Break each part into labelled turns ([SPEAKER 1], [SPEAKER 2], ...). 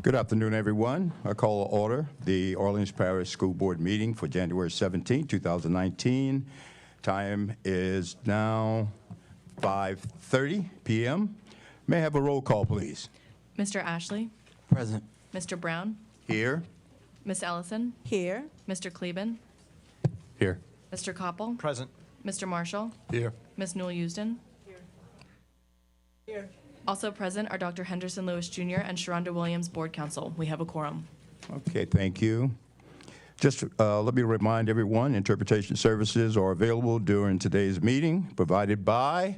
[SPEAKER 1] Good afternoon, everyone. I call to order the Orleans Parish School Board meeting for January 17, 2019. Time is now 5:30 p.m. May I have a roll call, please?
[SPEAKER 2] Mr. Ashley?
[SPEAKER 3] Present.
[SPEAKER 2] Mr. Brown?
[SPEAKER 1] Here.
[SPEAKER 2] Miss Ellison?
[SPEAKER 4] Here.
[SPEAKER 2] Mr. Kleben?
[SPEAKER 1] Here.
[SPEAKER 2] Mr. Koppel?
[SPEAKER 3] Present.
[SPEAKER 2] Mr. Marshall?
[SPEAKER 3] Here.
[SPEAKER 2] Miss Newell-Usden?
[SPEAKER 4] Here.
[SPEAKER 2] Also present are Dr. Henderson Lewis Jr. and Sharonda Williams, Board Counsel. We have a quorum.
[SPEAKER 1] Okay, thank you. Just let me remind everyone, interpretation services are available during today's meeting, provided by,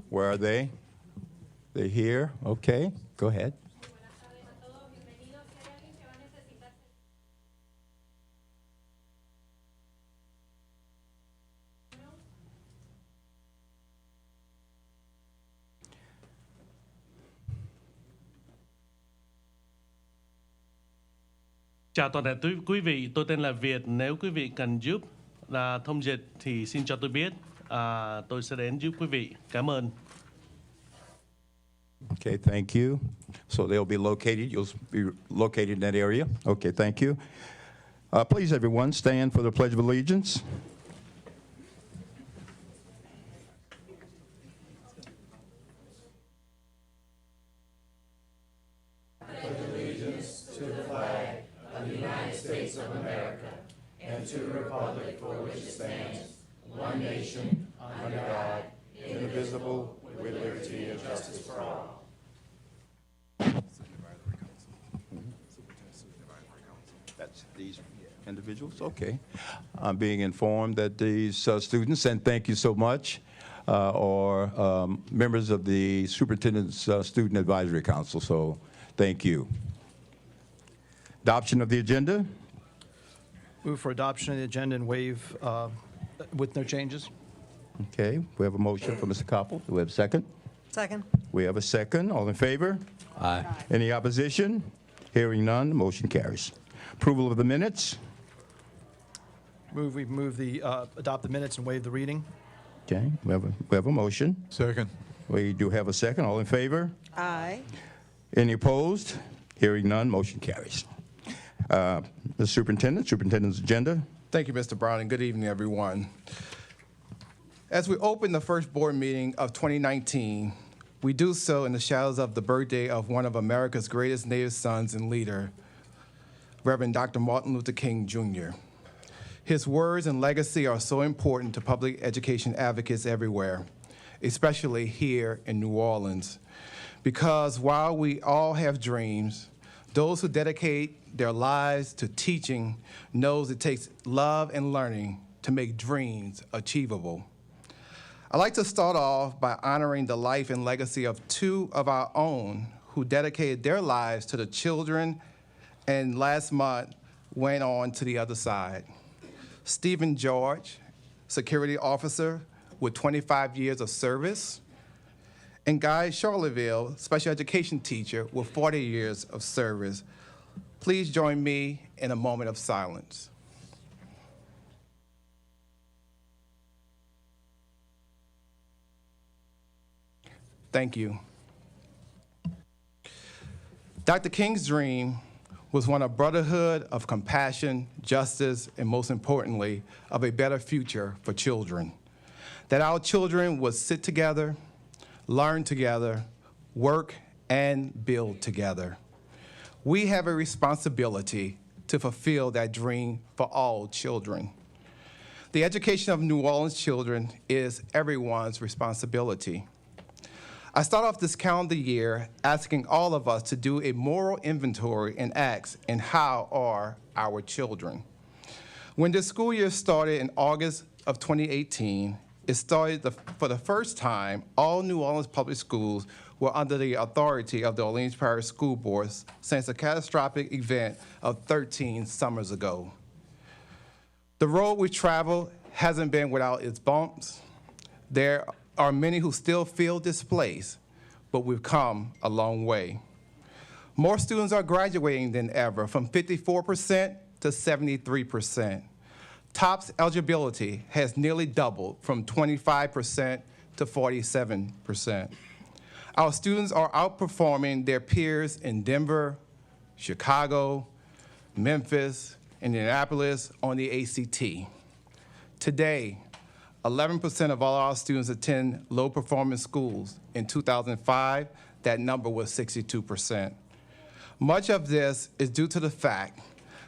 [SPEAKER 1] where are they? They're here. Okay, go ahead.
[SPEAKER 5] Chào toàn thể quý vị, tôi tên là Việt. Nếu quý vị cần giúp thông dịch thì xin cho tôi biết. Tôi sẽ đến giúp quý vị. Cảm ơn.
[SPEAKER 1] Okay, thank you. So they'll be located, you'll be located in that area. Okay, thank you. Please, everyone, stand for the Pledge of Allegiance. Indivisible, with liberty and justice for all. That's these individuals? Okay. I'm being informed that these students, and thank you so much, are members of the Superintendent's Student Advisory Council, so thank you. Adoption of the agenda?
[SPEAKER 3] Move for adoption of the agenda and waive with no changes.
[SPEAKER 1] Okay, we have a motion for Mr. Koppel. Do we have a second?
[SPEAKER 4] Second.
[SPEAKER 1] We have a second. All in favor?
[SPEAKER 3] Aye.
[SPEAKER 1] Any opposition? Hearing none, the motion carries. Approval of the minutes?
[SPEAKER 3] Adopt the minutes and waive the reading.
[SPEAKER 1] Okay, we have a motion.
[SPEAKER 6] Second.
[SPEAKER 1] We do have a second. All in favor?
[SPEAKER 4] Aye.
[SPEAKER 1] Any opposed? Hearing none, motion carries. The superintendent's agenda.
[SPEAKER 6] Thank you, Mr. Brown, and good evening, everyone. As we open the first board meeting of 2019, we do so in the shadows of the birthday of one of America's greatest Native sons and leader, Reverend Dr. Martin Luther King, Jr. His words and legacy are so important to public education advocates everywhere, especially here in New Orleans, because while we all have dreams, those who dedicate their lives to teaching knows it takes love and learning to make dreams achievable. I'd like to start off by honoring the life and legacy of two of our own who dedicated their lives to the children and last month went on to the other side. Stephen George, security officer with 25 years of service, and Guy Charleville, special education teacher with 40 years of service. Please join me in a moment of silence. Thank you. Dr. King's dream was one of brotherhood, of compassion, justice, and most importantly, of a better future for children. That our children would sit together, learn together, work, and build together. We have a responsibility to fulfill that dream for all children. The education of New Orleans children is everyone's responsibility. I start off this calendar year asking all of us to do a moral inventory and ask, and how are our children? When the school year started in August of 2018, it started for the first time, all New Orleans public schools were under the authority of the Orleans Parish School Board since a catastrophic event of 13 summers ago. The road we travel hasn't been without its bumps. There are many who still feel displaced, but we've come a long way. More students are graduating than ever, from 54% to 73%. TOPS eligibility has nearly doubled from 25% to 47%. Our students are outperforming their peers in Denver, Chicago, Memphis, Indianapolis on the ACT. Today, 11% of all our students attend low-performance schools. In 2005, that number was 62%. Much of this is due to the fact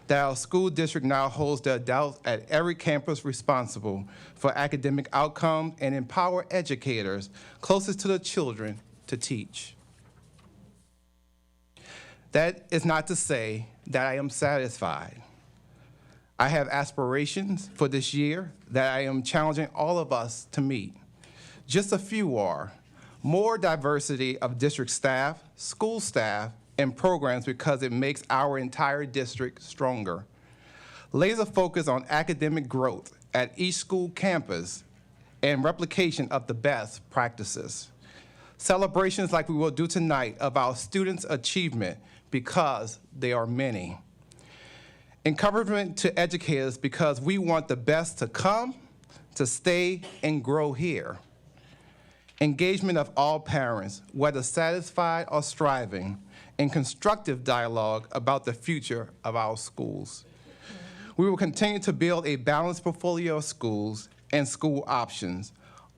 [SPEAKER 6] that our school district now holds the adults at every campus responsible for academic outcomes and empower educators closest to the children to teach. That is not to say that I am satisfied. I have aspirations for this year that I am challenging all of us to meet. Just a few are more diversity of district staff, school staff, and programs because it makes our entire district stronger. Laser focus on academic growth at each school campus and replication of the best practices. Celebrations like we will do tonight of our students' achievement because they are many. Encouragement to educators because we want the best to come, to stay, and grow here. Engagement of all parents, whether satisfied or striving, and constructive dialogue about the future of our schools. We will continue to build a balanced portfolio of schools and school options,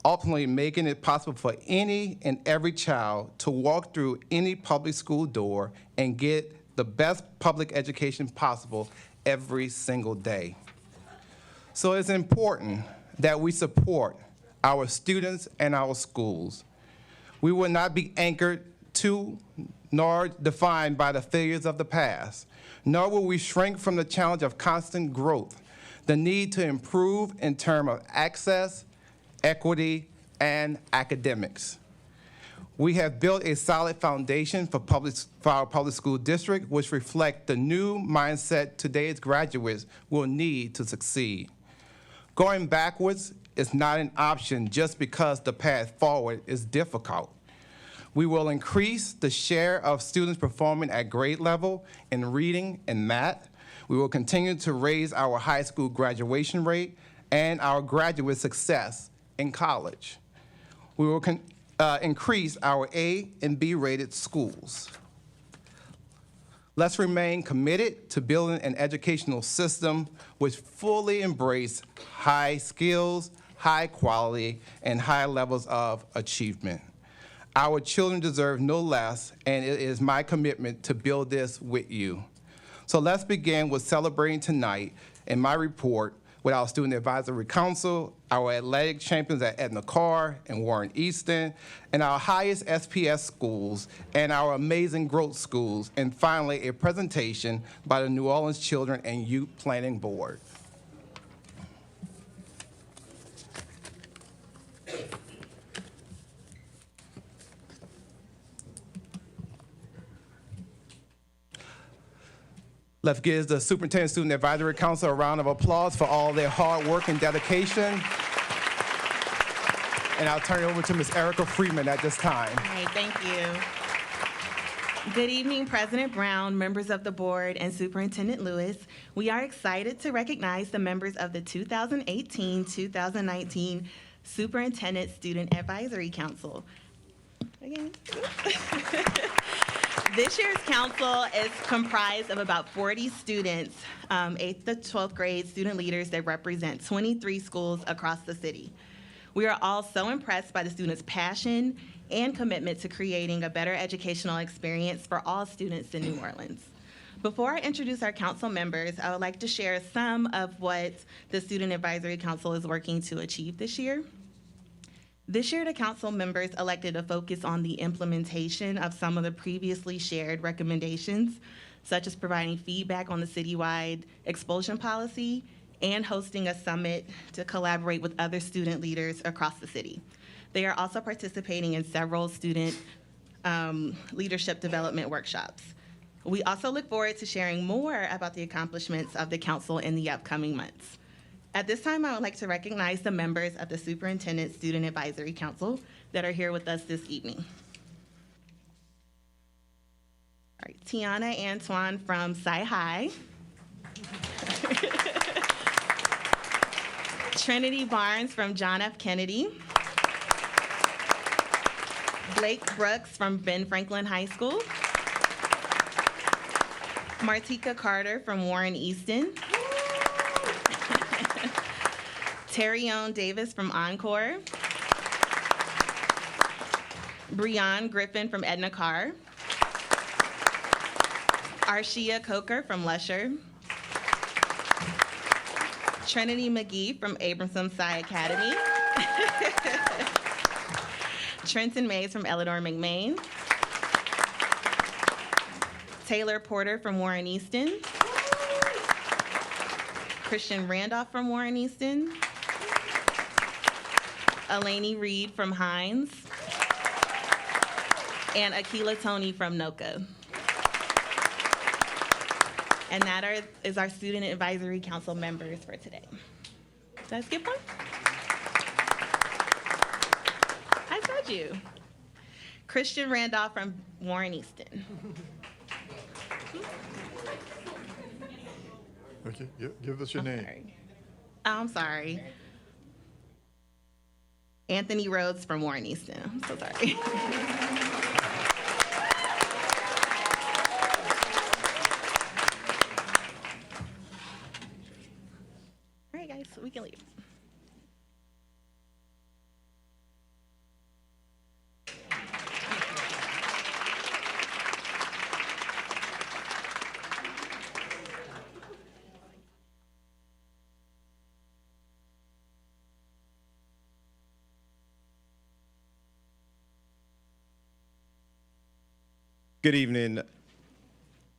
[SPEAKER 6] ultimately making it possible for any and every child to walk through any public school door and get the best public education possible every single day. So it's important that we support our students and our schools. We will not be anchored to nor defined by the failures of the past, nor will we shrink from the challenge of constant growth, the need to improve in terms of access, equity, and academics. We have built a solid foundation for our public school district, which reflect the new mindset today's graduates will need to succeed. Going backwards is not an option just because the path forward is difficult. We will increase the share of students performing at grade level in reading and math. We will continue to raise our high school graduation rate and our graduate success in college. We will increase our A and B rated schools. Let's remain committed to building an educational system which fully embraces high skills, high quality, and high levels of achievement. Our children deserve no less, and it is my commitment to build this with you. So let's begin with celebrating tonight in my report with our Student Advisory Council, our athletic champions at Edna Carr and Warren Easton, and our highest SPS schools, and our amazing growth schools, and finally, a presentation by the New Orleans Children and Youth Planning Board. Let's give the Superintendent Student Advisory Council a round of applause for all their hard work and dedication. And I'll turn it over to Ms. Erica Freeman at this time.
[SPEAKER 4] All right, thank you. Good evening, President Brown, members of the board, and Superintendent Lewis. We are excited to recognize the members of the 2018-2019 Superintendent Student Advisory Council. Again. This year's council is comprised of about 40 students, 8th to 12th grade student leaders that represent 23 schools across the city. We are all so impressed by the students' passion and commitment to creating a better educational experience for all students in New Orleans. Before I introduce our council members, I would like to share some of what the Student Advisory Council is working to achieve this year. This year, the council members elected to focus on the implementation of some of the previously shared recommendations, such as providing feedback on the citywide expulsion policy and hosting a summit to collaborate with other student leaders across the city. They are also participating in several student leadership development workshops. We also look forward to sharing more about the accomplishments of the council in the upcoming months. At this time, I would like to recognize the members of the Superintendent Student Advisory Council that are here with us this evening. All right, Tiana Antoine from Sci-High. Trinity Barnes from John F. Kennedy. Blake Brooks from Ben Franklin High School. Martika Carter from Warren Easton. Terrione Davis from Encore. Breon Griffin from Edna Carr. Arshia Coker from Lusher. Trinity McGee from Abramson Psi Academy. Trenton Mays from Eleanor McMain. Taylor Porter from Warren Easton. Christian Randolph from Warren Easton. Eleni Reed from Hines. And Akila Tony from NOCA. And that is our Student Advisory Council members for today. Did I skip one? I told you. Christian Randolph from Warren Easton.
[SPEAKER 7] Okay, give us your name.
[SPEAKER 4] Sorry. I'm sorry. Anthony Rhodes from Warren Easton. I'm so sorry. All right, guys, we can leave.
[SPEAKER 8] Good evening,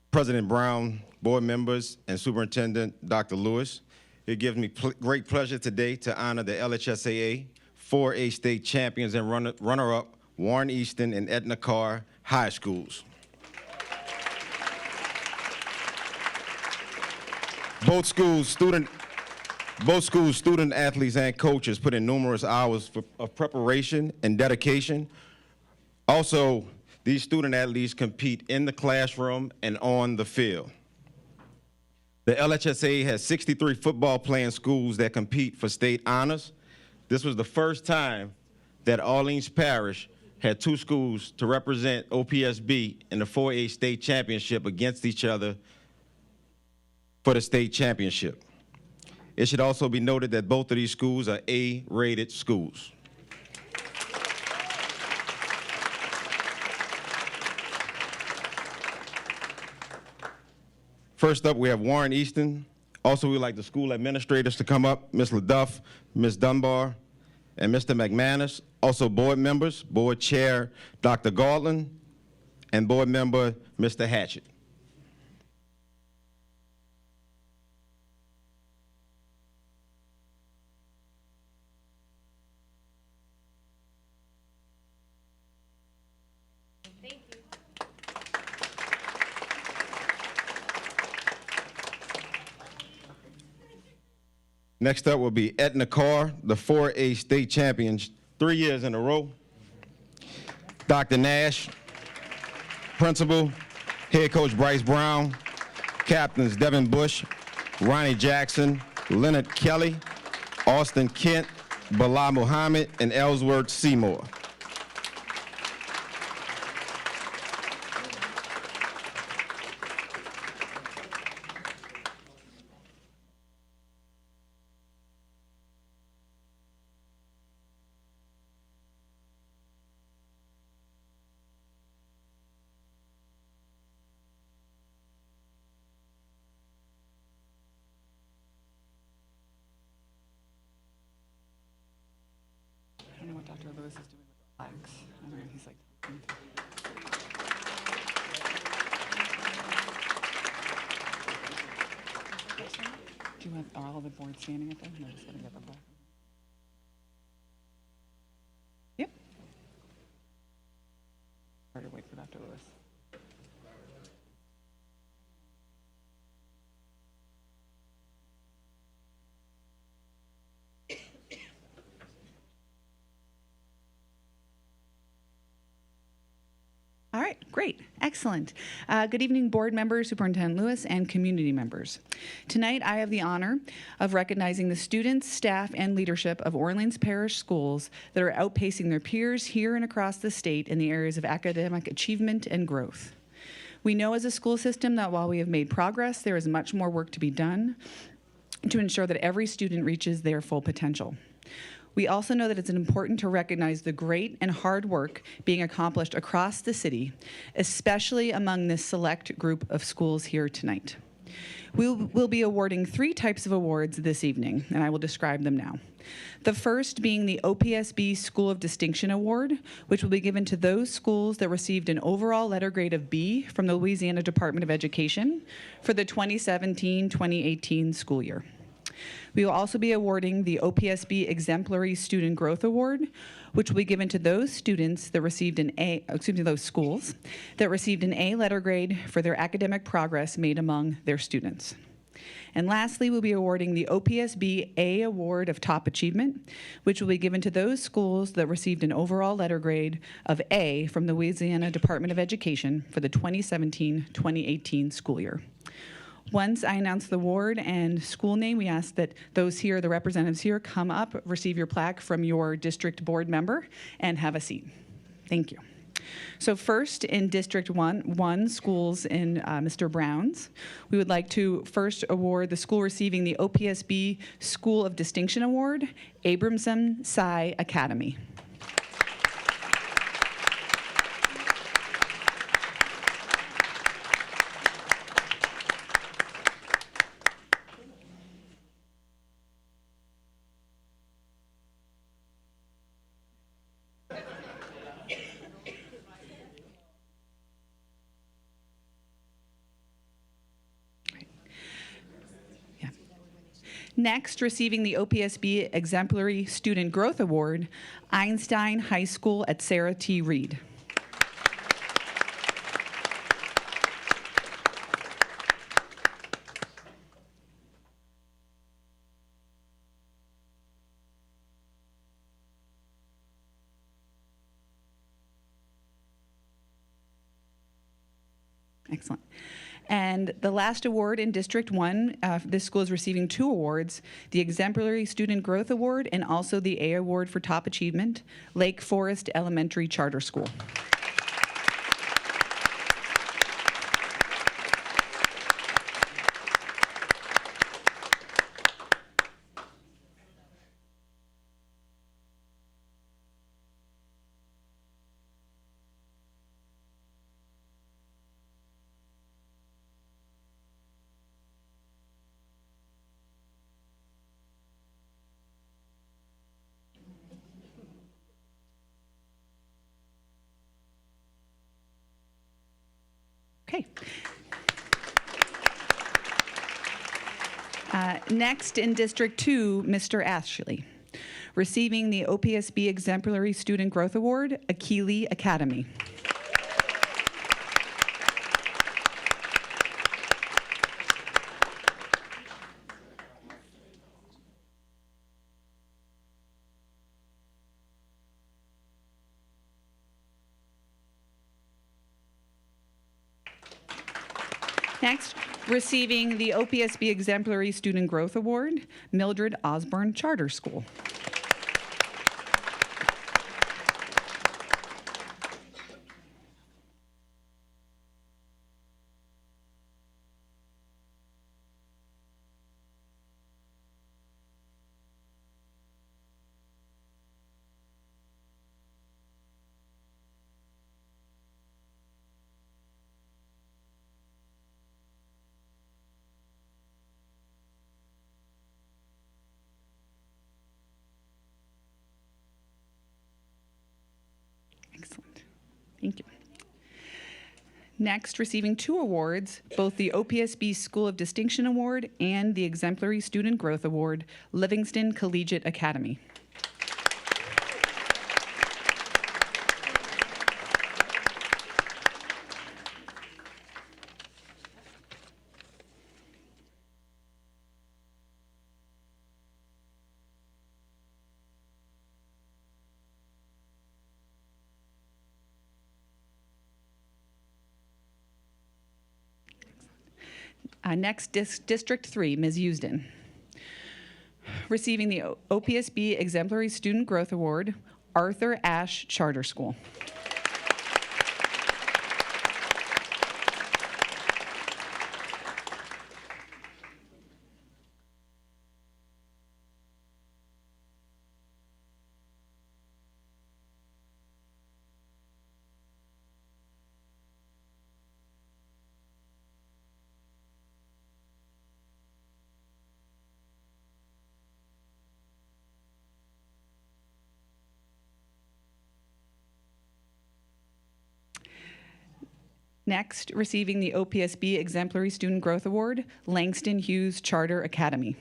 [SPEAKER 8] President Brown, board members, and Superintendent Dr. Lewis. It gives me great pleasure today to honor the LHSAA 4A state champions and runner-up Warren Easton and Edna Carr High Schools. Both schools' student athletes and coaches put in numerous hours of preparation and dedication. Also, these student athletes compete in the classroom and on the field. The LHSAA has 63 football playing schools that compete for state honors. This was the first time that Orleans Parish had two schools to represent OPSB in the 4A state championship against each other for the state championship. It should also be noted that both of these schools are A-rated schools. First up, we have Warren Easton. Also, we'd like the school administrators to come up, Ms. LaDuff, Ms. Dunbar, and Mr. McManus. Also, board members, Board Chair Dr. Gaudlin, and Board Member Mr. Hatchett. Next up will be Edna Carr, the 4A state champions 3 years in a row. Dr. Nash, principal, head coach Bryce Brown, captains Devin Bush, Ronnie Jackson, Leonard Kelly, Austin Kent, Bilal Muhammad, and Ellsworth Seymour.
[SPEAKER 9] I don't know what Dr. Lewis is doing with the flags. I don't know, he's like. Do you want all the board standing up there? No, just gonna get the flag. Yep. Or to wait for Dr. Lewis.
[SPEAKER 10] All right, great, excellent. Good evening, board members, Superintendent Lewis, and community members. Tonight, I have the honor of recognizing the students, staff, and leadership of Orleans Parish Schools that are outpacing their peers here and across the state in the areas of academic achievement and growth. We know as a school system that while we have made progress, there is much more work to be done to ensure that every student reaches their full potential. We also know that it's important to recognize the great and hard work being accomplished across the city, especially among this select group of schools here tonight. We'll be awarding 3 types of awards this evening, and I will describe them now. The first being the OPSB School of Distinction Award, which will be given to those schools that received an overall letter grade of B from the Louisiana Department of Education for the 2017-2018 school year. We will also be awarding the OPSB Exemplary Student Growth Award, which will be given to those students that received those schools that received an A letter grade for their academic progress made among their students. And lastly, we'll be awarding the OPSB A Award of Top Achievement, which will be given to those schools that received an overall letter grade of A from the Louisiana Department of Education for the 2017-2018 school year. Once I announce the award and school name, we ask that those here, the representatives here, come up, receive your plaque from your district board member, and have a seat. Thank you. So first, in District 1 schools in Mr. Brown's, we would like to first award the school receiving the OPSB School of Distinction Award, Abramson Psi Academy. Next, receiving the OPSB Exemplary Student Growth Award, Einstein High School at Sarah T. Reed. Excellent. And the last award in District 1, this school is receiving 2 awards, the Exemplary Student Growth Award and also the A Award for Top Achievement, Lake Forest Elementary Charter School. Okay. Next, in District 2, Mr. Ashley, receiving the OPSB Exemplary Student Growth Award, Akili Academy. Next, receiving the OPSB Exemplary Student Growth Award, Mildred Osborne Charter School. Excellent. Thank you. Next, receiving 2 awards, both the OPSB School of Distinction Award and the Exemplary Student Growth Award, Livingston Collegiate Academy. Next, District 3, Ms. Usden, receiving the OPSB Exemplary Student Growth Award, Arthur Ashe Charter School. Next, receiving the OPSB Exemplary Student Growth Award, Langston Hughes Charter Academy.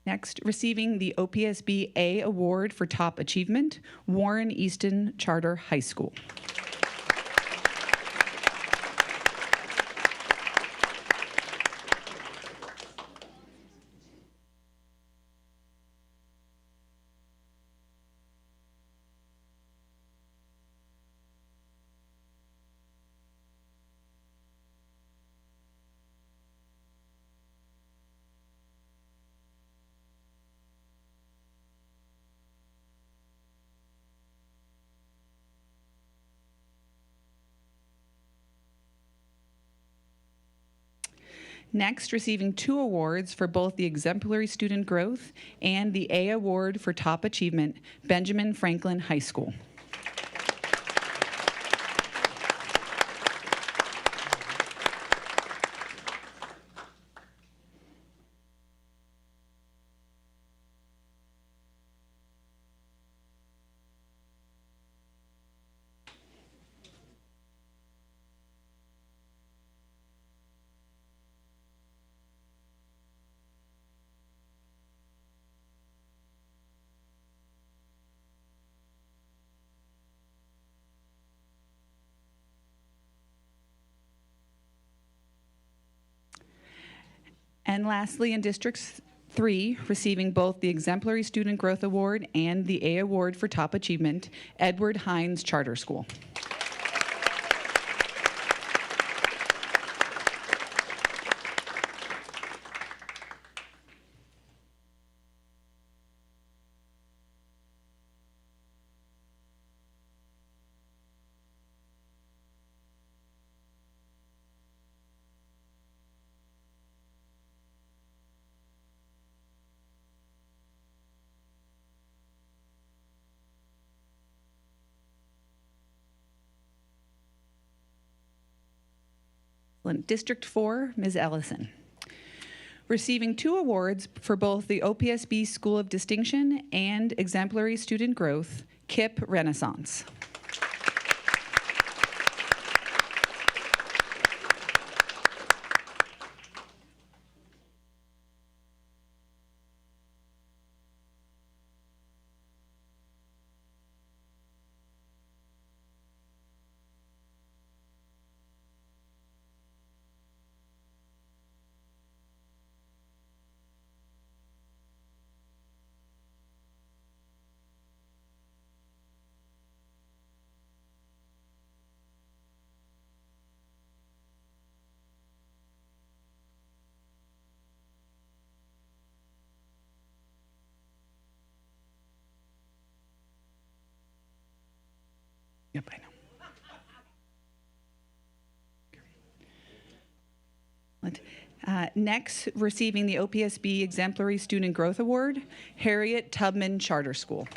[SPEAKER 10] Next, receiving the OPSB A Award for Top Achievement, Warren Easton Charter High School. Next, receiving 2 awards for both the Exemplary Student Growth and the A Award for Top Achievement, Benjamin Franklin High School. And lastly, in District 3, receiving both the Exemplary Student Growth Award and the A Award for Top Achievement, Edward Hines Charter School. District 4, Ms. Ellison. Receiving 2 awards for both the OPSB School of Distinction and Exemplary Student Growth, KIPP Renaissance. Yep, I know. Next, receiving the OPSB Exemplary Student Growth Award, Harriet Tubman Charter School.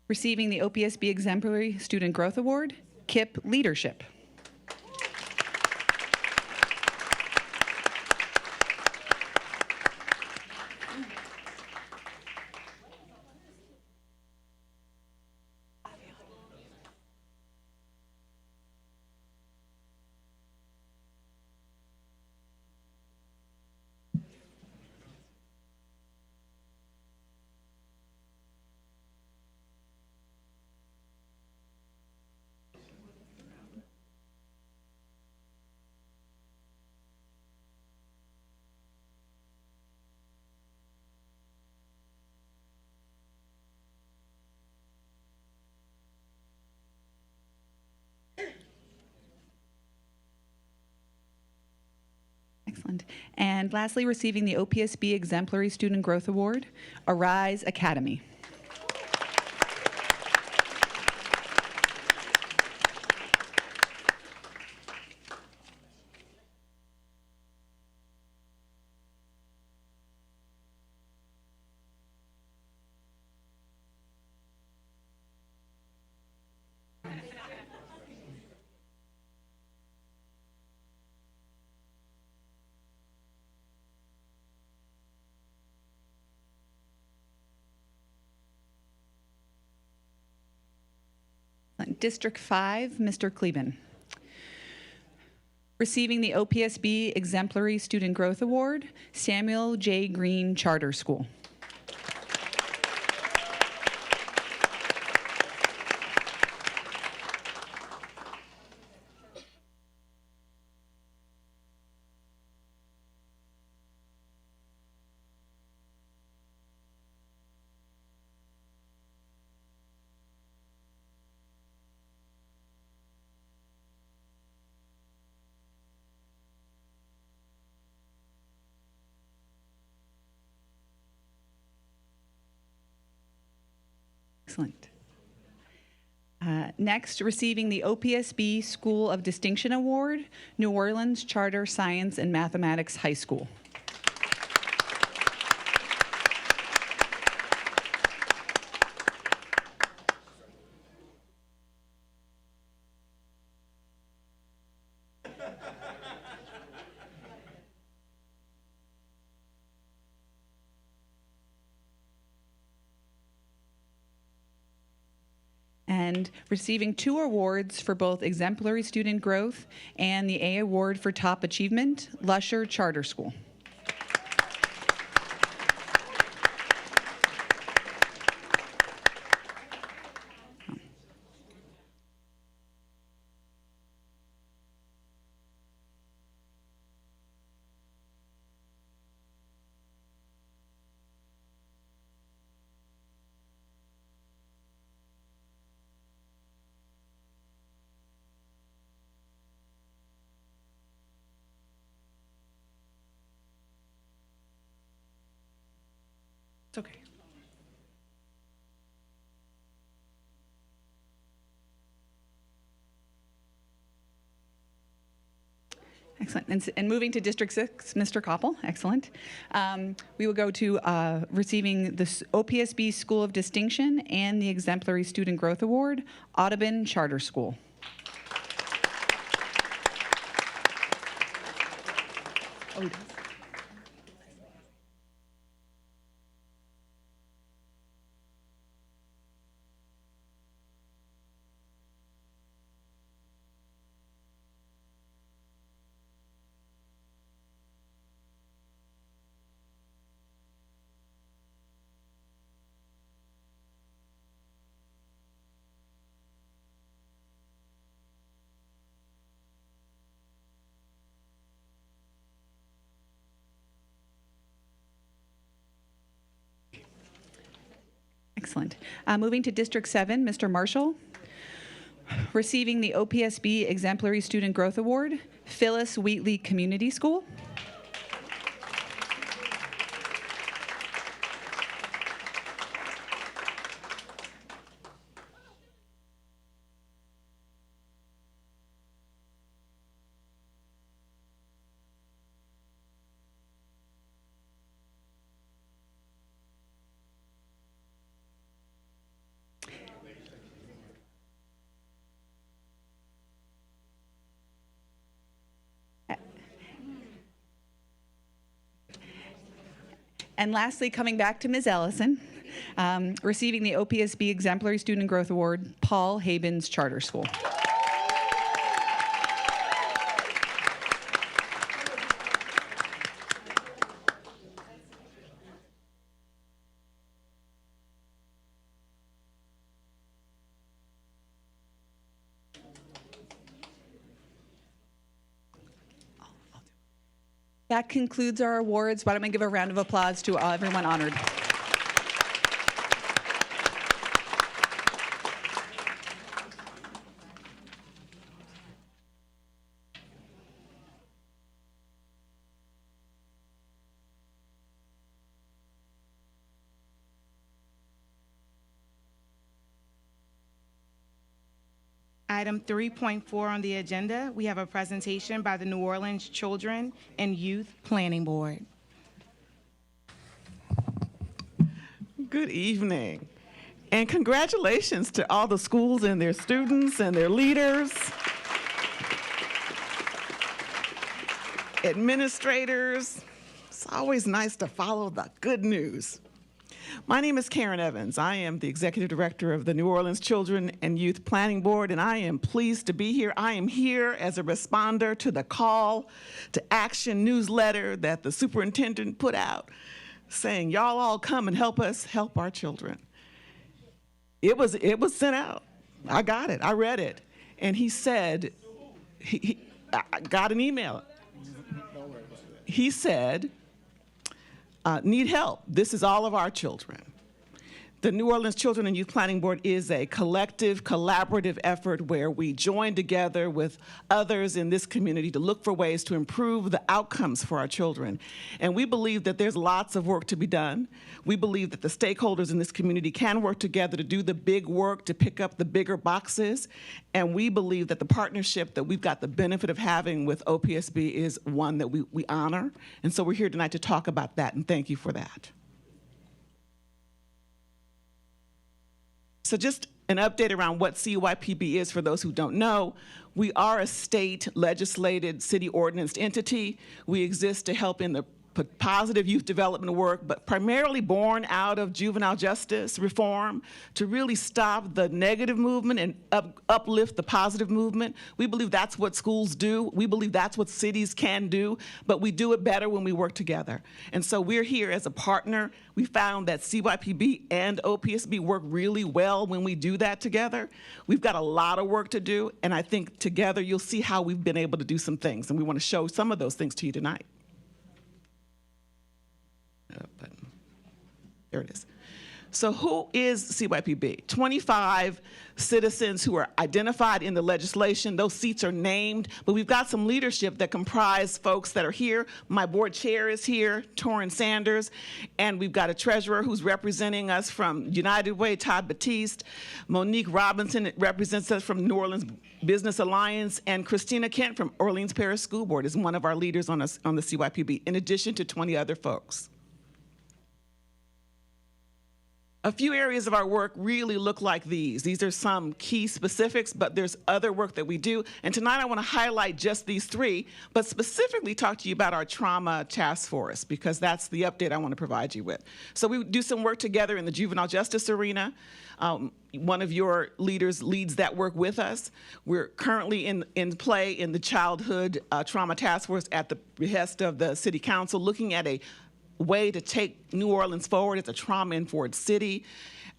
[SPEAKER 10] Receiving the OPSB Exemplary Student Growth Award, KIPP Leadership. Excellent. And lastly, receiving the OPSB Exemplary Student Growth Award, Arise Academy. District 5, Mr. Kleben. Receiving the OPSB Exemplary Student Growth Award, Samuel J. Green Charter School. Excellent. Next, receiving the OPSB School of Distinction Award, New Orleans Charter Science and Mathematics High School. And receiving 2 awards for both exemplary student growth and the A Award for top achievement, Lusher Charter School. It's okay. Excellent. And moving to District 6, Mr. Koppel, excellent. We will go to receiving the OPSB School of Distinction and the Exemplary Student Growth Award, Audubon Charter School. Oh, he does. Excellent. Moving to District 7, Mr. Marshall. Receiving the OPSB Exemplary Student Growth Award, Phyllis Wheatley Community School. And lastly, coming back to Ms. Ellison, receiving the OPSB Exemplary Student Growth Award, Paul Habens Charter School. That concludes our awards. Why don't we give a round of applause to everyone honored?
[SPEAKER 4] Item 3.4 on the agenda, we have a presentation by the New Orleans Children and Youth Planning Board.
[SPEAKER 11] Good evening, and congratulations to all the schools and their students and their leaders, administrators. It's always nice to follow the good news. My name is Karen Evans. I am the Executive Director of the New Orleans Children and Youth Planning Board, and I am pleased to be here. I am here as a responder to the call to action newsletter that the superintendent put out saying, y'all all come and help us help our children. It was sent out. I got it. I read it. And he said, I got an email. He said, need help. This is all of our children. The New Orleans Children and Youth Planning Board is a collective, collaborative effort where we join together with others in this community to look for ways to improve the outcomes for our children. And we believe that there's lots of work to be done. We believe that the stakeholders in this community can work together to do the big work, to pick up the bigger boxes. And we believe that the partnership that we've got the benefit of having with OPSB is one that we honor. And so we're here tonight to talk about that, and thank you for that. So just an update around what CYPB is for those who don't know. We are a state legislated city ordinanced entity. We exist to help in the positive youth development work, but primarily born out of juvenile justice reform to really stop the negative movement and uplift the positive movement. We believe that's what schools do. We believe that's what cities can do, but we do it better when we work together. And so we're here as a partner. We found that CYPB and OPSB work really well when we do that together. We've got a lot of work to do, and I think together you'll see how we've been able to do some things, and we want to show some of those things to you tonight. There it is. So who is CYPB? 25 citizens who are identified in the legislation. Those seats are named, but we've got some leadership that comprise folks that are here. My board chair is here, Torrin Sanders, and we've got a treasurer who's representing us from United Way, Todd Batiste. Monique Robinson represents us from New Orleans Business Alliance, and Christina Kent from Orleans Parish School Board is one of our leaders on the CYPB, in addition to 20 other folks. A few areas of our work really look like these. These are some key specifics, but there's other work that we do. And tonight I want to highlight just these three, but specifically talk to you about our trauma task force, because that's the update I want to provide you with. So we do some work together in the juvenile justice arena. One of your leaders leads that work with us. We're currently in play in the childhood trauma task force at the behest of the city council, looking at a way to take New Orleans forward as a trauma-informed city.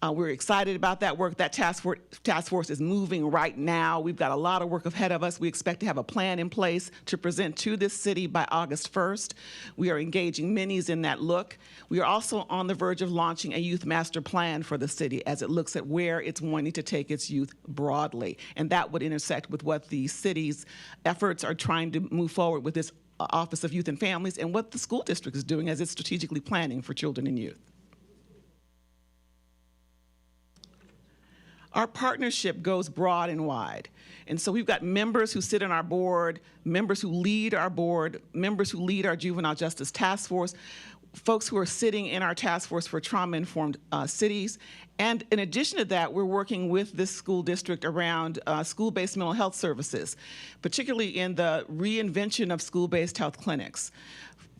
[SPEAKER 11] We're excited about that work. That task force is moving right now. We've got a lot of work ahead of us. We expect to have a plan in place to present to this city by August 1st. We are engaging minis in that look. We are also on the verge of launching a youth master plan for the city as it looks at where it's wanting to take its youth broadly. And that would intersect with what the city's efforts are trying to move forward with this Office of Youth and Families, and what the school district is doing as it's strategically planning for children and youth. Our partnership goes broad and wide. And so we've got members who sit on our board, members who lead our board, members who lead our juvenile justice task force, folks who are sitting in our task force for trauma-informed cities. And in addition to that, we're working with this school district around school-based mental health services, particularly in the reinvention of school-based health clinics.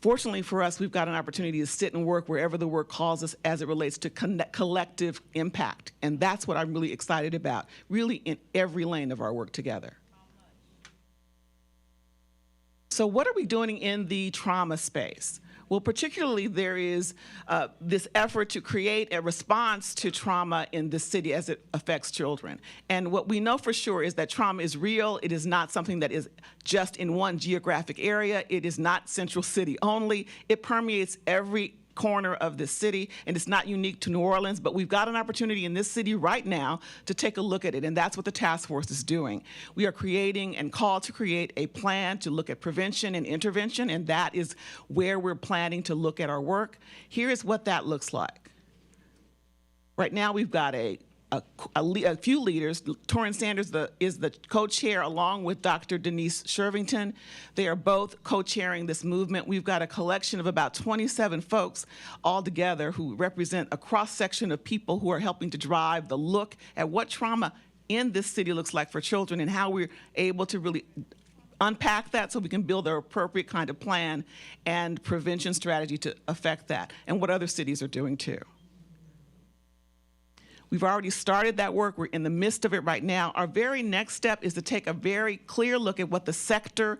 [SPEAKER 11] Fortunately for us, we've got an opportunity to sit and work wherever the work calls us as it relates to collective impact. And that's what I'm really excited about, really in every lane of our work together. So what are we doing in the trauma space? Well, particularly there is this effort to create a response to trauma in the city as it affects children. And what we know for sure is that trauma is real. It is not something that is just in one geographic area. It is not Central City only. It permeates every corner of this city, and it's not unique to New Orleans, but we've got an opportunity in this city right now to take a look at it, and that's what the task force is doing. We are creating and called to create a plan to look at prevention and intervention, and that is where we're planning to look at our work. Here is what that looks like. Right now, we've got a a few leaders. Torrin Sanders is the co-chair along with Dr. Denise Shervington. They are both co-chairing this movement. We've got a collection of about 27 folks all together who represent a cross-section of people who are helping to drive the look at what trauma in this city looks like for children and how we're able to really unpack that so we can build the appropriate kind of plan and prevention strategy to affect that, and what other cities are doing too. We've already started that work. We're in the midst of it right now. Our very next step is to take a very clear look at what the sector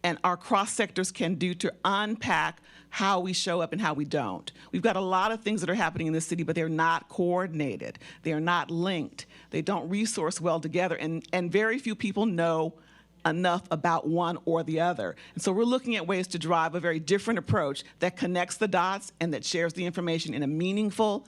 [SPEAKER 11] and our cross sectors can do to unpack how we show up and how we don't. We've got a lot of things that are happening in this city, but they're not coordinated. They are not linked. They don't resource well together, and very few people know enough about one or the other. And so we're looking at ways to drive a very different approach that connects the dots and that shares the information in a meaningful,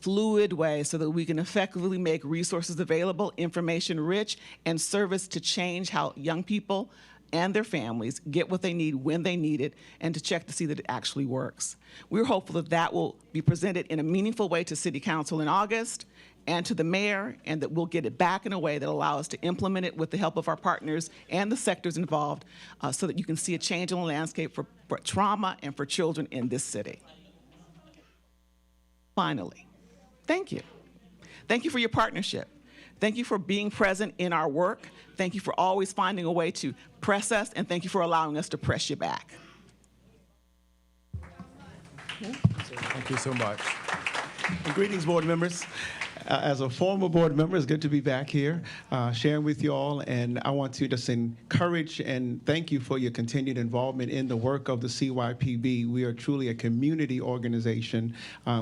[SPEAKER 11] fluid way so that we can effectively make resources available, information rich, and service to change how young people and their families get what they need when they need it, and to check to see that it actually works. We're hopeful that that will be presented in a meaningful way to City Council in August and to the mayor, and that we'll get it back in a way that allows us to implement it with the help of our partners and the sectors involved so that you can see a change in the landscape for trauma and for children in this city. Finally, thank you. Thank you for your partnership. Thank you for being present in our work. Thank you for always finding a way to press us, and thank you for allowing us to press you back.
[SPEAKER 6] Thank you so much.
[SPEAKER 12] Greetings, board members. As a former board member, it's good to be back here sharing with you all, and I want to just encourage and thank you for your continued involvement in the work of the CYPB. We are truly a community organization.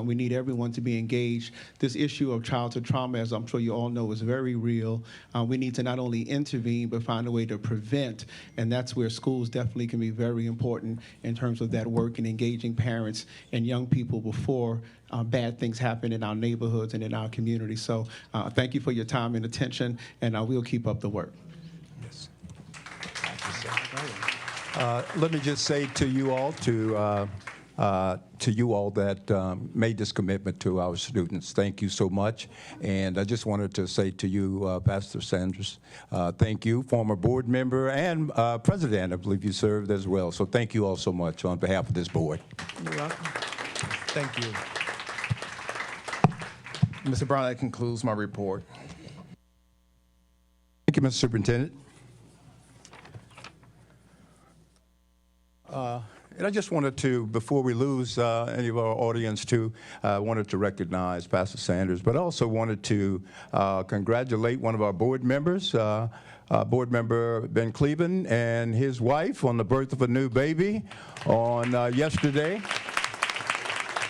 [SPEAKER 12] We need everyone to be engaged. This issue of childhood trauma, as I'm sure you all know, is very real. We need to not only intervene, but find a way to prevent, and that's where schools definitely can be very important in terms of that work and engaging parents and young people before bad things happen in our neighborhoods and in our community. So thank you for your time and attention, and we'll keep up the work.
[SPEAKER 1] Yes. Let me just say to you all, that made this commitment to our students, thank you so much. And I just wanted to say to you, Pastor Sanders, thank you, former board member and president, I believe you served as well. So thank you all so much on behalf of this board.
[SPEAKER 11] You're welcome.
[SPEAKER 6] Thank you. Mr. Brown, that concludes my report.
[SPEAKER 1] Thank you, Mr. Superintendent. And I just wanted to, before we lose any of our audience too, wanted to recognize Pastor Sanders, but also wanted to congratulate one of our board members, Board Member Ben Cleveland and his wife on the birth of a new baby on yesterday.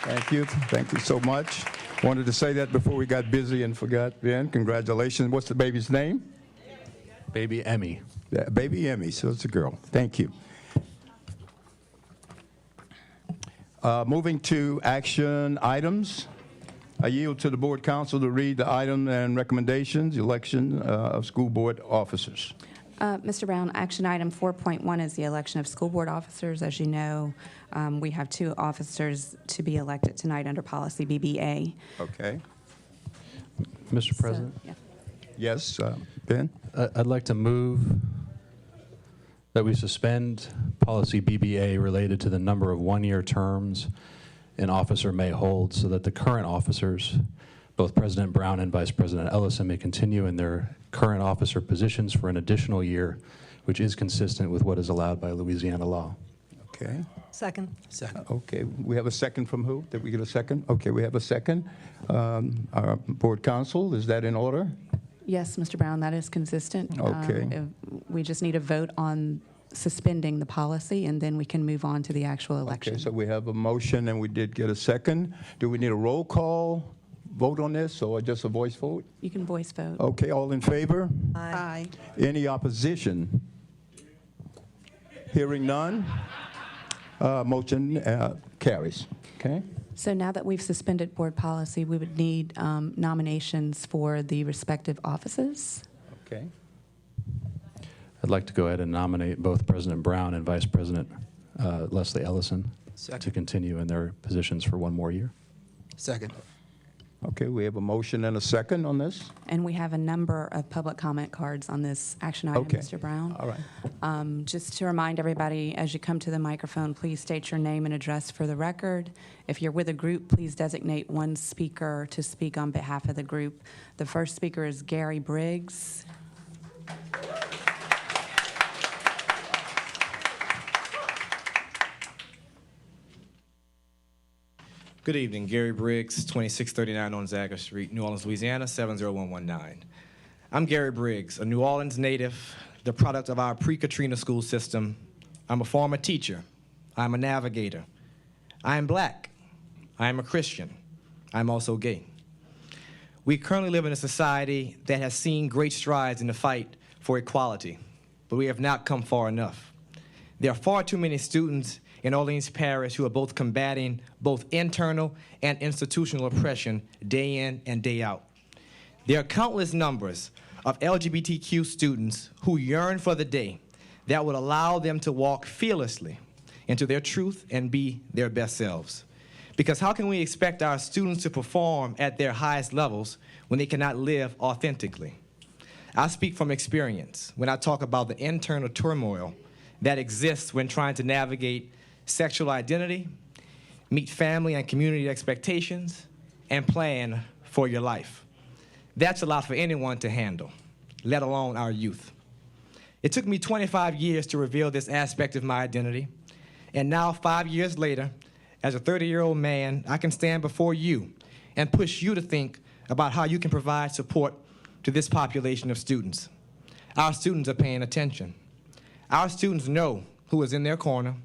[SPEAKER 1] Thank you so much. Wanted to say that before we got busy and forgot. Ben, congratulations. What's the baby's name?
[SPEAKER 13] Baby Emmy.
[SPEAKER 1] Yeah, baby Emmy, so it's a girl. Thank you. Moving to action items. I yield to the Board Council to read the item and recommendations, election of school board officers.
[SPEAKER 14] Mr. Brown, action item 4.1 is the election of school board officers. As you know, we have 2 officers to be elected tonight under policy BBA.
[SPEAKER 1] Okay.
[SPEAKER 13] Mr. President?
[SPEAKER 14] So, yeah.
[SPEAKER 1] Yes, Ben?
[SPEAKER 13] I'd like to move that we suspend policy BBA related to the number of one-year terms an officer may hold so that the current officers, both President Brown and Vice President Ellison, may continue in their current officer positions for an additional year, which is consistent with what is allowed by Louisiana law.
[SPEAKER 1] Okay.
[SPEAKER 15] Second.
[SPEAKER 1] Okay, we have a second from who? Did we get a second? Okay, we have a second. Our Board Council, is that in order?
[SPEAKER 14] Yes, Mr. Brown, that is consistent.
[SPEAKER 1] Okay.
[SPEAKER 14] We just need a vote on suspending the policy, and then we can move on to the actual election.
[SPEAKER 1] Okay, so we have a motion and we did get a second. Do we need a roll call vote on this or just a voice vote?
[SPEAKER 14] You can voice vote.
[SPEAKER 1] Okay, all in favor?
[SPEAKER 15] Aye.
[SPEAKER 1] Any opposition? Hearing none, motion carries. Okay.
[SPEAKER 14] So now that we've suspended board policy, we would need nominations for the respective offices.
[SPEAKER 1] Okay.
[SPEAKER 13] I'd like to go ahead and nominate both President Brown and Vice President Leslie Ellison to continue in their positions for one more year.
[SPEAKER 12] Second.
[SPEAKER 1] Okay, we have a motion and a second on this.
[SPEAKER 14] And we have a number of public comment cards on this action item,
[SPEAKER 1] Okay.
[SPEAKER 14] Mr. Brown.
[SPEAKER 1] All right.
[SPEAKER 14] Just to remind everybody, as you come to the microphone, please state your name and address for the record. If you're with a group, please designate one speaker to speak on behalf of the group. The first speaker is Gary Briggs.
[SPEAKER 15] Good evening, Gary Briggs, 2639 on Zaga Street, New Orleans, Louisiana, 70119. I'm Gary Briggs, a New Orleans native, the product of our pre-Katrina school system. I'm a former teacher. I'm a navigator. I am black. I am a Christian. I'm also gay. We currently live in a society that has seen great strides in the fight for equality, but we have not come far enough. There are far too many students in Orleans Parish who are both combating both internal and institutional oppression day in and day out. There are countless numbers of LGBTQ students who yearn for the day that would allow them to walk fearlessly into their truth and be their best selves. Because how can we expect our students to perform at their highest levels when they cannot live authentically? I speak from experience when I talk about the internal turmoil that exists when trying to navigate sexual identity, meet family and community expectations, and plan for your life. That's a lot for anyone to handle, let alone our youth. It took me 25 years to reveal this aspect of my identity, and now 5 years later, as a 30-year-old man, I can stand before you and push you to think about how you can provide support to this population of students. Our students are paying attention. Our students know who is in their corner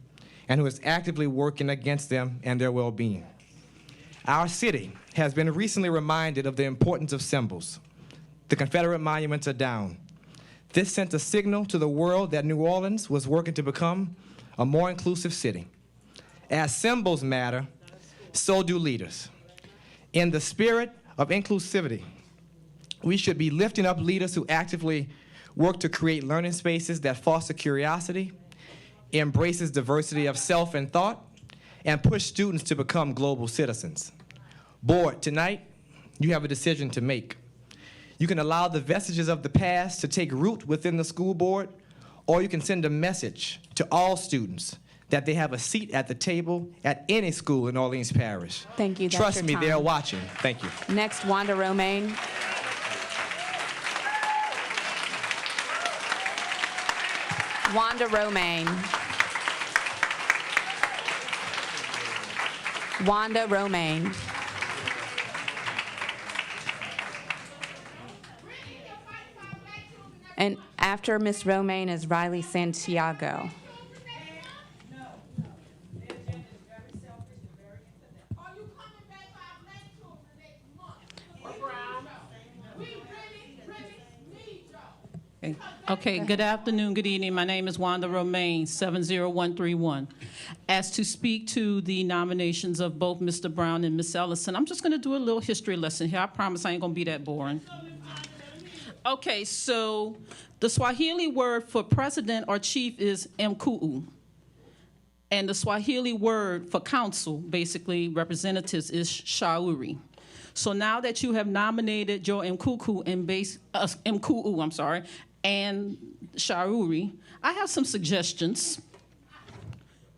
[SPEAKER 15] and who is actively working against them and their well-being. Our city has been recently reminded of the importance of symbols. The Confederate monuments are down. This sent a signal to the world that New Orleans was working to become a more inclusive city. As symbols matter, so do leaders. In the spirit of inclusivity, we should be lifting up leaders who actively work to create learning spaces that foster curiosity, embraces diversity of self and thought, and push students to become global citizens. Board, tonight, you have a decision to make. You can allow the vestiges of the past to take root within the school board, or you can send a message to all students that they have a seat at the table at any school in Orleans Parish.
[SPEAKER 14] Thank you. That's
[SPEAKER 15] Trust
[SPEAKER 14] your
[SPEAKER 15] me,
[SPEAKER 14] time.
[SPEAKER 15] they're watching. Thank you.
[SPEAKER 14] Next, Wanda Romaine. Wanda Romaine. Wanda Romaine. And after Ms. Romaine is Riley Santiago.
[SPEAKER 16] Okay, good afternoon, good evening. My name is Wanda Romaine, 70131. As to speak to the nominations of both Mr. Brown and Ms. Ellison, I'm just going to do a little history lesson here. I promise I ain't going to be that boring. Okay, so the Swahili word for president or chief is Mkuu. And the Swahili word for council, basically representatives, is Shauri. So now that you have nominated Joe Mkuu and Shauri, I have some suggestions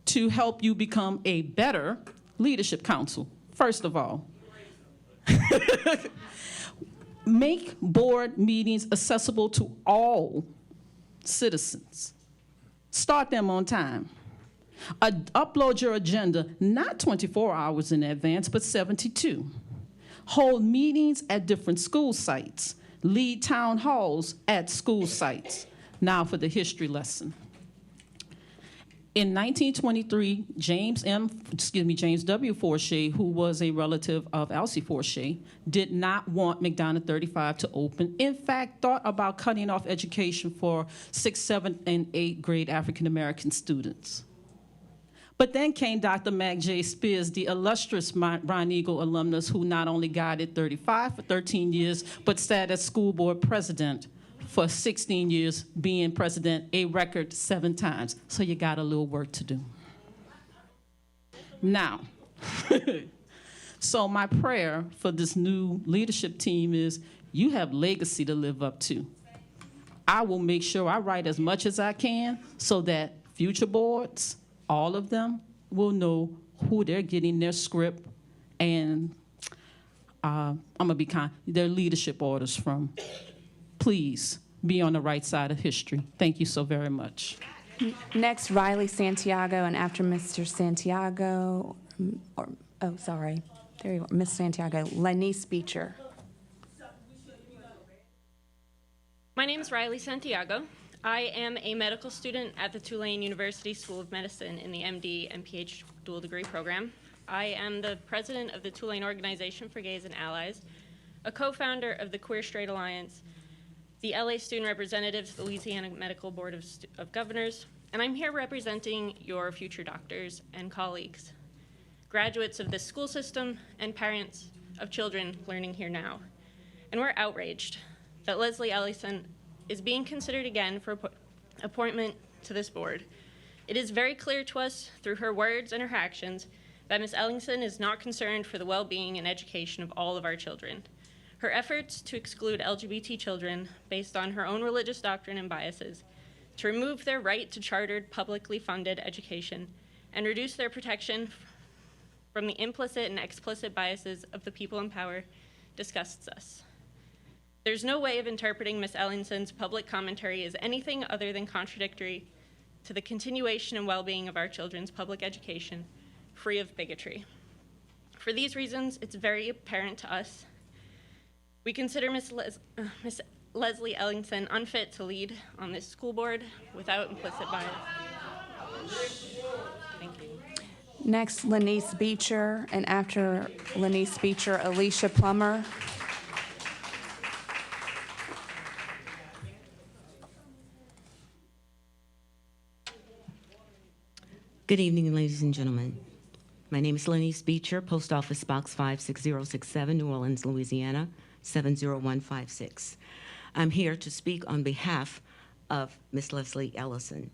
[SPEAKER 16] to help you become a better leadership council. First of all, make board meetings accessible to all citizens. Start them on time. Upload your agenda not 24 hours in advance, but 72. Hold meetings at different school sites. Lead town halls at school sites. Now for the history lesson. In 1923, James W. Forshey, who was a relative of Elsie Forshey, did not want McDonough 35 to open. In fact, thought about cutting off education for 6th, 7th, and 8th grade African American students. But then came Dr. Mac J. Spears, the illustrious Brown Eagle alumnus who not only guided 35 for 13 years, but sat as school board president for 16 years, being president a record 7 times. So you got a little work to do. Now, So my prayer for this new leadership team is you have legacy to live up to. I will make sure I write as much as I can so that future boards, all of them, will know who they're getting their script and I'm gonna be kind, their leadership orders from. Please be on the right side of history. Thank you so very much.
[SPEAKER 14] Next, Riley Santiago, and after Mr. Santiago, there you are, Ms. Santiago, Lanice Beecher.
[SPEAKER 17] My name is Riley Santiago. I am a medical student at the Tulane University School of Medicine in the MD and PhD dual degree program. I am the president of the Tulane Organization for Gays and Allies, a co-founder of the Queer Straight Alliance, the LA Student Representatives of the Louisiana Medical Board of Governors, and I'm here representing your future doctors and colleagues, graduates of this school system and parents of children learning here now. And we're outraged that Leslie Ellison is being considered again for appointment to this board. It is very clear to us through her words and her actions that Ms. Ellison is not concerned for the well-being and education of all of our children. Her efforts to exclude LGBT children based on her own religious doctrine and biases, to remove their right to chartered, publicly funded education, and reduce their protection from the implicit and explicit biases of the people in power disgusts us. There's no way of interpreting Ms. Ellison's public commentary as anything other than contradictory to the continuation and well-being of our children's public education, free of bigotry. For these reasons, it's very apparent to us we consider Ms. Leslie Ellison unfit to lead on this school board without implicit bias. Thank you.
[SPEAKER 14] Next, Lanice Beecher, and after Lanice Beecher, Alicia Plummer.
[SPEAKER 18] Good evening, ladies and gentlemen. My name is Lanice Beecher, Post Office Box 56067, New Orleans, Louisiana, 70156. I'm here to speak on behalf of Ms. Leslie Ellison.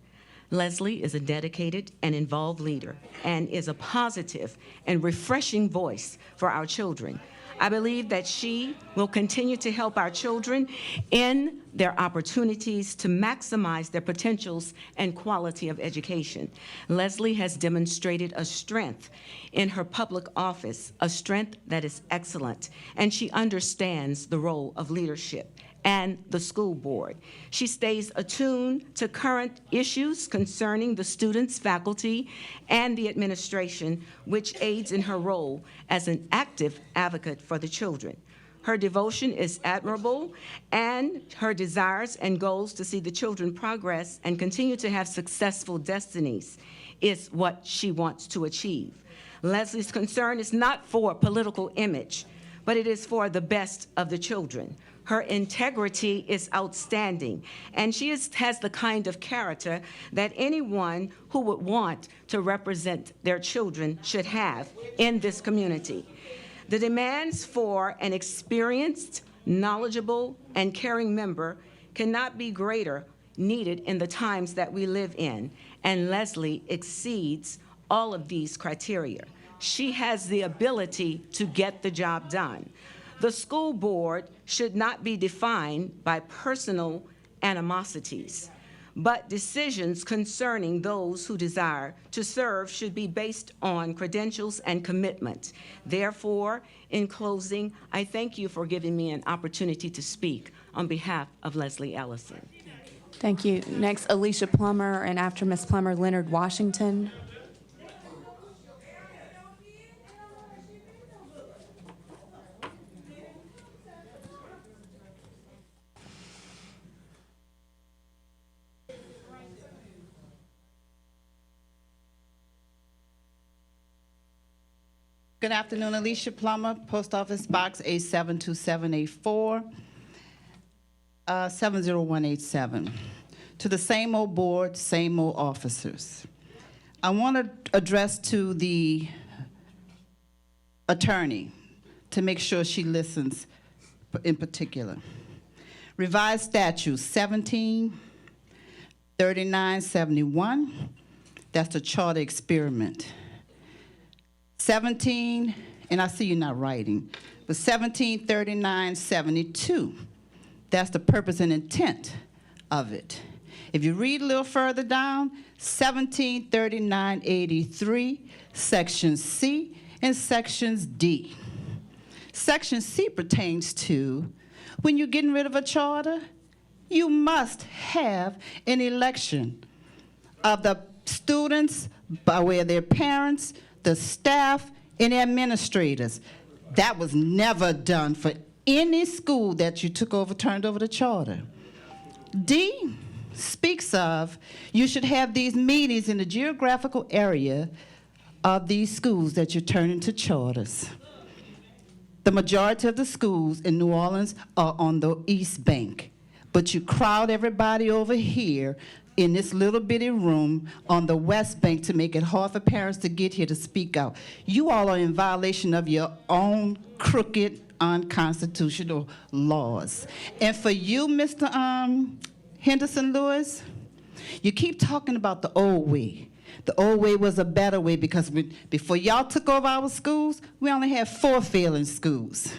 [SPEAKER 18] Leslie is a dedicated and involved leader and is a positive and refreshing voice for our children. I believe that she will continue to help our children in their opportunities to maximize their potentials and quality of education. Leslie has demonstrated a strength in her public office, a strength that is excellent, and she understands the role of leadership and the school board. She stays attuned to current issues concerning the students, faculty, and the administration, which aids in her role as an active advocate for the children. Her devotion is admirable, and her desires and goals to see the children progress and continue to have successful destinies is what she wants to achieve. Leslie's concern is not for political image, but it is for the best of the children. Her integrity is outstanding, and she has the kind of character that anyone who would want to represent their children should have in this community. The demands for an experienced, knowledgeable, and caring member cannot be greater needed in the times that we live in, and Leslie exceeds all of these criteria. She has the ability to get the job done. The school board should not be defined by personal animosities, but decisions concerning those who desire to serve should be based on credentials and commitment. Therefore, in closing, I thank you for giving me an opportunity to speak on behalf of Leslie Ellison.
[SPEAKER 14] Thank you. Next, Alicia Plummer, and after Ms. Plummer, Leonard Washington.
[SPEAKER 19] Good afternoon, Alicia Plummer, Post Office Box A72784, 70187. To the same old board, same old officers. I want to address to the attorney to make sure she listens in particular. Revised Statute 173971, that's the charter experiment. 17 and I see you're not writing, but 1739-72. That's the purpose and intent of it. If you read a little further down, 1739-83, Section C and Sections D. Section C pertains to when you're getting rid of a charter, you must have an election of the students by way of their parents, the staff, and the administrators. That was never done for any school that you took over, turned over the charter. D speaks of you should have these meetings in the geographical area of these schools that you turn into charters. The majority of the schools in New Orleans are on the East Bank, but you crowd everybody over here in this little bitty room on the West Bank to make it hard for parents to get here to speak out. You all are in violation of your own crooked, unconstitutional laws. And for you, Mr. Henderson Lewis, you keep talking about the old way. The old way was a better way because before y'all took over our schools, we only had 4 failing schools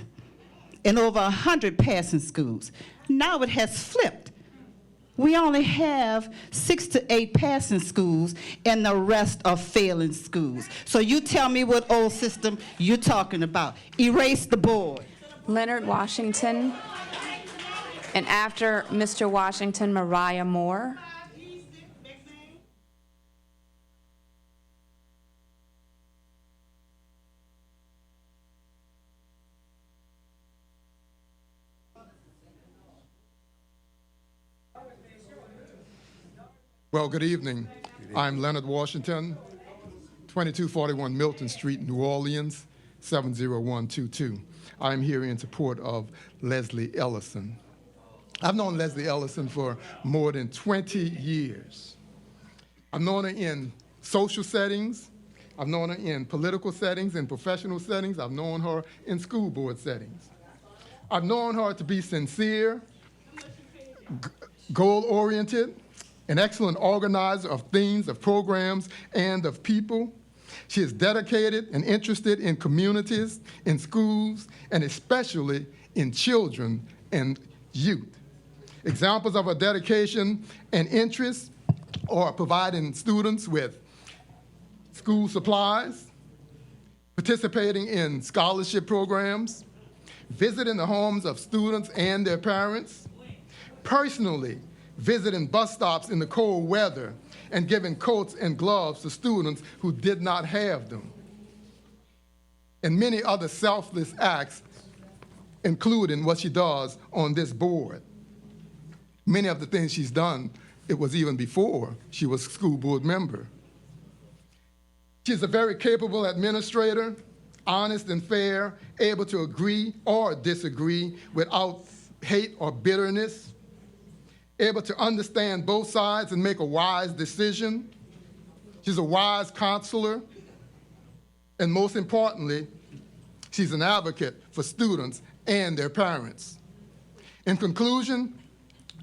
[SPEAKER 19] and over 100 passing schools. Now it has flipped. We only have 6 to 8 passing schools and the rest are failing schools. So you tell me what old system you're talking about. Erase the board.
[SPEAKER 14] Leonard Washington, and after Mr. Washington, Mariah Moore.
[SPEAKER 7] Well, good evening. I'm Leonard Washington, 2241 Milton Street, New Orleans, 70122. I'm here in support of Leslie Ellison. I've known Leslie Ellison for more than 20 years. I've known her in social settings. I've known her in political settings, in professional settings. I've known her in school board settings. I've known her to be sincere, goal-oriented, an excellent organizer of things, of programs, and of people. She is dedicated and interested in communities, in schools, and especially in children and youth. Examples of her dedication and interest are providing students with school supplies, participating in scholarship programs, visiting the homes of students and their parents, personally visiting bus stops in the cold weather and giving coats and gloves to students who did not have them, and many other selfless acts, including what she does on this board. Many of the things she's done, it was even before she was a school board member. She's a very capable administrator, honest and fair, able to agree or disagree without hate or bitterness, able to understand both sides and make a wise decision. She's a wise counselor. And most importantly, she's an advocate for students and their parents. In conclusion,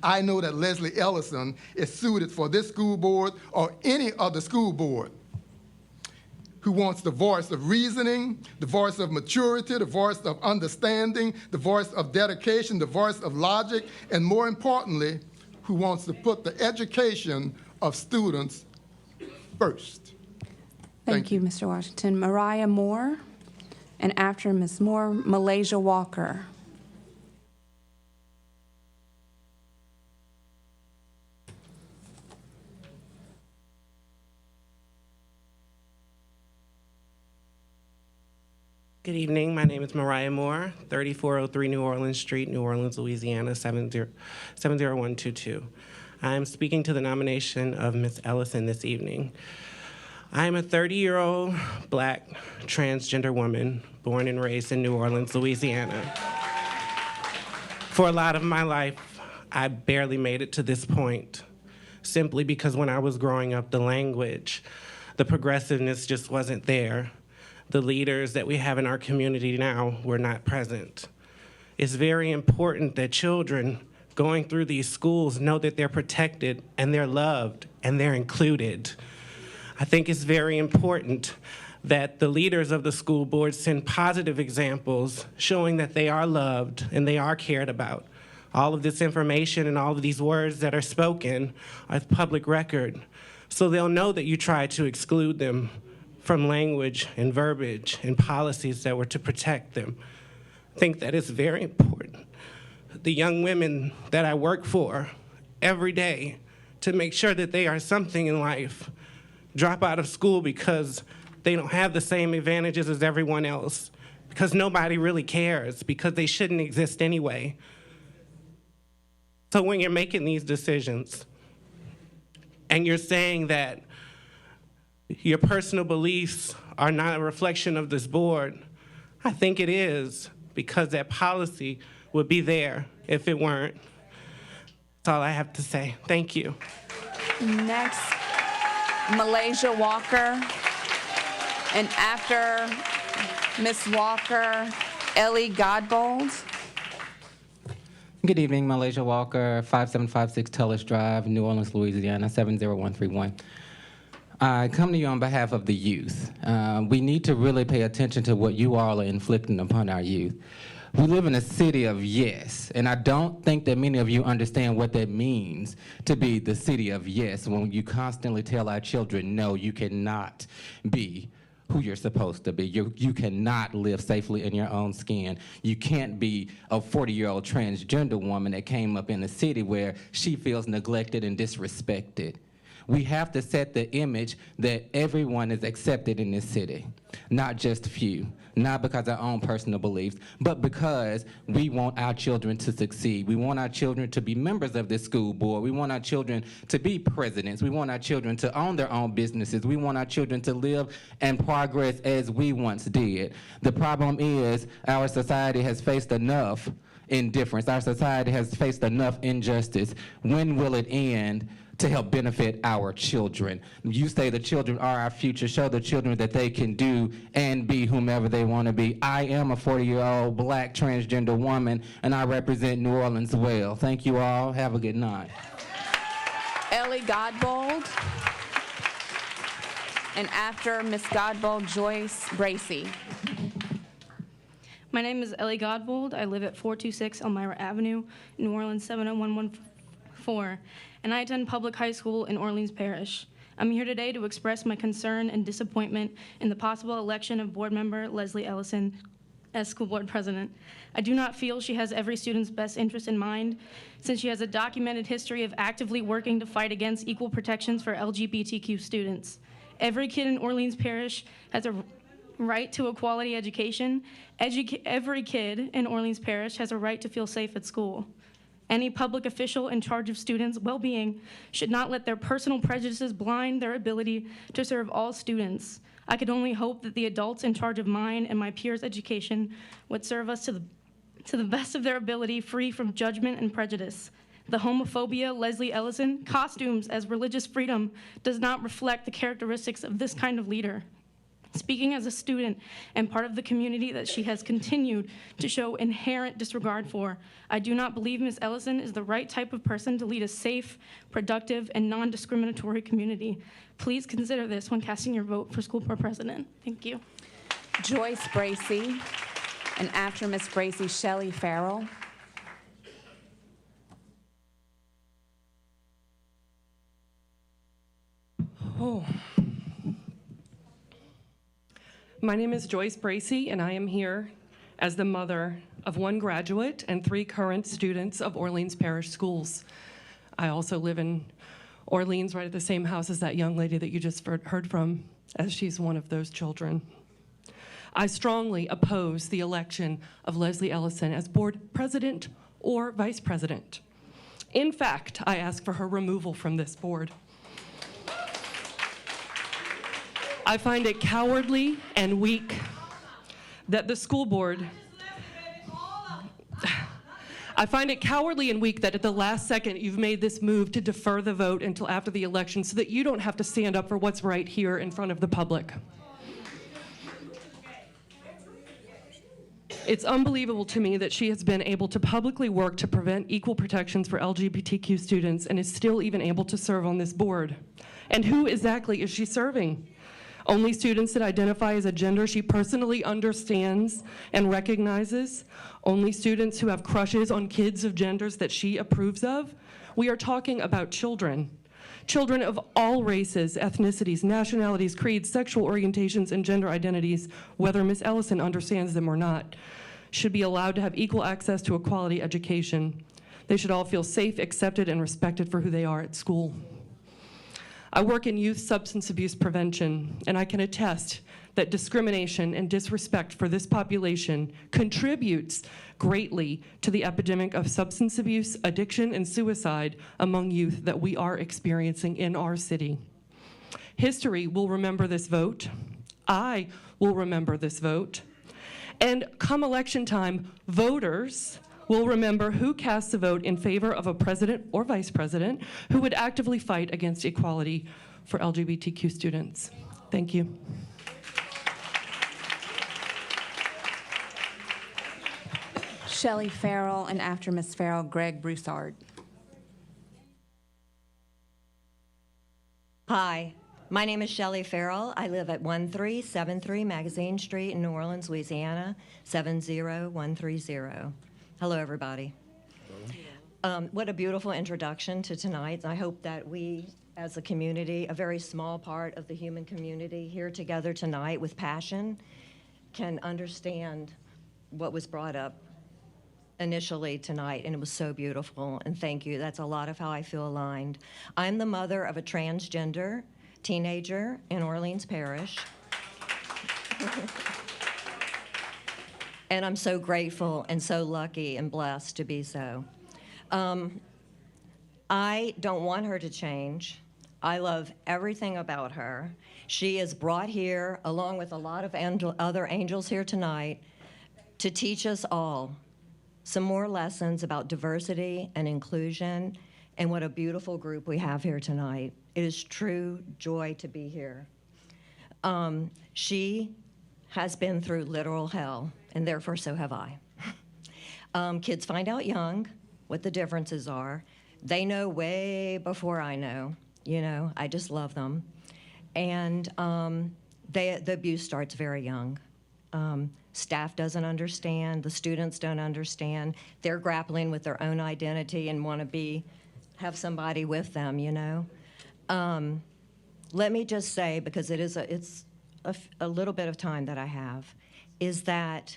[SPEAKER 7] I know that Leslie Ellison is suited for this school board or any other school board who wants the voice of reasoning, the voice of maturity, the voice of understanding, the voice of dedication, the voice of logic, and more importantly, who wants to put the education of students first.
[SPEAKER 14] Thank you, Mr. Washington. Mariah Moore, and after Ms. Moore, Malaysia Walker.
[SPEAKER 20] Good evening. My name is Mariah Moore, 3403 New Orleans Street, New Orleans, Louisiana, 70122. I am speaking to the nomination of Ms. Ellison this evening. I am a 30-year-old Black transgender woman born and raised in New Orleans, Louisiana. For a lot of my life, I barely made it to this point, simply because when I was growing up, the language, the progressiveness just wasn't there. The leaders that we have in our community now were not present. It's very important that children going through these schools know that they're protected and they're loved and they're included. I think it's very important that the leaders of the school board send positive examples showing that they are loved and they are cared about. All of this information and all of these words that are spoken are public record, so they'll know that you tried to exclude them from language and verbiage and policies that were to protect them. I think that is very important. The young women that I work for every day to make sure that they are something in life drop out of school because they don't have the same advantages as everyone else, because nobody really cares, because they shouldn't exist anyway. So when you're making these decisions and you're saying that your personal beliefs are not a reflection of this board, I think it is, because that policy would be there if it weren't. That's all I have to say. Thank you.
[SPEAKER 14] Next, Malaysia Walker. And after Ms. Walker, Ellie Godbold.
[SPEAKER 21] Good evening, Malaysia Walker, 5756 Tullis Drive, New Orleans, Louisiana, 70131. I come to you on behalf of the youth. We need to really pay attention to what you all are inflicting upon our youth. We live in a city of yes, and I don't think that many of you understand what that means to be the city of yes when you constantly tell our children, no, you cannot be who you're supposed to be. You cannot live safely in your own skin. You can't be a 40-year-old transgender woman that came up in a city where she feels neglected and disrespected. We have to set the image that everyone is accepted in this city, not just few. Not because of our own personal beliefs, but because we want our children to succeed. We want our children to be members of this school board. We want our children to be presidents. We want our children to own their own businesses. We want our children to live and progress as we once did. The problem is our society has faced enough indifference. Our society has faced enough injustice. When will it end to help benefit our children? You say the children are our future. Show the children that they can do and be whomever they want to be. I am a 40-year-old black transgender woman, and I represent New Orleans well. Thank you all. Have a good night.
[SPEAKER 14] Ellie Godbold. And after Ms. Godbold, Joyce Bracey.
[SPEAKER 22] My name is Ellie Godbold. I live at 426 Elmira Avenue, New Orleans 70114, and I attend public high school in Orleans Parish. I'm here today to express my concern and disappointment in the possible election of board member Leslie Ellison as school board president. I do not feel she has every student's best interest in mind, since she has a documented history of actively working to fight against equal protections for LGBTQ students. Every kid in Orleans Parish has a right to a quality education. Every kid in Orleans Parish has a right to feel safe at school. Any public official in charge of students' well-being should not let their personal prejudices blind their ability to serve all students. I could only hope that the adults in charge of mine and my peers' education would serve us to the best of their ability, free from judgment and prejudice. The homophobia Leslie Ellison costumes as religious freedom does not reflect the characteristics of this kind of leader. Speaking as a student and part of the community that she has continued to show inherent disregard for, I do not believe Ms. Ellison is the right type of person to lead a safe, productive, and non-discriminatory community. Please consider this when casting your vote for school board president. Thank you.
[SPEAKER 14] Joyce Bracey. And after Ms. Bracey, Shelley Farrell.
[SPEAKER 23] Oh. My name is Joyce Bracey, and I am here as the mother of one graduate and 3 current students of Orleans Parish Schools. I also live in Orleans, right at the same house as that young lady that you just heard from, as she's one of those children. I strongly oppose the election of Leslie Ellison as board president or vice president. In fact, I ask for her removal from this board. I find it cowardly and weak that the school board, I find it cowardly and weak that at the last second you've made this move to defer the vote until after the election so that you don't have to stand up for what's right here in front of the public. It's unbelievable to me that she has been able to publicly work to prevent equal protections for LGBTQ students and is still even able to serve on this board. And who exactly is she serving? only students that identify as a gender she personally understands and recognizes, only students who have crushes on kids of genders that she approves of. We are talking about children. Children of all races, ethnicities, nationalities, creeds, sexual orientations, and gender identities, whether Ms. Ellison understands them or not, should be allowed to have equal access to a quality education. They should all feel safe, accepted, and respected for who they are at school. I work in youth substance abuse prevention, and I can attest that discrimination and disrespect for this population contributes greatly to the epidemic of substance abuse, addiction, and suicide among youth that we are experiencing in our city. History will remember this vote. I will remember this vote. And come election time, voters will remember who casts a vote in favor of a president or vice president who would actively fight against equality for LGBTQ students. Thank you.
[SPEAKER 14] Shelley Farrell, and after Ms. Farrell, Greg Broussard.
[SPEAKER 2] Hi, my name is Shelley Farrell. I live at 1373 Magazine Street in New Orleans, Louisiana, 70130. Hello, everybody. What a beautiful introduction to tonight. I hope that we, as a community, a very small part of the human community here together tonight with passion, can understand what was brought up initially tonight, and it was so beautiful, and thank you. That's a lot of how I feel aligned. I'm the mother of a transgender teenager in Orleans Parish. And I'm so grateful and so lucky and blessed to be so. I don't want her to change. I love everything about her. She is brought here, along with a lot of other angels here tonight, to teach us all some more lessons about diversity and inclusion, and what a beautiful group we have here tonight. It is true joy to be here. She has been through literal hell, and therefore so have I. Kids find out young what the differences are. They know way before I know. You know, I just love them. And the abuse starts very young. Staff doesn't understand, the students don't understand. They're grappling with their own identity and want to have somebody with them, you know. Let me just say, because it's a little bit of time that I have, is that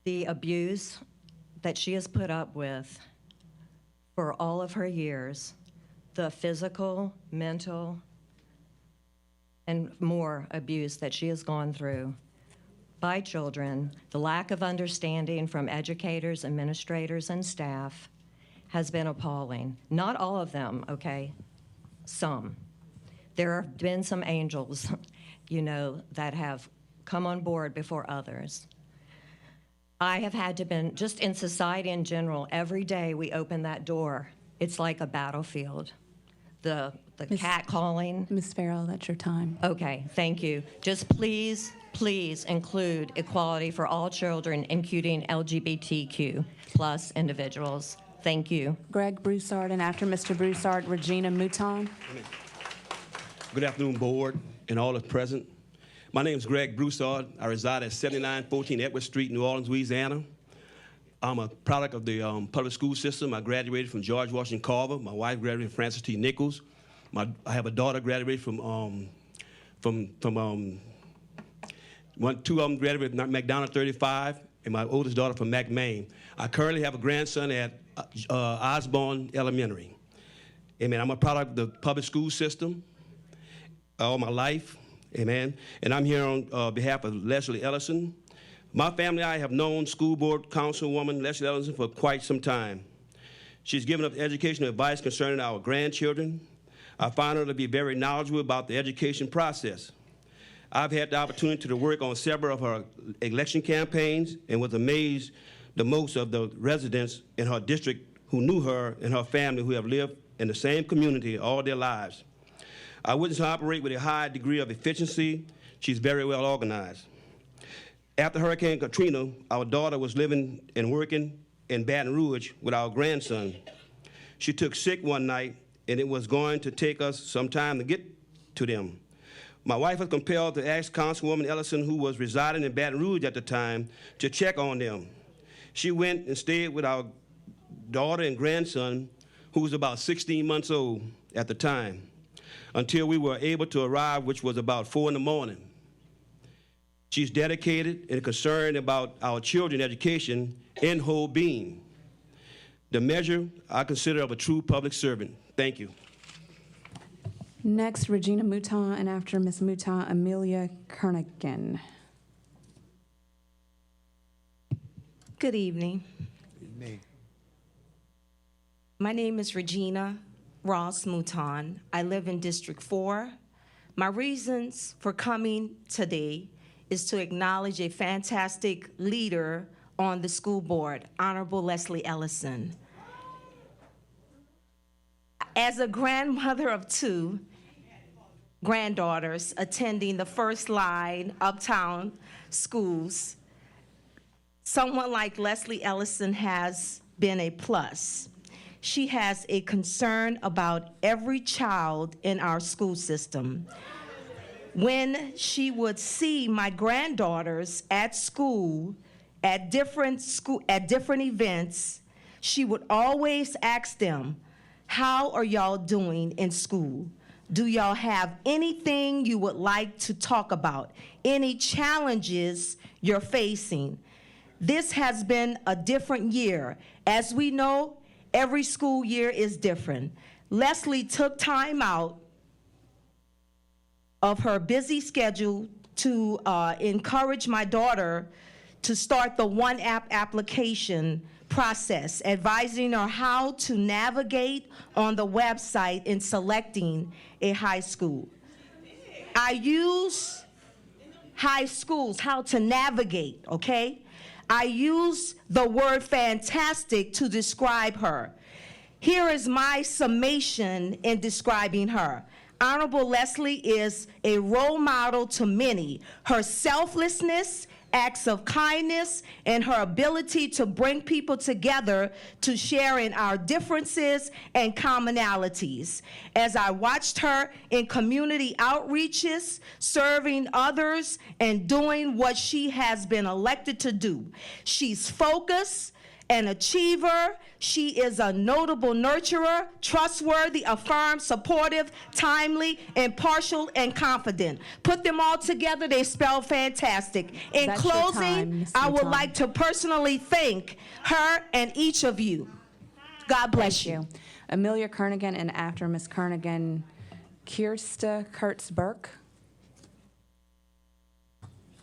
[SPEAKER 2] the abuse that she has put up with for all of her years, the physical, mental, and more abuse that she has gone through by children, the lack of understanding from educators, administrators, and staff has been appalling. Not all of them, okay? Some. There have been some angels, you know, that have come on board before others. I have had to been, just in society in general, every day we open that door, it's like a battlefield. The cat calling.
[SPEAKER 14] Ms. Farrell, that's your time.
[SPEAKER 2] Okay, thank you. Just please include equality for all children, including LGBTQ plus individuals. Thank you.
[SPEAKER 14] Greg Broussard, and after Mr. Broussard, Regina Mouton.
[SPEAKER 3] Good afternoon, board and all that's present. My name is Greg Broussard. I reside at 7914 Edward Street, New Orleans, Louisiana. I'm a product of the public school system. I graduated from George Washington Carver. My wife graduated from Francis T. Nichols. I have a daughter graduated from two of them graduated from McDonald 35, and my oldest daughter from McMain. I currently have a grandson at Osborne Elementary. Amen. I'm a product of the public school system all my life. Amen. And I'm here on behalf of Leslie Ellison. My family and I have known school board councilwoman Leslie Ellison for quite some time. She's given us educational advice concerning our grandchildren. I find her to be very knowledgeable about the education process. I've had the opportunity to work on several of her election campaigns and was amazed the most of the residents in her district who knew her and her family, who have lived in the same community all their lives. I witnessed her operate with a high degree of efficiency. She's very well organized. After Hurricane Katrina, our daughter was living and working in Baton Rouge with our grandson. She took sick one night, and it was going to take us some time to get to them. My wife was compelled to ask Councilwoman Ellison, who was residing in Baton Rouge at the time, to check on them. She went and stayed with our daughter and grandson, who was about 16 months old at the time, until we were able to arrive, which was about 4 in the morning. She's dedicated and concerned about our children's education in whole being. The measure I consider of a true public servant. Thank you.
[SPEAKER 14] Next, Regina Mouton, and after Ms. Mouton, Amelia Kernigan.
[SPEAKER 5] Good evening. My name is Regina Ross Mouton. I live in District 4. My reasons for coming today is to acknowledge a fantastic leader on the school board, Honorable Leslie Ellison. As a grandmother of 2 granddaughters attending the First Line Uptown schools, someone like Leslie Ellison has been a plus. She has a concern about every child in our school system. When she would see my granddaughters at school, at different events, she would always ask them, "How are y'all doing in school? Do y'all have anything you would like to talk about? Any challenges you're facing?" This has been a different year. As we know, every school year is different. Leslie took time out of her busy schedule to encourage my daughter to start the One App application process, advising her how to navigate on the website in selecting a high school. I use high schools, how to navigate, okay? I use the word fantastic to describe her. Here is my summation in describing her. Honorable Leslie is a role model to many. Her selflessness, acts of kindness, and her ability to bring people together to share in our differences and commonalities. As I watched her in community outreaches, serving others, and doing what she has been elected to do, she's focused, an achiever. She is a notable nurturer, trustworthy, affirmed, supportive, timely, impartial, and confident. Put them all together, they spell fantastic. In
[SPEAKER 14] That's your
[SPEAKER 5] closing,
[SPEAKER 14] time, Ms.
[SPEAKER 5] I would
[SPEAKER 14] Mouton.
[SPEAKER 5] like to personally thank her and each of you. God bless you.
[SPEAKER 14] Amelia Kernigan, and after Ms. Kernigan, Kirsta Kurtz-Burke.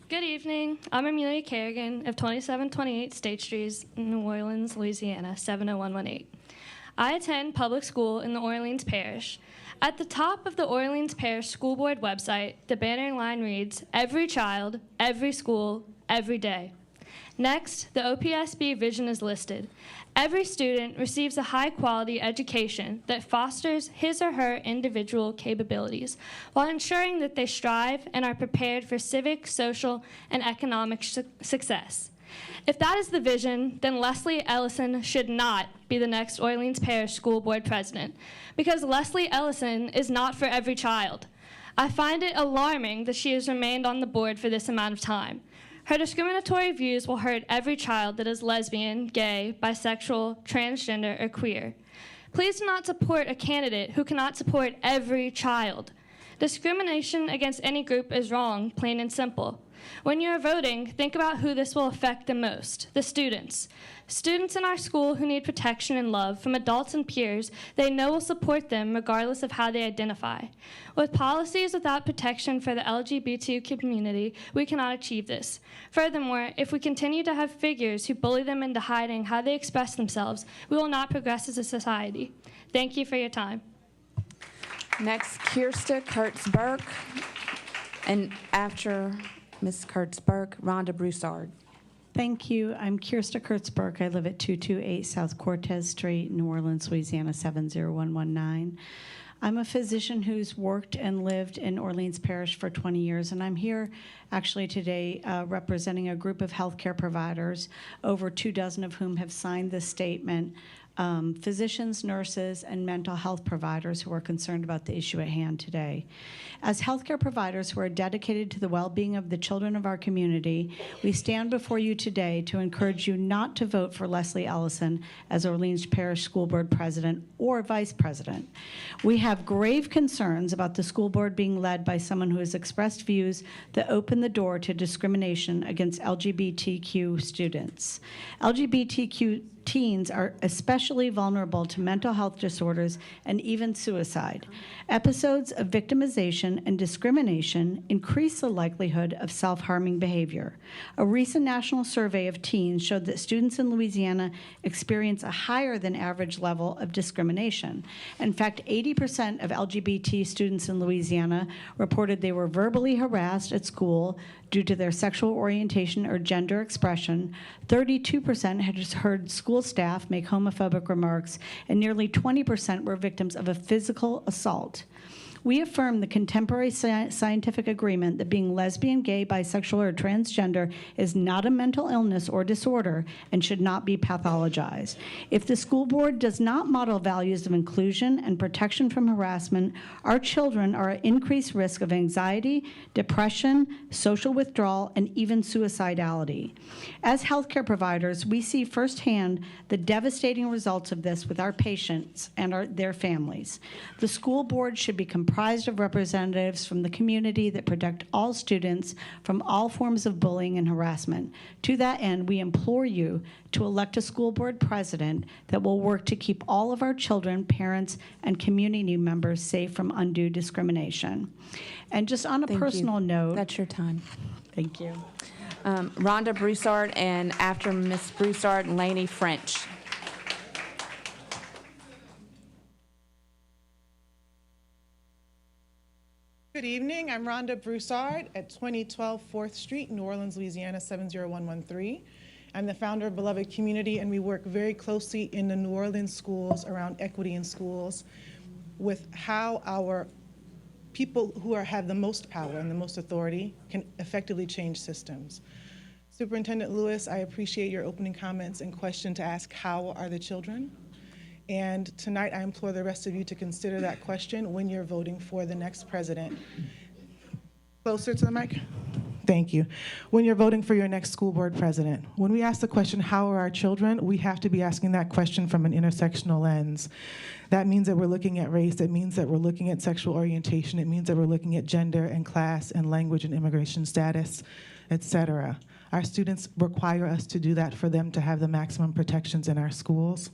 [SPEAKER 22] Good evening. I'm Amelia Kerrigan of 2728 State Street, New Orleans, Louisiana, 70118. I attend public school in the Orleans Parish. At the top of the Orleans Parish School Board website, the banner line reads, "Every child, every school, every day." Next, the OPSB vision is listed. Every student receives a high-quality education that fosters his or her individual capabilities while ensuring that they strive and are prepared for civic, social, and economic success. If that is the vision, then Leslie Ellison should not be the next Orleans Parish School Board president, because Leslie Ellison is not for every child. I find it alarming that she has remained on the board for this amount of time. Her discriminatory views will hurt every child that is lesbian, gay, bisexual, transgender, or queer. Please do not support a candidate who cannot support every child. Discrimination against any group is wrong, plain and simple. When you are voting, think about who this will affect the most, the students. Students in our school who need protection and love from adults and peers they know will support them regardless of how they identify. With policies without protection for the LGBT community, we cannot achieve this. Furthermore, if we continue to have figures who bully them into hiding how they express themselves, we will not progress as a society. Thank you for your time.
[SPEAKER 14] Next, Kirsta Kurtz-Burke, and after Ms. Kurtz-Burke, Rhonda Broussard.
[SPEAKER 8] Thank you. I'm Kirsta Kurtz-Burke. I live at 228 South Cortez Street, New Orleans, Louisiana, 70119. I'm a physician who's worked and lived in Orleans Parish for 20 years, and I'm here actually today representing a group of healthcare providers, over 24 of whom have signed this statement physicians, nurses, and mental health providers who are concerned about the issue at hand today. As healthcare providers who are dedicated to the well-being of the children of our community, we stand before you today to encourage you not to vote for Leslie Ellison as Orleans Parish School Board President or Vice President. We have grave concerns about the school board being led by someone who has expressed views that open the door to discrimination against LGBTQ students. LGBTQ teens are especially vulnerable to mental health disorders and even suicide. Episodes of victimization and discrimination increase the likelihood of self-harming behavior. A recent national survey of teens showed that students in Louisiana experience a higher than average level of discrimination. In fact, 80% of LGBT students in Louisiana reported they were verbally harassed at school due to their sexual orientation or gender expression. 32% had heard school staff make homophobic remarks, and nearly 20% were victims of a physical assault. We affirm the contemporary scientific agreement that being lesbian, gay, bisexual, or transgender is not a mental illness or disorder and should not be pathologized. If the school board does not model values of inclusion and protection from harassment, our children are at increased risk of anxiety, depression, social withdrawal, and even suicidality. As healthcare providers, we see firsthand the devastating results of this with our patients and their families. The school board should be comprised of representatives from the community that protect all students from all forms of bullying and harassment. To that end, we implore you to elect a school board president that will work to keep all of our children, parents, and community members safe from undue discrimination. And just on a personal note.
[SPEAKER 14] That's your time.
[SPEAKER 8] Thank you.
[SPEAKER 14] Rhonda Broussard, and after Ms. Broussard, Lainey French.
[SPEAKER 4] Good evening. I'm Rhonda Broussard at 2012 4th Street, New Orleans, Louisiana 70113. I'm the founder of Beloved Community, and we work very closely in the New Orleans schools around equity in schools with how our people who have the most power and the most authority can effectively change systems. Superintendent Lewis, I appreciate your opening comments and question to ask, how are the children? And tonight I implore the rest of you to consider that question when you're voting for the next president. Closer to the mic. Thank you. When you're voting for your next school board president, when we ask the question, how are our children, we have to be asking that question from an intersectional lens. That means that we're looking at race, it means that we're looking at sexual orientation, it means that we're looking at gender and class and language and immigration status, etc. Our students require us to do that for them to have the maximum protections in our schools.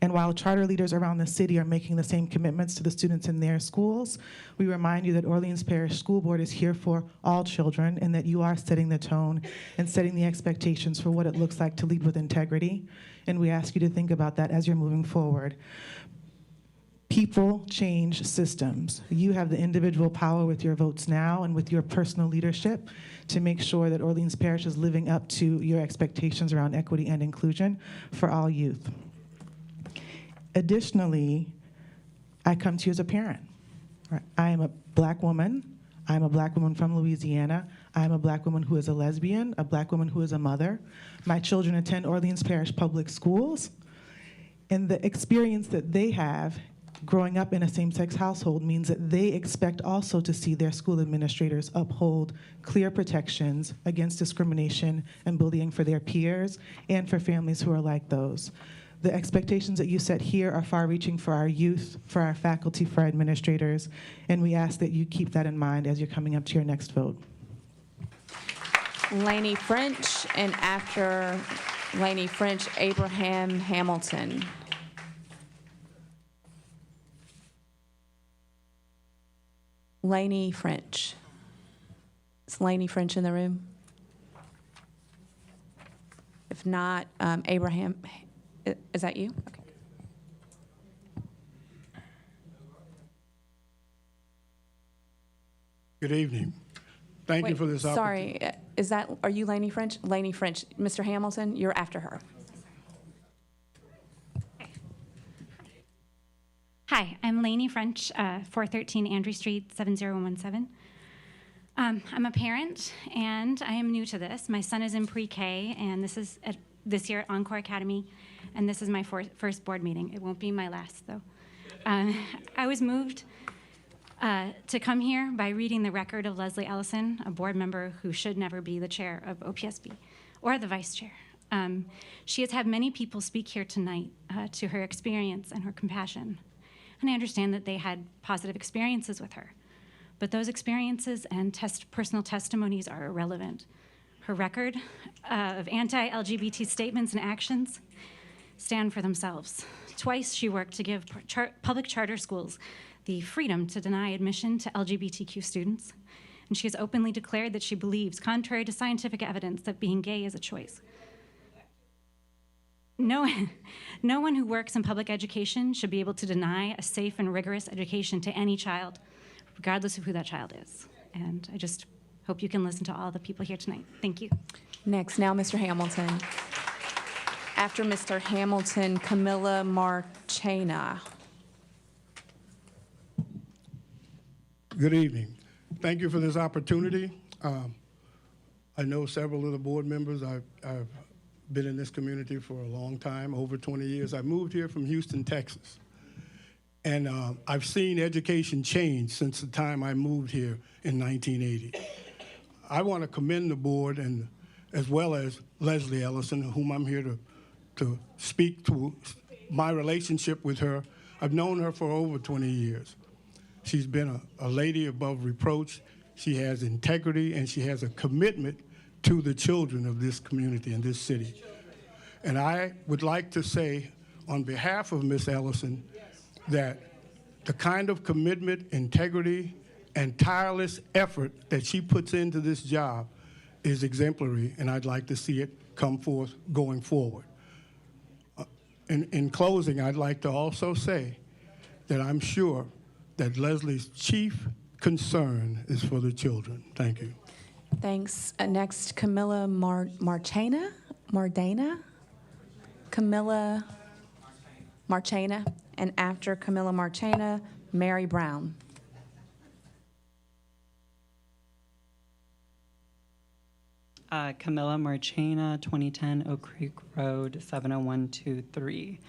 [SPEAKER 4] And while charter leaders around the city are making the same commitments to the students in their schools, we remind you that Orleans Parish School Board is here for all children and that you are setting the tone and setting the expectations for what it looks like to lead with integrity. And we ask you to think about that as you're moving forward. People change systems. You have the individual power with your votes now and with your personal leadership to make sure that Orleans Parish is living up to your expectations around equity and inclusion for all youth. Additionally, I come to you as a parent. I am a black woman. I'm a black woman from Louisiana. I'm a black woman who is a lesbian, a black woman who is a mother. My children attend Orleans Parish Public Schools, and the experience that they have growing up in a same-sex household means that they expect also to see their school administrators uphold clear protections against discrimination and bullying for their peers and for families who are like those. The expectations that you set here are far-reaching for our youth, for our faculty, for our administrators, and we ask that you keep that in mind as you're coming up to your next vote.
[SPEAKER 14] Lainey French, and after Lainey French, Abraham Hamilton. Lainey French. Is Lainey French in the room? If not, Abraham, is that you? Okay.
[SPEAKER 9] Good evening. Thank you for this opportunity.
[SPEAKER 14] Sorry, are you Lainey French? Lainey French. Mr. Hamilton, you're after her.
[SPEAKER 10] Hi, I'm Lainey French, 413 Andrew Street, 70117. I'm a parent, and I am new to this. My son is in pre-K, and this is this year at Encore Academy, and this is my first board meeting. It won't be my last, though. I was moved to come here by reading the record of Leslie Ellison, a board member who should never be the chair of OPSB or the vice chair. She has had many people speak here tonight to her experience and her compassion. And I understand that they had positive experiences with her. But those experiences and personal testimonies are irrelevant. Her record of anti-LGBT statements and actions stand for themselves. Twice she worked to give public charter schools the freedom to deny admission to LGBTQ students. And she has openly declared that she believes, contrary to scientific evidence, that being gay is a choice. No one who works in public education should be able to deny a safe and rigorous education to any child, regardless of who that child is. And I just hope you can listen to all the people here tonight. Thank you.
[SPEAKER 14] Next, now Mr. Hamilton. After Mr. Hamilton, Camilla Marchena.
[SPEAKER 9] Good evening. Thank you for this opportunity. I know several of the board members. I've been in this community for a long time, over 20 years. I moved here from Houston, Texas. And I've seen education change since the time I moved here in 1980. I want to commend the board, and as well as Leslie Ellison, whom I'm here to speak to my relationship with her. I've known her for over 20 years. She's been a lady above reproach. She has integrity, and she has a commitment to the children of this community and this city. And I would like to say, on behalf of Ms. Ellison, that the kind of commitment, integrity, and tireless effort that she puts into this job is exemplary, and I'd like to see it come forth going forward. In closing, I'd like to also say that I'm sure that Leslie's chief concern is for the children. Thank you.
[SPEAKER 14] Thanks. Next, Camilla Marchena? Mardana? Camilla Marchena. And after Camilla Marchena, Mary Brown.
[SPEAKER 6] Camilla Marchena, 2010 Oak Creek Road, 70123.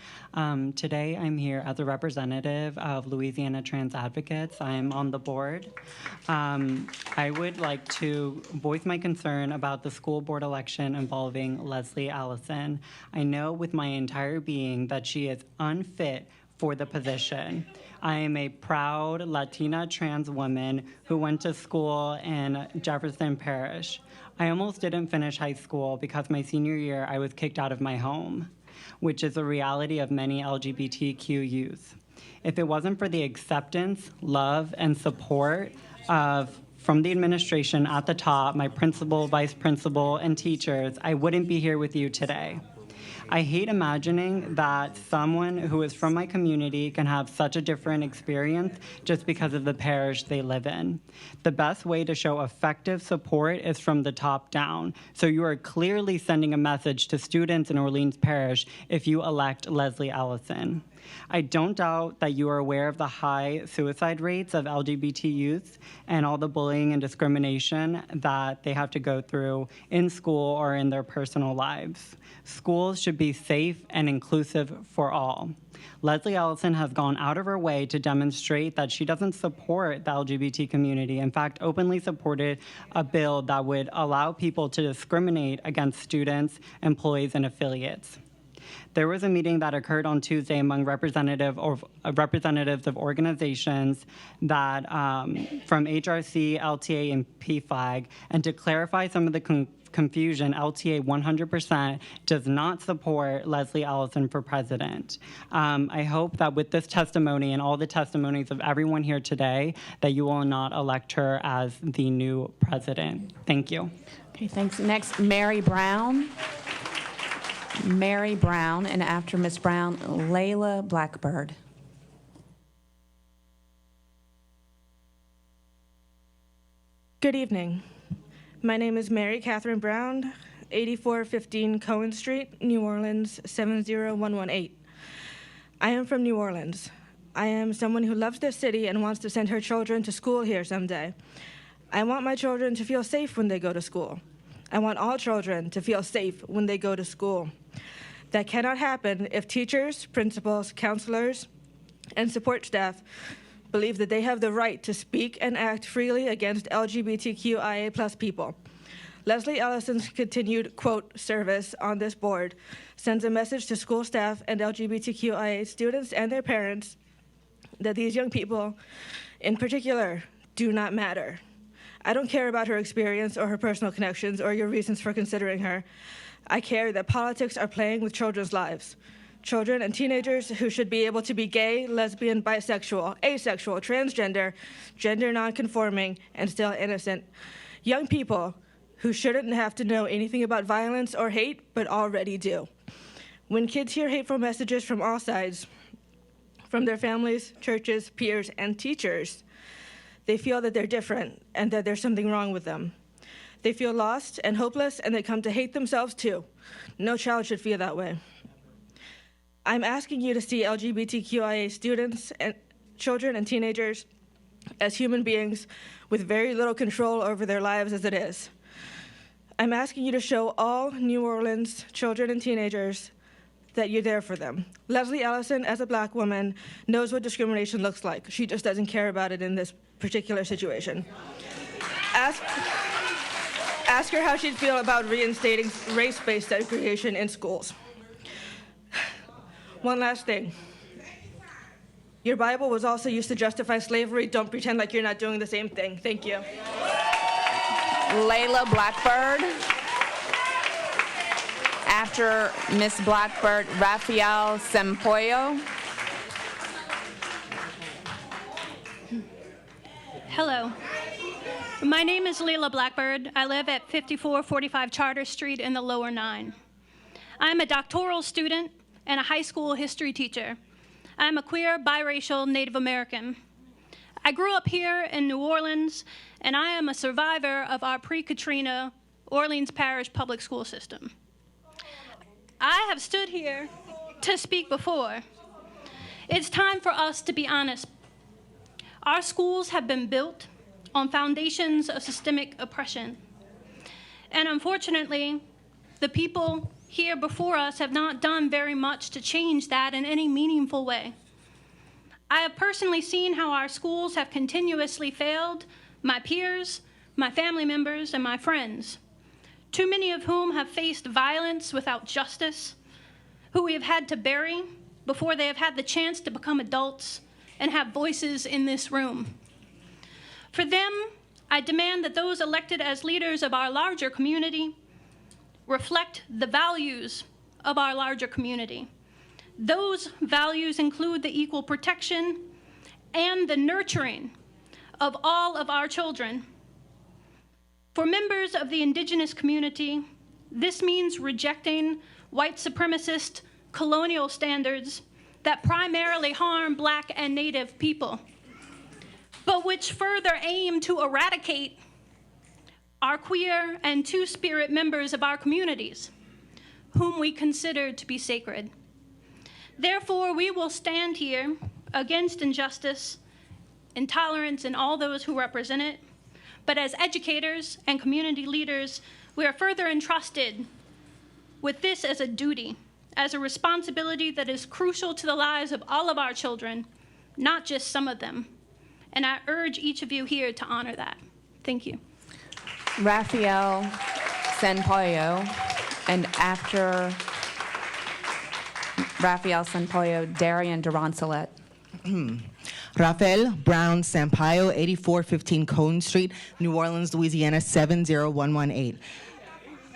[SPEAKER 6] Today I'm here as a representative of Louisiana Trans Advocates. I am on the board. I would like to voice my concern about the school board election involving Leslie Ellison. I know with my entire being that she is unfit for the position. I am a proud Latina trans woman who went to school in Jefferson Parish. I almost didn't finish high school because my senior year I was kicked out of my home, which is a reality of many LGBTQ youth. If it wasn't for the acceptance, love, and support from the administration at the top, my principal, vice principal, and teachers, I wouldn't be here with you today. I hate imagining that someone who is from my community can have such a different experience just because of the parish they live in. The best way to show effective support is from the top down. So you are clearly sending a message to students in Orleans Parish if you elect Leslie Ellison. I don't doubt that you are aware of the high suicide rates of LGBT youth and all the bullying and discrimination that they have to go through in school or in their personal lives. Schools should be safe and inclusive for all. Leslie Ellison has gone out of her way to demonstrate that she doesn't support the LGBT community. In fact, openly supported a bill that would allow people to discriminate against students, employees, and affiliates. There was a meeting that occurred on Tuesday among representatives of organizations that from HRC, LTA, and PFLAG, and to clarify some of the confusion, LTA 100% does not support Leslie Ellison for president. I hope that with this testimony and all the testimonies of everyone here today, that you will not elect her as the new president. Thank you.
[SPEAKER 14] Okay, thanks. Next, Mary Brown. Mary Brown, and after Ms. Brown, Layla Blackbird.
[SPEAKER 22] Good evening. My name is Mary Catherine Brown, 8415 Cohen Street, New Orleans, 70118. I am from New Orleans. I am someone who loves their city and wants to send her children to school here someday. I want my children to feel safe when they go to school. I want all children to feel safe when they go to school.
[SPEAKER 11] That cannot happen if teachers, principals, counselors, and support staff believe that they have the right to speak and act freely against LGBTQIA+ people. Leslie Ellison's continued, quote, service on this board sends a message to school staff and LGBTQIA students and their parents that these young people, in particular, do not matter. I don't care about her experience or her personal connections or your reasons for considering her. I care that politics are playing with children's lives. Children and teenagers who should be able to be gay, lesbian, bisexual, asexual, transgender, gender nonconforming, and still innocent. Young people who shouldn't have to know anything about violence or hate, but already do. When kids hear hateful messages from all sides, from their families, churches, peers, and teachers, they feel that they're different and that there's something wrong with them. They feel lost and hopeless, and they come to hate themselves too. No child should feel that way. I'm asking you to see LGBTQIA students and children and teenagers as human beings with very little control over their lives as it is. I'm asking you to show all New Orleans children and teenagers that you're there for them. Leslie Ellison, as a Black woman, knows what discrimination looks like. She just doesn't care about it in this particular situation. Ask her how she'd feel about reinstating race-based segregation in schools. One last thing. Your Bible was also used to justify slavery. Don't pretend like you're not doing the same thing. Thank you.
[SPEAKER 14] Layla Blackbird. After Miss Blackbird, Rafael Sempoyo.
[SPEAKER 12] Hello. My name is Leila Blackbird. I live at 5445 Charter Street in the Lower 9. I'm a doctoral student and a high school history teacher. I'm a queer, biracial Native American. I grew up here in New Orleans, and I am a survivor of our pre-Katrina Orleans Parish public school system. I have stood here to speak before. It's time for us to be honest. Our schools have been built on foundations of systemic oppression. And unfortunately, the people here before us have not done very much to change that in any meaningful way. I have personally seen how our schools have continuously failed my peers, my family members, and my friends, too many of whom have faced violence without justice, who we have had to bury before they have had the chance to become adults and have voices in this room. For them, I demand that those elected as leaders of our larger community reflect the values of our larger community. Those values include the equal protection and the nurturing of all of our children. For members of the indigenous community, this means rejecting white supremacist colonial standards that primarily harm Black and Native people, but which further aim to eradicate our queer and two-spirit members of our communities, whom we consider to be sacred. Therefore, we will stand here against injustice, intolerance, and all those who represent it. But as educators and community leaders, we are further entrusted with this as a duty, as a responsibility that is crucial to the lives of all of our children, not just some of them. And I urge each of you here to honor that. Thank you.
[SPEAKER 14] Rafael Sempoyo, and after Rafael Sempoyo, Darian Durancelet.
[SPEAKER 13] Rafael Brown Sampaio, 8415 Cone Street, New Orleans, Louisiana, 70118.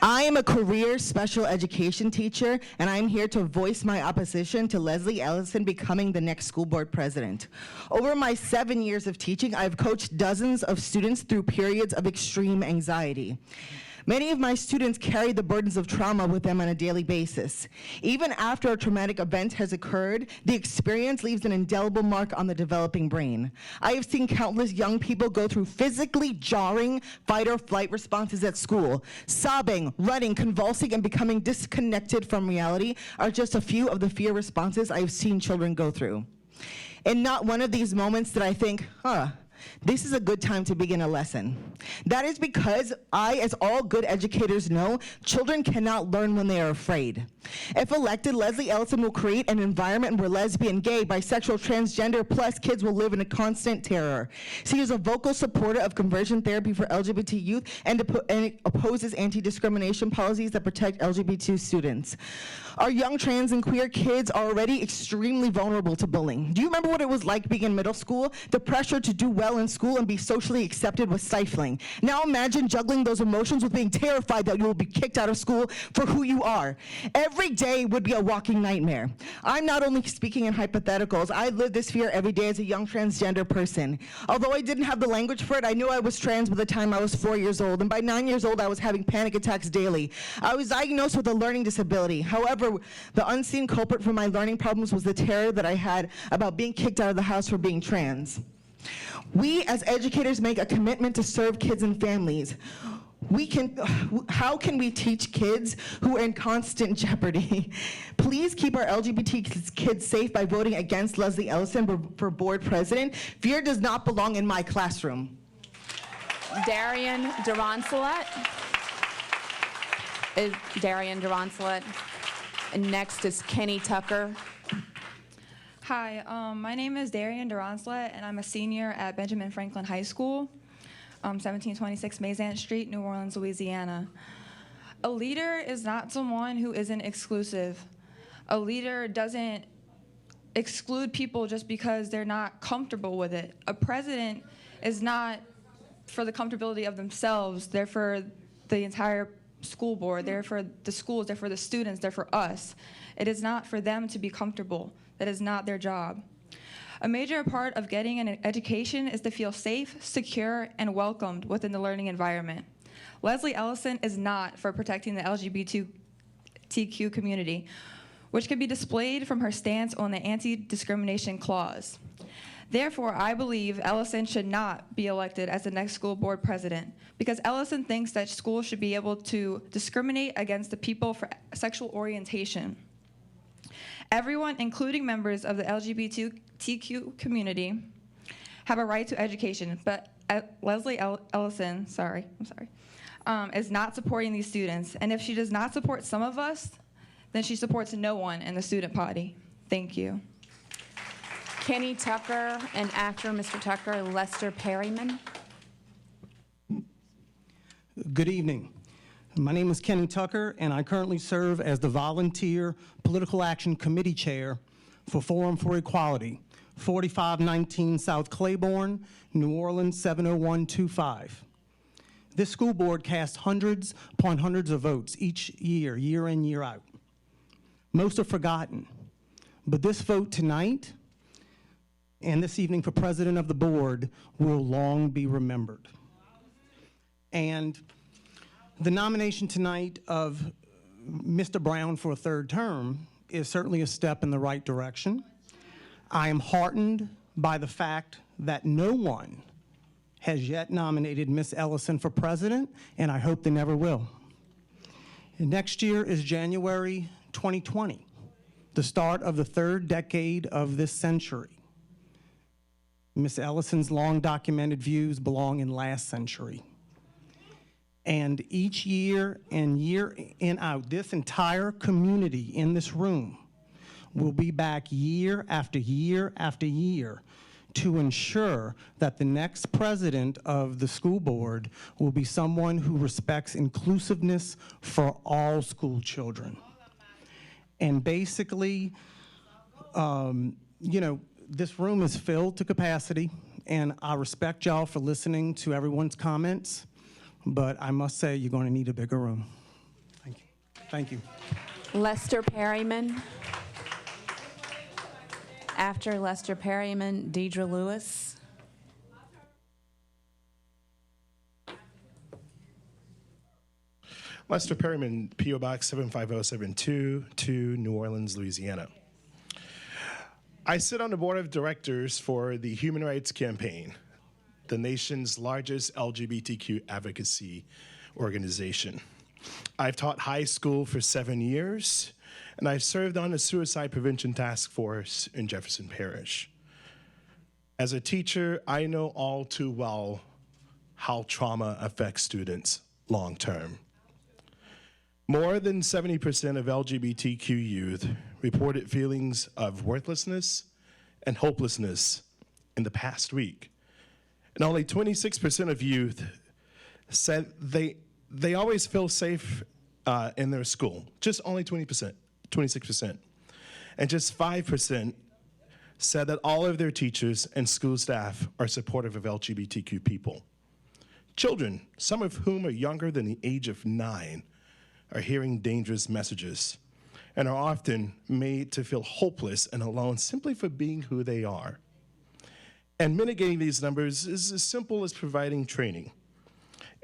[SPEAKER 13] I am a career special education teacher, and I'm here to voice my opposition to Leslie Ellison becoming the next school board president. Over my 7 years of teaching, I've coached dozens of students through periods of extreme anxiety. Many of my students carry the burdens of trauma with them on a daily basis. Even after a traumatic event has occurred, the experience leaves an indelible mark on the developing brain. I have seen countless young people go through physically jarring fight or flight responses at school. Sobbing, running, convulsing, and becoming disconnected from reality are just a few of the fear responses I have seen children go through. In not one of these moments did I think, this is a good time to begin a lesson. That is because as all good educators know, children cannot learn when they are afraid. If elected, Leslie Ellison will create an environment where lesbian, gay, bisexual, transgender, plus kids will live in a constant terror. She is a vocal supporter of conversion therapy for LGBT youth and opposes anti-discrimination policies that protect LGBT students. Our young trans and queer kids are already extremely vulnerable to bullying. Do you remember what it was like being in middle school? The pressure to do well in school and be socially accepted was stifling. Now imagine juggling those emotions with being terrified that you will be kicked out of school for who you are. Every day would be a walking nightmare. I'm not only speaking in hypotheticals, I live this fear every day as a young transgender person. Although I didn't have the language for it, I knew I was trans by the time I was 4 years old, and by 9 years old I was having panic attacks daily. I was diagnosed with a learning disability. However, the unseen culprit for my learning problems was the terror that I had about being kicked out of the house for being trans. We as educators make a commitment to serve kids and families. How can we teach kids who are in constant jeopardy? Please keep our LGBT kids safe by voting against Leslie Ellison for board president. Fear does not belong in my classroom.
[SPEAKER 14] Darian Duroncelet. Darian Duroncelet. And next is Kenny Tucker.
[SPEAKER 1] Hi, my name is Darian Duroncelet, and I'm a senior at Benjamin Franklin High School, 1726 Mazant Street, New Orleans, Louisiana. A leader is not someone who isn't exclusive. A leader doesn't exclude people just because they're not comfortable with it. A president is not for the comfortability of themselves. They're for the entire school board. They're for the schools. They're for the students. They're for us. It is not for them to be comfortable. That is not their job. A major part of getting an education is to feel safe, secure, and welcomed within the learning environment. Leslie Ellison is not for protecting the LGBTQ community, which can be displayed from her stance on the anti-discrimination clause. Therefore, I believe Ellison should not be elected as the next school board president because Ellison thinks that schools should be able to discriminate against the people for sexual orientation. Everyone, including members of the LGBTQ community, have a right to education, but Leslie Ellison, is not supporting these students. And if she does not support some of us, then she supports no one in the student body. Thank you.
[SPEAKER 14] Kenny Tucker and after Mr. Tucker, Lester Perryman.
[SPEAKER 15] Good evening. My name is Kenny Tucker, and I currently serve as the Volunteer Political Action Committee Chair for Forum for Equality, 4519 South Claiborne, New Orleans 70125. This school board casts hundreds upon hundreds of votes each year, year in, year out. Most are forgotten, but this vote tonight and this evening for president of the board will long be remembered. And the nomination tonight of Mr. Brown for a third term is certainly a step in the right direction. I am heartened by the fact that no one has yet nominated Ms. Ellison for president, and I hope they never will. And next year is January 2020, the start of the third decade of this century. Ms. Ellison's long documented views belong in last century. And each year and year in out, this entire community in this room will be back year after year after year to ensure that the next president of the school board will be someone who respects inclusiveness for all school children. And basically, this room is filled to capacity, and I respect y'all for listening to everyone's comments, but I must say you're going to need a bigger room. Thank you. Thank you.
[SPEAKER 14] Lester Perryman. After Lester Perryman, Deidre Lewis.
[SPEAKER 16] Lester Perryman, P.O. Box 75072, New Orleans, Louisiana. I sit on the board of directors for the Human Rights Campaign, the nation's largest LGBTQ advocacy organization. I've taught high school for 7 years, and I've served on the Suicide Prevention Task Force in Jefferson Parish. As a teacher, I know all too well how trauma affects students long term. More than 70% of LGBTQ youth reported feelings of worthlessness and hopelessness in the past week. And only 26% of youth said they always feel safe in their school. Just only 26%. And just 5% said that all of their teachers and school staff are supportive of LGBTQ people. Children, some of whom are younger than the age of 9, are hearing dangerous messages and are often made to feel hopeless and alone simply for being who they are. And mitigating these numbers is as simple as providing training,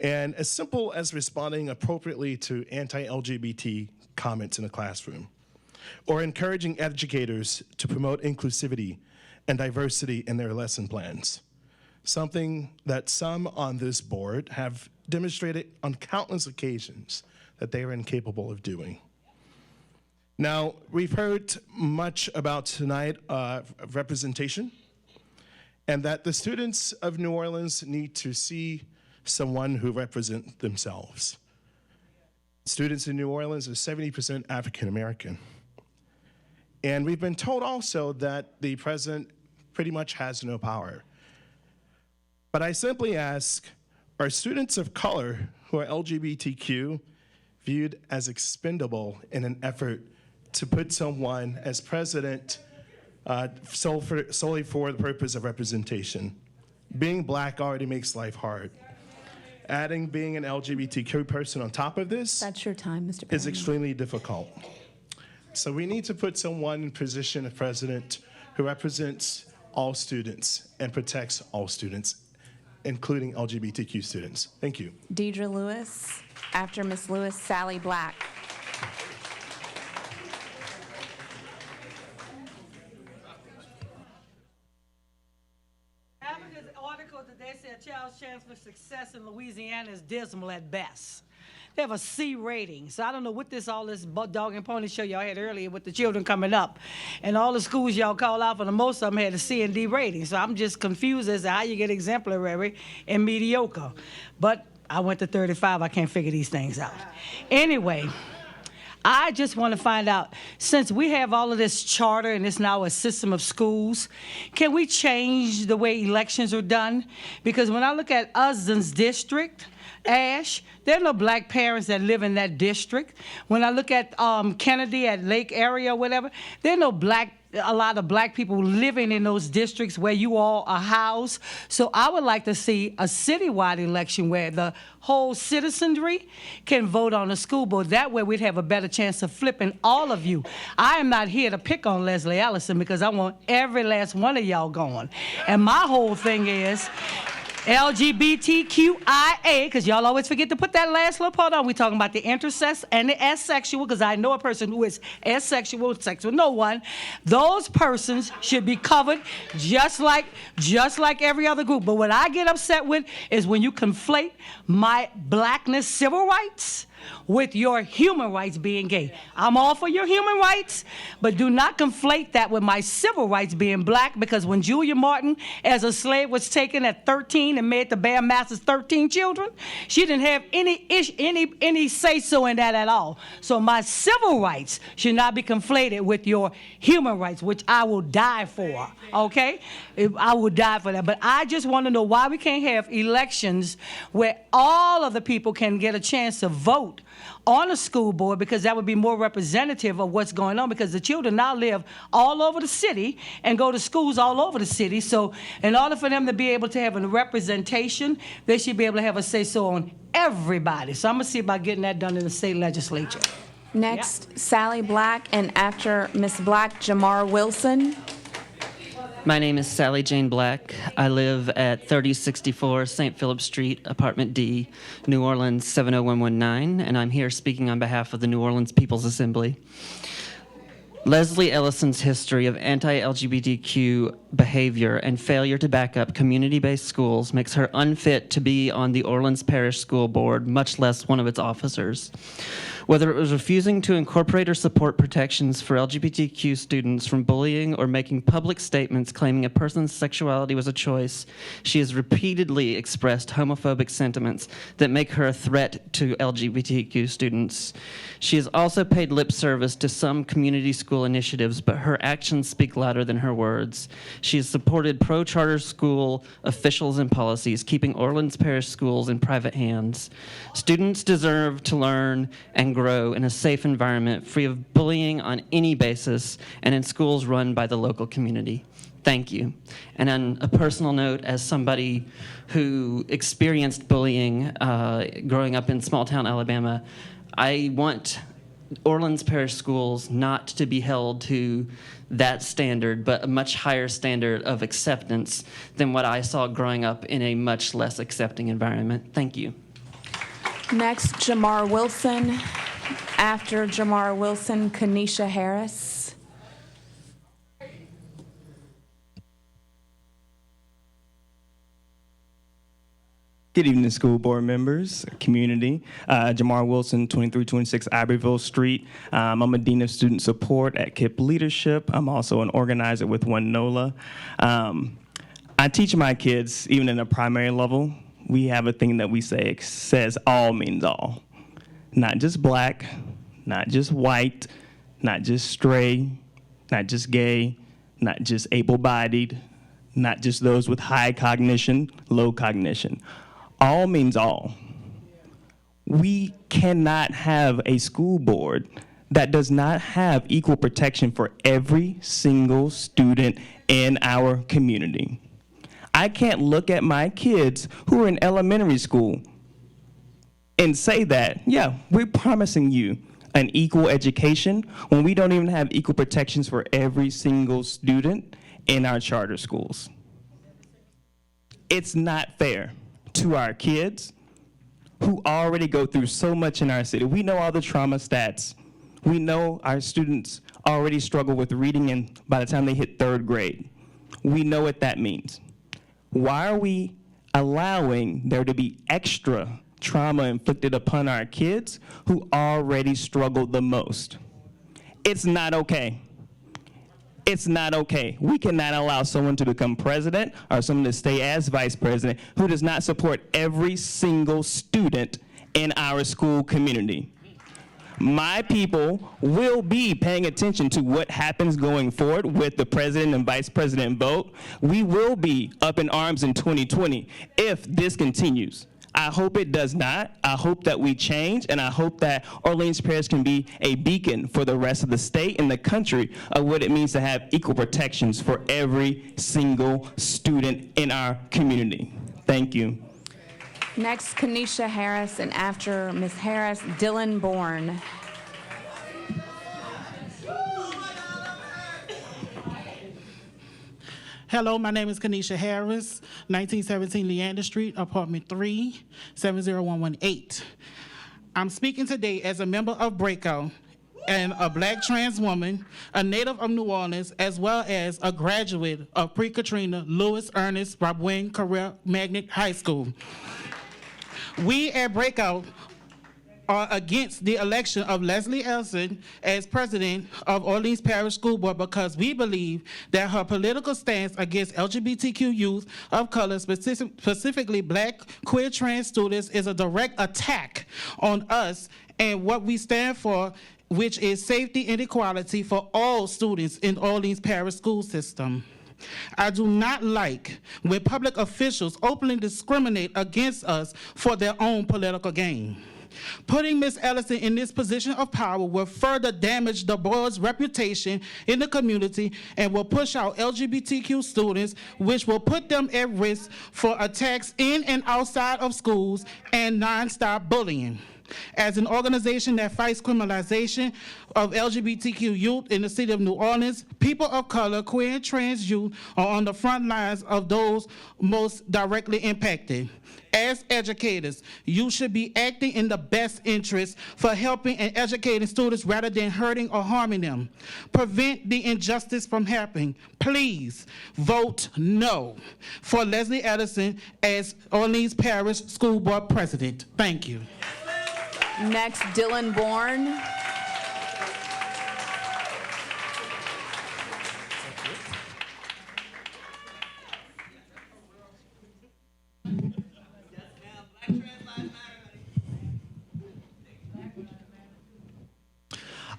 [SPEAKER 16] and as simple as responding appropriately to anti-LGBT comments in a classroom, or encouraging educators to promote inclusivity and diversity in their lesson plans, something that some on this board have demonstrated on countless occasions that they are incapable of doing. Now, we've heard much about tonight representation, and that the students of New Orleans need to see someone who represents themselves. Students in New Orleans are 70% African American. And we've been told also that the president pretty much has no power. But I simply ask, are students of color who are LGBTQ viewed as expendable in an effort to put someone as president solely for the purpose of representation? Being black already makes life hard. Adding being an LGBTQ person on top of this
[SPEAKER 14] That's your time, Mr.
[SPEAKER 16] is extremely difficult. So we need to put someone in position of president who represents all students and protects all students, including LGBTQ students. Thank you.
[SPEAKER 14] Deidre Lewis. After Ms. Lewis, Sally Black.
[SPEAKER 17] This article today said Charles Chancellor's success in Louisiana is dismal at best. They have a C rating, so I don't know what all this dog and pony show y'all had earlier with the children coming up. And all the schools y'all call out for, the most of them had a C and D rating. So I'm just confused as to how you get exemplary and mediocre. But I went to 35, I can't figure these things out. Anyway, I just want to find out, since we have all of this charter and it's now a system of schools, can we change the way elections are done? Because when I look at Usden's district, Ash, there are no black parents that live in that district. When I look at Kennedy at Lake area or whatever, there are no a lot of black people living in those districts where you all are housed. So I would like to see a citywide election where the whole citizenry can vote on the school board. That way we'd have a better chance of flipping all of you. I am not here to pick on Leslie Ellison because I want every last one of y'all going. And my whole thing is LGBTQIA, because y'all always forget to put that last little part on. We're talking about the intersex and the asexual, because I know a person who is asexual, sex with no one. Those persons should be covered just like every other group. But what I get upset with is when you conflate my blackness, civil rights, with your human rights being gay. I'm all for your human rights, but do not conflate that with my civil rights being black, because when Julia Martin, as a slave, was taken at 13 and made to bear Master's 13 children, she didn't have any say-so in that at all. So my civil rights should not be conflated with your human rights, which I will die for, okay? I will die for that. But I just want to know why we can't have elections where all of the people can get a chance to vote on a school board, because that would be more representative of what's going on, because the children now live all over the city and go to schools all over the city. So in order for them to be able to have a representation, they should be able to have a say-so on everybody. So I'm going to see about getting that done in the state legislature.
[SPEAKER 14] Next, Sally Black, and after Ms. Black, Jamar Wilson.
[SPEAKER 18] My name is Sally Jane Black. I live at 3064 St. Philip Street, Apartment D, New Orleans 70119, and I'm here speaking on behalf of the New Orleans People's Assembly. Leslie Ellison's history of anti-LGBTQ behavior and failure to back up community-based schools makes her unfit to be on the Orleans Parish School Board, much less one of its officers. Whether it was refusing to incorporate or support protections for LGBTQ students from bullying or making public statements claiming a person's sexuality was a choice, she has repeatedly expressed homophobic sentiments that make her a threat to LGBTQ students. She has also paid lip service to some community school initiatives, but her actions speak louder than her words. She has supported pro-charter school officials and policies, keeping Orleans Parish schools in private hands. Students deserve to learn and grow in a safe environment, free of bullying on any basis, and in schools run by the local community. Thank you. And on a personal note, as somebody who experienced bullying growing up in small town Alabama, I want Orleans Parish schools not to be held to that standard, but a much higher standard of acceptance than what I saw growing up in a much less accepting environment. Thank you.
[SPEAKER 14] Next, Jamar Wilson. After Jamar Wilson, Kanisha Harris.
[SPEAKER 7] Good evening, school board members, community. Jamar Wilson, 2326 Iberville Street. I'm a Dean of Student Support at KIPP Leadership. I'm also an organizer with One NOLA. I teach my kids, even in a primary level, we have a thing that we say says all means all. Not just black, not just white, not just straight, not just gay, not just able-bodied, not just those with high cognition, low cognition. All means all. We cannot have a school board that does not have equal protection for every single student in our community. I can't look at my kids who are in elementary school and say that, yeah, we're promising you an equal education when we don't even have equal protections for every single student in our charter schools. It's not fair to our kids who already go through so much in our city. We know all the trauma stats. We know our students already struggle with reading and by the time they hit 3rd grade. We know what that means. Why are we allowing there to be extra trauma inflicted upon our kids who already struggle the most? It's not okay. It's not okay. We cannot allow someone to become president or someone to stay as vice president who does not support every single student in our school community. My people will be paying attention to what happens going forward with the president and vice president vote. We will be up in arms in 2020 if this continues. I hope it does not. I hope that we change, and I hope that Orleans Parish can be a beacon for the rest of the state and the country of what it means to have equal protections for every single student in our community. Thank you.
[SPEAKER 14] Next, Kanisha Harris, and after Ms. Harris, Dylan Bourne.
[SPEAKER 19] Hello, my name is Kanisha Harris, 1917 Leander Street, apartment 3, 70118. I'm speaking today as a member of Breakout and a black trans woman, a native of New Orleans, as well as a graduate of Pre-Katrina Louis Ernest Rabwin Career Magnet High School. We at Breakout are against the election of Leslie Ellison as president of Orleans Parish School Board because we believe that her political stance against LGBTQ youth of color, specifically black, queer, trans students, is a direct attack on us and what we stand for, which is safety and equality for all students in Orleans Parish school system. I do not like when public officials openly discriminate against us for their own political gain. Putting Ms. Ellison in this position of power will further damage the board's reputation in the community and will push out LGBTQ students, which will put them at risk for attacks in and outside of schools and nonstop bullying. As an organization that fights criminalization of LGBTQ youth in the city of New Orleans, people of color, queer and trans youth are on the front lines of those most directly impacted. As educators, you should be acting in the best interest for helping and educating students rather than hurting or harming them. Prevent the injustice from happening. Please vote no for Leslie Ellison as Orleans Parish School Board President. Thank you.
[SPEAKER 14] Next, Dylan Bourne.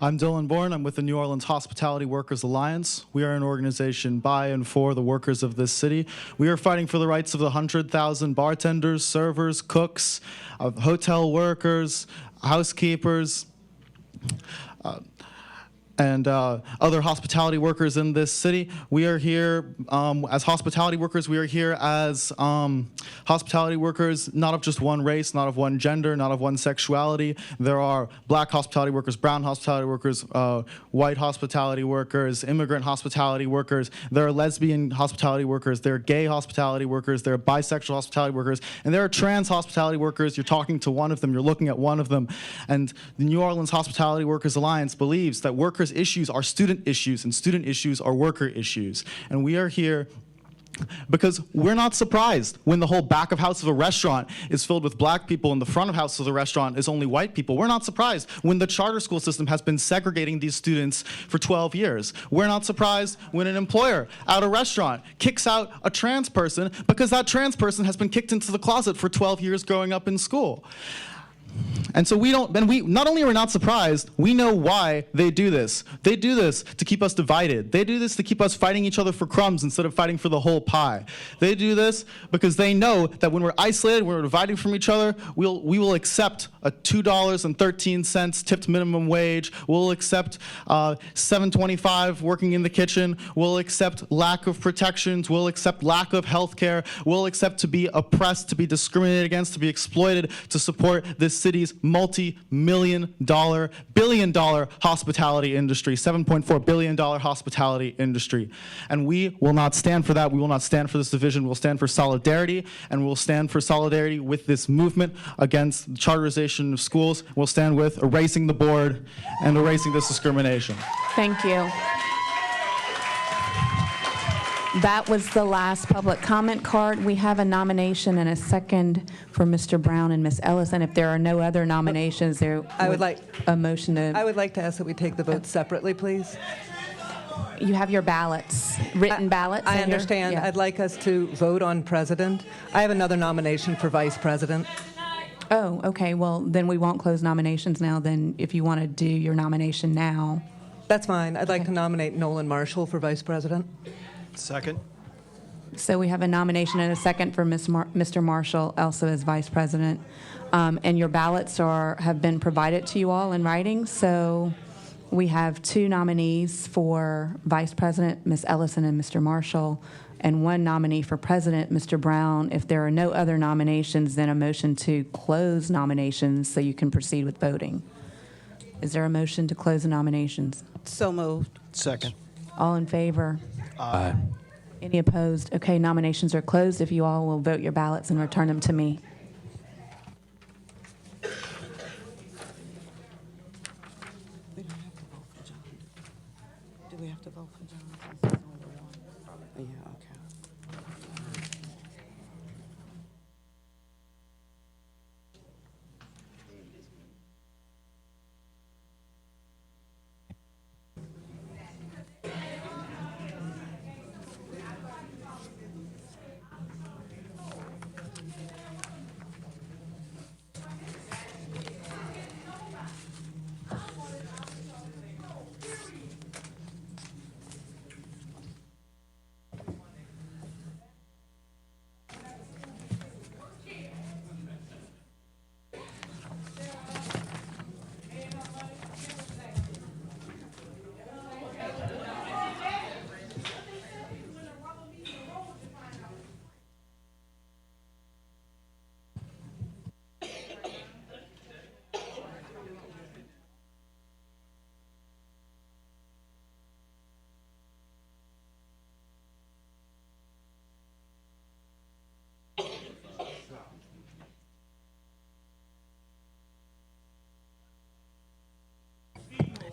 [SPEAKER 20] I'm Dylan Bourne. I'm with the New Orleans Hospitality Workers Alliance. We are an organization by and for the workers of this city. We are fighting for the rights of the 100,000 bartenders, servers, cooks, hotel workers, housekeepers, and other hospitality workers in this city. We are here as hospitality workers. We are here as hospitality workers, not of just one race, not of one gender, not of one sexuality. There are black hospitality workers, brown hospitality workers, white hospitality workers, immigrant hospitality workers. There are lesbian hospitality workers. There are gay hospitality workers. There are bisexual hospitality workers. And there are trans hospitality workers. You're talking to one of them. You're looking at one of them. And the New Orleans Hospitality Workers Alliance believes that workers' issues are student issues and student issues are worker issues. And we are here because we're not surprised when the whole back of house of a restaurant is filled with black people and the front of house of the restaurant is only white people. We're not surprised when the charter school system has been segregating these students for 12 years. We're not surprised when an employer at a restaurant kicks out a trans person because that trans person has been kicked into the closet for 12 years growing up in school. And so we not only are we not surprised, we know why they do this. They do this to keep us divided. They do this to keep us fighting each other for crumbs instead of fighting for the whole pie. They do this because they know that when we're isolated, when we're dividing from each other, we will accept a $2.13 tipped minimum wage. We'll accept $7.25 working in the kitchen. We'll accept lack of protections. We'll accept lack of health care. We'll accept to be oppressed, to be discriminated against, to be exploited, to support this city's multi-million-dollar, billion-dollar hospitality industry, $7.4 billion hospitality industry. And we will not stand for that. We will not stand for this division. We'll stand for solidarity, and we'll stand for solidarity with this movement against the charterization of schools. We'll stand with erasing the board and erasing this discrimination.
[SPEAKER 14] Thank you. That was the last public comment card. We have a nomination and a second for Mr. Brown and Ms. Ellison. If there are no other nominations, there
[SPEAKER 21] I would like
[SPEAKER 14] a motion to.
[SPEAKER 21] I would like to ask that we take the votes separately, please.
[SPEAKER 14] You have your ballots, written ballots.
[SPEAKER 21] I
[SPEAKER 14] in your-
[SPEAKER 21] understand.
[SPEAKER 14] yeah.
[SPEAKER 21] I'd like us to vote on president. I have another nomination for vice president.
[SPEAKER 14] Oh, okay. Well, then we won't close nominations now. Then, if you want to do your nomination now.
[SPEAKER 21] That's fine. I'd like to nominate Nolan Marshall for vice president.
[SPEAKER 20] Second.
[SPEAKER 14] So we have a nomination and a second for Mr. Marshall, also as vice president. And your ballots have been provided to you all in writing. So we have two nominees for vice president, Ms. Ellison and Mr. Marshall, and one nominee for president, Mr. Brown. If there are no other nominations, then a motion to close nominations so you can proceed with voting. Is there a motion to close the nominations?
[SPEAKER 21] So moved.
[SPEAKER 20] Second.
[SPEAKER 14] All in favor?
[SPEAKER 20] Aye.
[SPEAKER 14] Any opposed? Okay, nominations are closed. If you all will vote your ballots and return them to me.
[SPEAKER 21] Do we have to vote for John? Yeah, okay.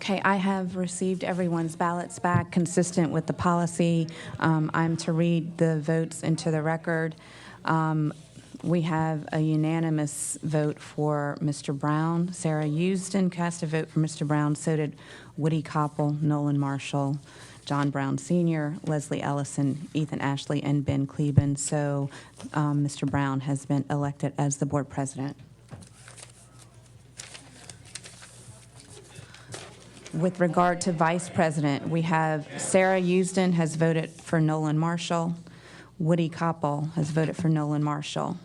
[SPEAKER 14] Okay, I have received everyone's ballots back consistent with the policy. I'm to read the votes into the record. We have a unanimous vote for Mr. Brown. Sarah Houston cast a vote for Mr. Brown. So did Woody Koppel, Nolan Marshall, John Brown Sr., Leslie Ellison, Ethan Ashley, and Ben Kleben. So Mr. Brown has been elected as the board president. With regard to vice president, we have Sarah Houston has voted for Nolan Marshall. Woody Koppel has voted for Nolan Marshall.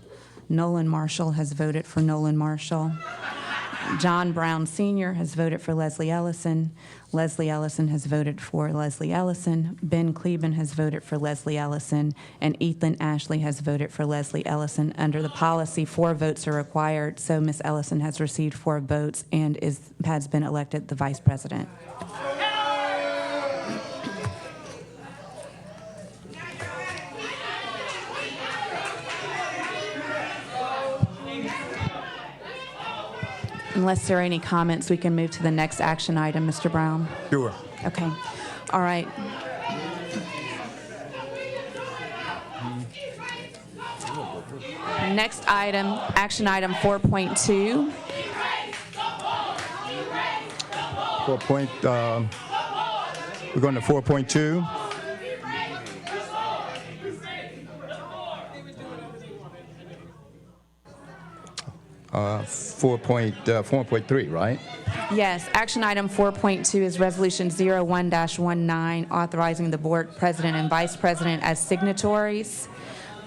[SPEAKER 14] Nolan Marshall has voted for Nolan Marshall. John Brown Sr. has voted for Leslie Ellison. Leslie Ellison has voted for Leslie Ellison. Ben Kleben has voted for Leslie Ellison. And Ethan Ashley has voted for Leslie Ellison. Under the policy, 4 votes are required, so Ms. Ellison has received 4 votes and has been elected the vice president. Unless there are any comments, we can move to the next action item, Mr. Brown.
[SPEAKER 2] Sure.
[SPEAKER 14] Okay. All right. Next item, action item 4.2.
[SPEAKER 2] 4. We're going to 4.2. Uh, 4.3, right?
[SPEAKER 14] Yes, action item 4.2 is Resolution 01-19, authorizing the board president and vice president as signatories.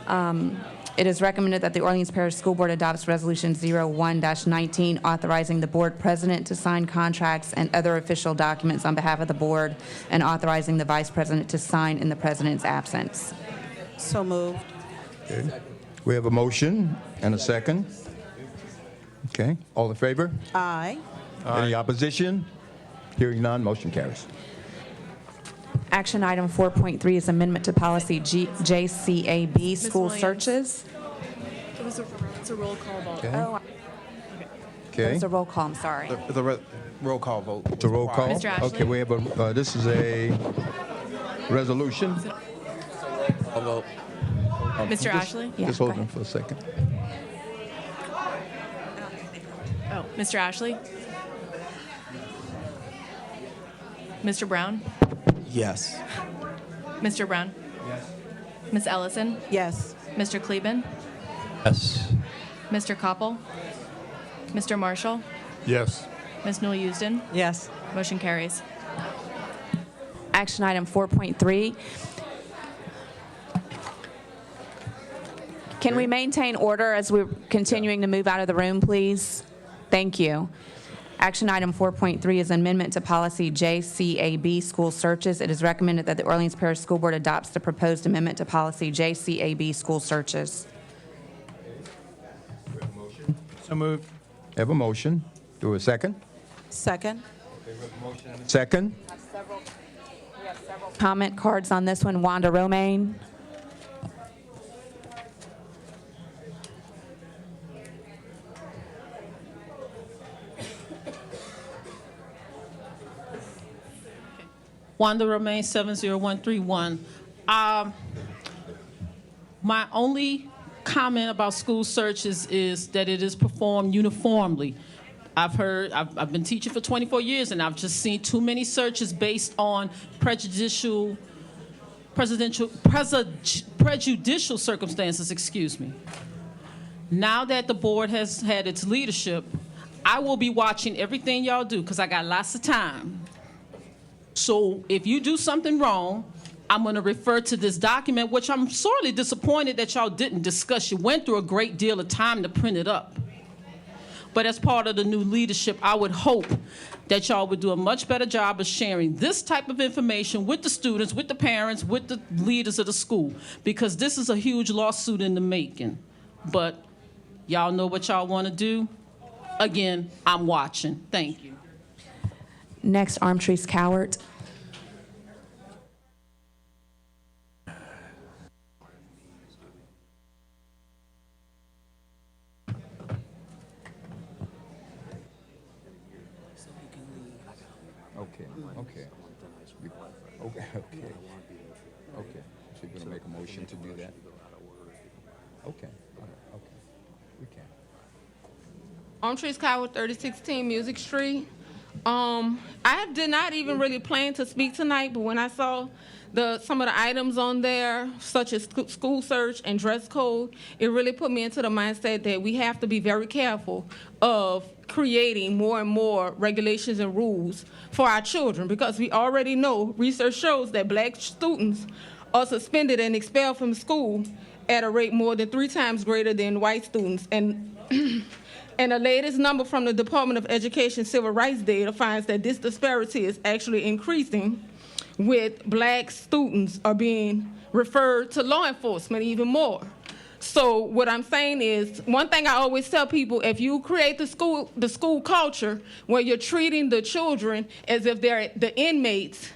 [SPEAKER 14] It is recommended that the Orleans Parish School Board adopts Resolution 01-19, authorizing the board president to sign contracts and other official documents on behalf of the board, and authorizing the vice president to sign in the president's absence.
[SPEAKER 3] So moved.
[SPEAKER 2] Okay. We have a motion and a second. Okay, all in favor?
[SPEAKER 3] Aye.
[SPEAKER 2] Any opposition? Hearing none, motion carries.
[SPEAKER 14] Action item 4.3 is amendment to policy JCAB, school
[SPEAKER 23] Williams.
[SPEAKER 14] searches.
[SPEAKER 23] It's a roll call vote.
[SPEAKER 2] Okay.
[SPEAKER 14] Oh,
[SPEAKER 2] Okay.
[SPEAKER 14] it's a roll call, I'm sorry.
[SPEAKER 2] The roll call vote. It's a roll call?
[SPEAKER 23] Mr. Ashley?
[SPEAKER 2] Okay, we have a, this is a resolution.
[SPEAKER 23] Mr. Ashley?
[SPEAKER 2] Just hold on for a second.
[SPEAKER 23] Oh, Mr. Ashley? Mr. Brown?
[SPEAKER 2] Yes.
[SPEAKER 23] Mr. Brown?
[SPEAKER 2] Yes.
[SPEAKER 23] Ms. Ellison?
[SPEAKER 3] Yes.
[SPEAKER 23] Mr. Kleben?
[SPEAKER 2] Yes.
[SPEAKER 23] Mr. Koppel? Mr. Marshall?
[SPEAKER 2] Yes.
[SPEAKER 23] Ms. Newell Houston?
[SPEAKER 3] Yes.
[SPEAKER 23] Motion carries.
[SPEAKER 14] Action item 4.3. Can we maintain order as we're continuing to move out of the room, please? Thank you. Action item 4.3 is amendment to policy JCAB, school searches. It is recommended that the Orleans Parish School Board adopts the proposed amendment to policy JCAB, school searches.
[SPEAKER 2] So moved. Have a motion. Do a second?
[SPEAKER 3] Second.
[SPEAKER 2] Second?
[SPEAKER 14] Comment cards on this one, Wanda Romaine.
[SPEAKER 24] Wanda Romaine, 70131. My only comment about school searches is that it is performed uniformly. I've been teaching for 24 years, and I've just seen too many searches based on prejudicial circumstances, excuse me. Now that the board has had its leadership, I will be watching everything y'all do, because I got lots of time. So if you do something wrong, I'm going to refer to this document, which I'm sorely disappointed that y'all didn't discuss. You went through a great deal of time to print it up. But as part of the new leadership, I would hope that y'all would do a much better job of sharing this type of information with the students, with the parents, with the leaders of the school, because this is a huge lawsuit in the making. But y'all know what y'all want to do. Again, I'm watching. Thank you.
[SPEAKER 14] Next, Armtreese Cowart.
[SPEAKER 2] Okay. Okay. So you're gonna make a motion to do that? Okay. All right. Okay. We can.
[SPEAKER 4] Trees Kyle, 3016 Music Street. I did not even really plan to speak tonight, but when I saw some of the items on there, such as school search and dress code, it really put me into the mindset that we have to be very careful of creating more and more regulations and rules for our children, because we already know research shows that black students are suspended and expelled from school at a rate more than 3 times greater than white students. And the latest number from the Department of Education Civil Rights data finds that this disparity is actually increasing, with black students are being referred to law enforcement even more. So what I'm saying is, one thing I always tell people, if you create the school culture where you're treating the children as if they're the inmates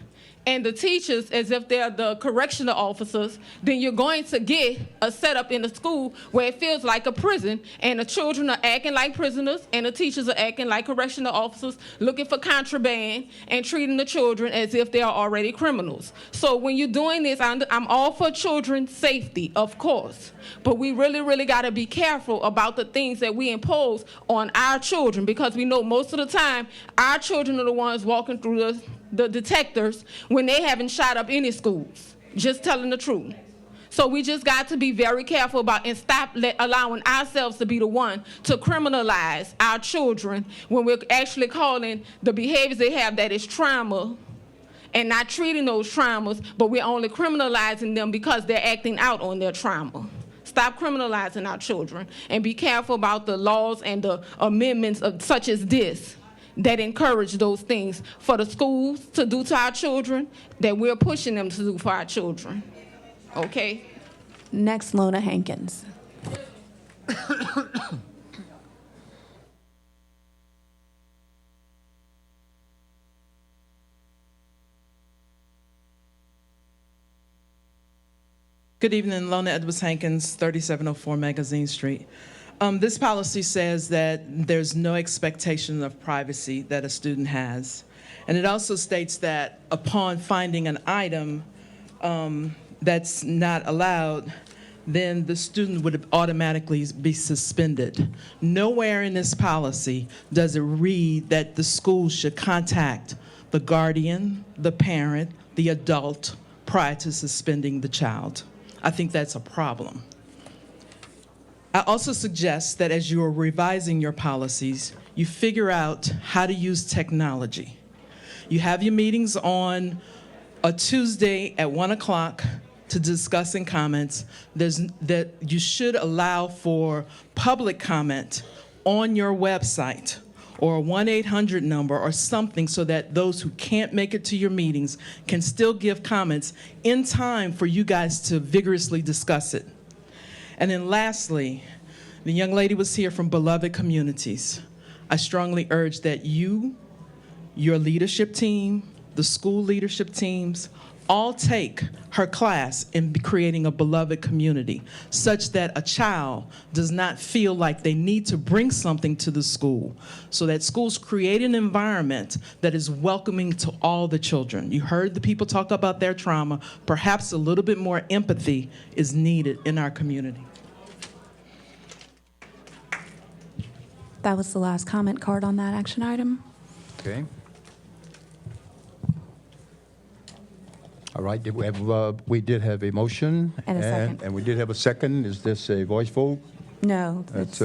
[SPEAKER 4] and the teachers as if they're the correctional officers, then you're going to get a setup in the school where it feels like a prison, and the children are acting like prisoners and the teachers are acting like correctional officers, looking for contraband and treating the children as if they are already criminals. So when you're doing this, I'm all for children's safety, of course, but we really, really got to be careful about the things that we impose on our children, because we know most of the time our children are the ones walking through the detectors when they haven't shot up any schools, just telling the truth. So we just got to be very careful about and stop allowing ourselves to be the one to criminalize our children when we're actually calling the behaviors they have that is trauma, and not treating those traumas, but we're only criminalizing them because they're acting out on their trauma. Stop criminalizing our children and be careful about the laws and the amendments such as this that encourage those things for the schools to do to our children that we're pushing them to do for our children. Okay?
[SPEAKER 14] Next, Lona Hankins.
[SPEAKER 5] Good evening, Lona Edwards Hankins, 3704 Magazine Street. This policy says that there's no expectation of privacy that a student has. And it also states that upon finding an item that's not allowed, then the student would automatically be suspended. Nowhere in this policy does it read that the school should contact the guardian, the parent, the adult prior to suspending the child. I think that's a problem. I also suggest that as you are revising your policies, you figure out how to use technology. You have your meetings on a Tuesday at 1 o'clock to discussing comments. That you should allow for public comment on your website or a 1-800 number or something, so that those who can't make it to your meetings can still give comments in time for you guys to vigorously discuss it. And then lastly, the young lady was here from Beloved Communities. I strongly urge that you, your leadership team, the school leadership teams, all take her class in creating a beloved community, such that a child does not feel like they need to bring something to the school, so that schools create an environment that is welcoming to all the children. You heard the people talk about their trauma. Perhaps a little bit more empathy is needed in our community.
[SPEAKER 14] That was the last comment card on that action item.
[SPEAKER 2] Okay. All right, we did have a motion.
[SPEAKER 14] And a second.
[SPEAKER 2] And we did have a second. Is this a voice vote?
[SPEAKER 14] No,
[SPEAKER 2] That's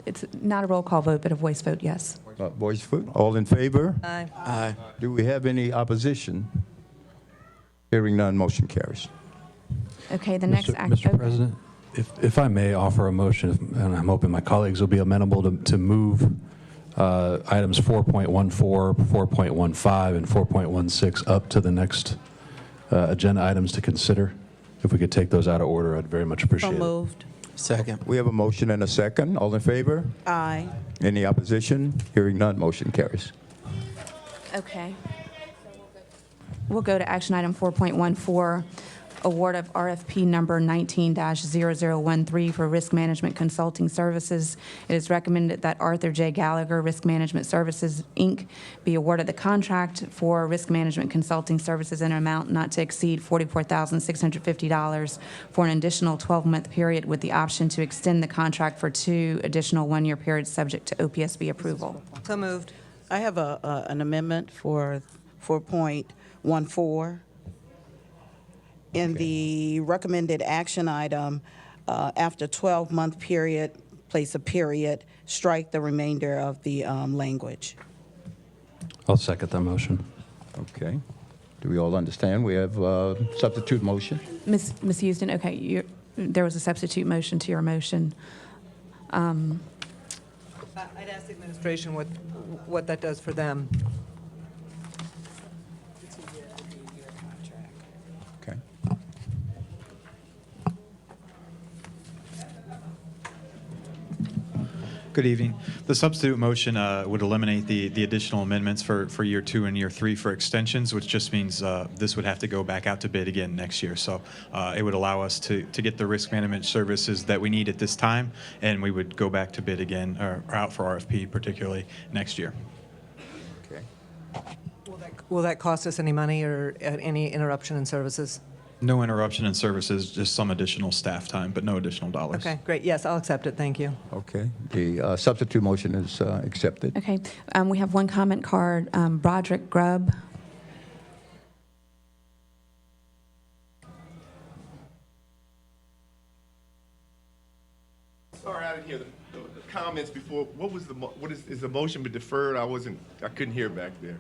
[SPEAKER 14] it's not a roll call vote, but a voice vote, yes.
[SPEAKER 2] voice vote. All in favor?
[SPEAKER 14] Aye.
[SPEAKER 2] Aye. Do we have any opposition? Hearing none, motion carries.
[SPEAKER 14] Okay, the next action.
[SPEAKER 8] Mr. President, if I may offer a motion, and I'm hoping my colleagues will be amenable to move items 4.14, 4.15, and 4.16 up to the next agenda items to consider. If we could take those out of order, I'd very much appreciate it.
[SPEAKER 3] moved.
[SPEAKER 2] Second. We have a motion and a second. All in favor?
[SPEAKER 3] Aye.
[SPEAKER 2] Any opposition? Hearing none, motion carries.
[SPEAKER 14] Okay. We'll go to action item 4.14. award of RFP number 19-0013 for Risk Management Consulting Services. It is recommended that Arthur J. Gallagher Risk Management Services, Inc. be awarded the contract for risk management consulting services in an amount not to exceed $44,650 for an additional 12-month period with the option to extend the contract for 2 additional one-year periods subject to OPSB approval.
[SPEAKER 3] So moved.
[SPEAKER 6] I have an amendment for 4.14. In the recommended action item, after 12-month period, place a period, strike the remainder of the language.
[SPEAKER 8] I'll second that motion.
[SPEAKER 2] Okay. Do we all understand? We have substitute motion.
[SPEAKER 14] Ms. Houston, okay, there was a substitute motion to your motion.
[SPEAKER 21] I'd ask the administration what that does for them.
[SPEAKER 2] Okay.
[SPEAKER 9] Good evening. The substitute motion would eliminate the additional amendments for year 2 and year 3 for extensions, which just means this would have to go back out to bid again next year. So it would allow us to get the risk management services that we need at this time, and we would go back to bid again, or out for RFP particularly next year.
[SPEAKER 2] Okay.
[SPEAKER 21] Will that cost us any money or any interruption in services?
[SPEAKER 9] No interruption in services, just some additional staff time, but no additional dollars.
[SPEAKER 21] Okay, great. Yes, I'll accept it. Thank you.
[SPEAKER 2] Okay. The substitute motion is accepted.
[SPEAKER 14] Okay, we have one comment card, Broderick Grubb.
[SPEAKER 10] Sorry, I didn't hear the comments before. What was is the motion been deferred? I couldn't hear back there.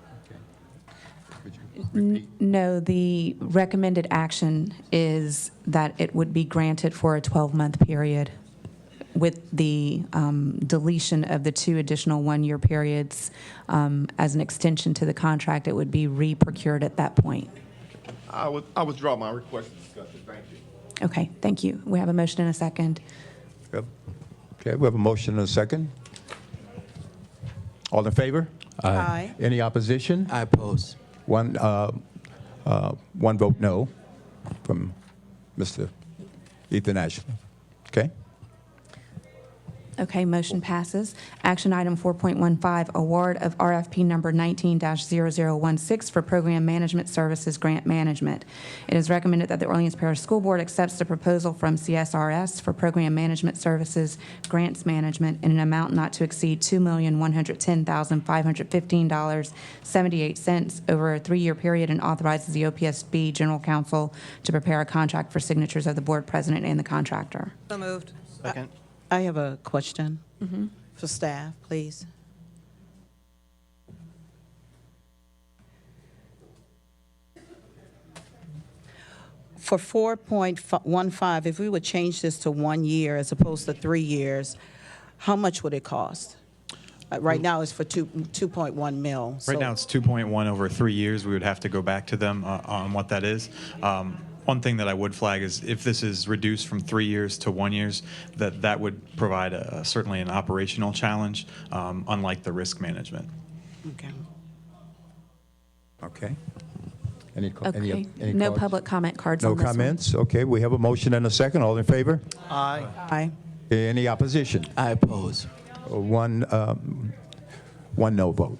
[SPEAKER 14] No, the recommended action is that it would be granted for a 12-month period with the deletion of the 2 additional one-year periods as an extension to the contract. It would be re-procured at that point.
[SPEAKER 10] I withdraw my request to discuss it. Thank you.
[SPEAKER 14] Okay, thank you. We have a motion and a second.
[SPEAKER 2] Yep. Okay, we have a motion and a second. All in favor?
[SPEAKER 6] Aye.
[SPEAKER 2] Any opposition?
[SPEAKER 22] I oppose.
[SPEAKER 2] One vote no from Mr. Ethan Ashley. Okay?
[SPEAKER 14] Okay, motion passes. Action item 4.15, award of RFP number 19-0016 for Program Management Services Grant Management. It is recommended that the Orleans Parish School Board accepts the proposal from CSRS for Program Management Services Grants Management in an amount not to exceed $2,110,515.78 over a 3-year period and authorizes the OPSB General Counsel to prepare a contract for signatures of the Board President and the contractor.
[SPEAKER 21] So moved.
[SPEAKER 6] Second. I have a question for staff, please. For 4.15, if we would change this to 1 year as opposed to 3 years, how much would it cost? Right now it's for 2.1 mil.
[SPEAKER 9] Right now it's 2.1 over 3 years. We would have to go back to them on what that is. One thing that I would flag is if this is reduced from 3 years to 1 year, that would provide certainly an operational challenge, unlike the risk management.
[SPEAKER 6] Okay.
[SPEAKER 2] Okay. Any
[SPEAKER 14] Okay, no
[SPEAKER 2] cards?
[SPEAKER 14] public comment cards
[SPEAKER 2] No
[SPEAKER 14] on this one.
[SPEAKER 2] comments? Okay, we have a motion and a second. All in favor?
[SPEAKER 10] Aye.
[SPEAKER 6] Aye.
[SPEAKER 2] Any opposition?
[SPEAKER 22] I oppose.
[SPEAKER 2] One no vote.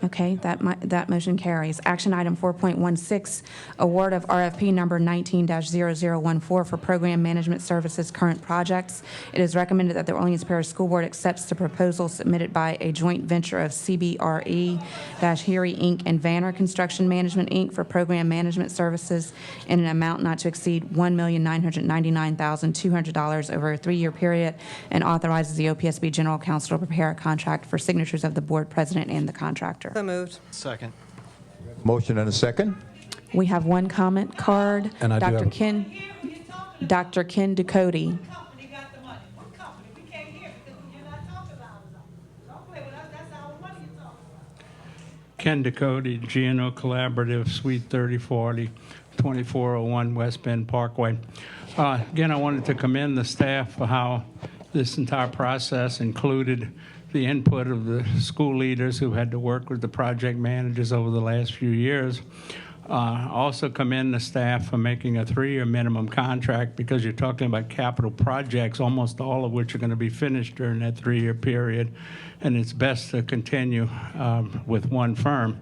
[SPEAKER 14] Okay, that motion carries. Action item 4.16, award of RFP number 19-0014 for Program Management Services Current Projects. It is recommended that the Orleans Parish School Board accepts the proposal submitted by a joint venture of CBRE, Heery Inc. and Vanner Construction Management Inc. for Program Management Services in an amount not to exceed $1,999,200 over a 3-year period and authorizes the OPSB General Counsel to prepare a contract for signatures of the Board President and the contractor.
[SPEAKER 21] So moved.
[SPEAKER 10] Second.
[SPEAKER 2] Motion and a second.
[SPEAKER 14] We have one comment card.
[SPEAKER 8] And I do
[SPEAKER 14] Dr.
[SPEAKER 8] have a-
[SPEAKER 14] Dr. Ken Ducote.
[SPEAKER 25] Ken Ducote, GNO Collaborative, Suite 3040, 2401 West Bend Parkway. Again, I wanted to commend the staff for how this entire process included the input of the school leaders who had to work with the project managers over the last few years. Also commend the staff for making a 3-year minimum contract because you're talking about capital projects, almost all of which are going to be finished during that 3-year period. And it's best to continue with one firm.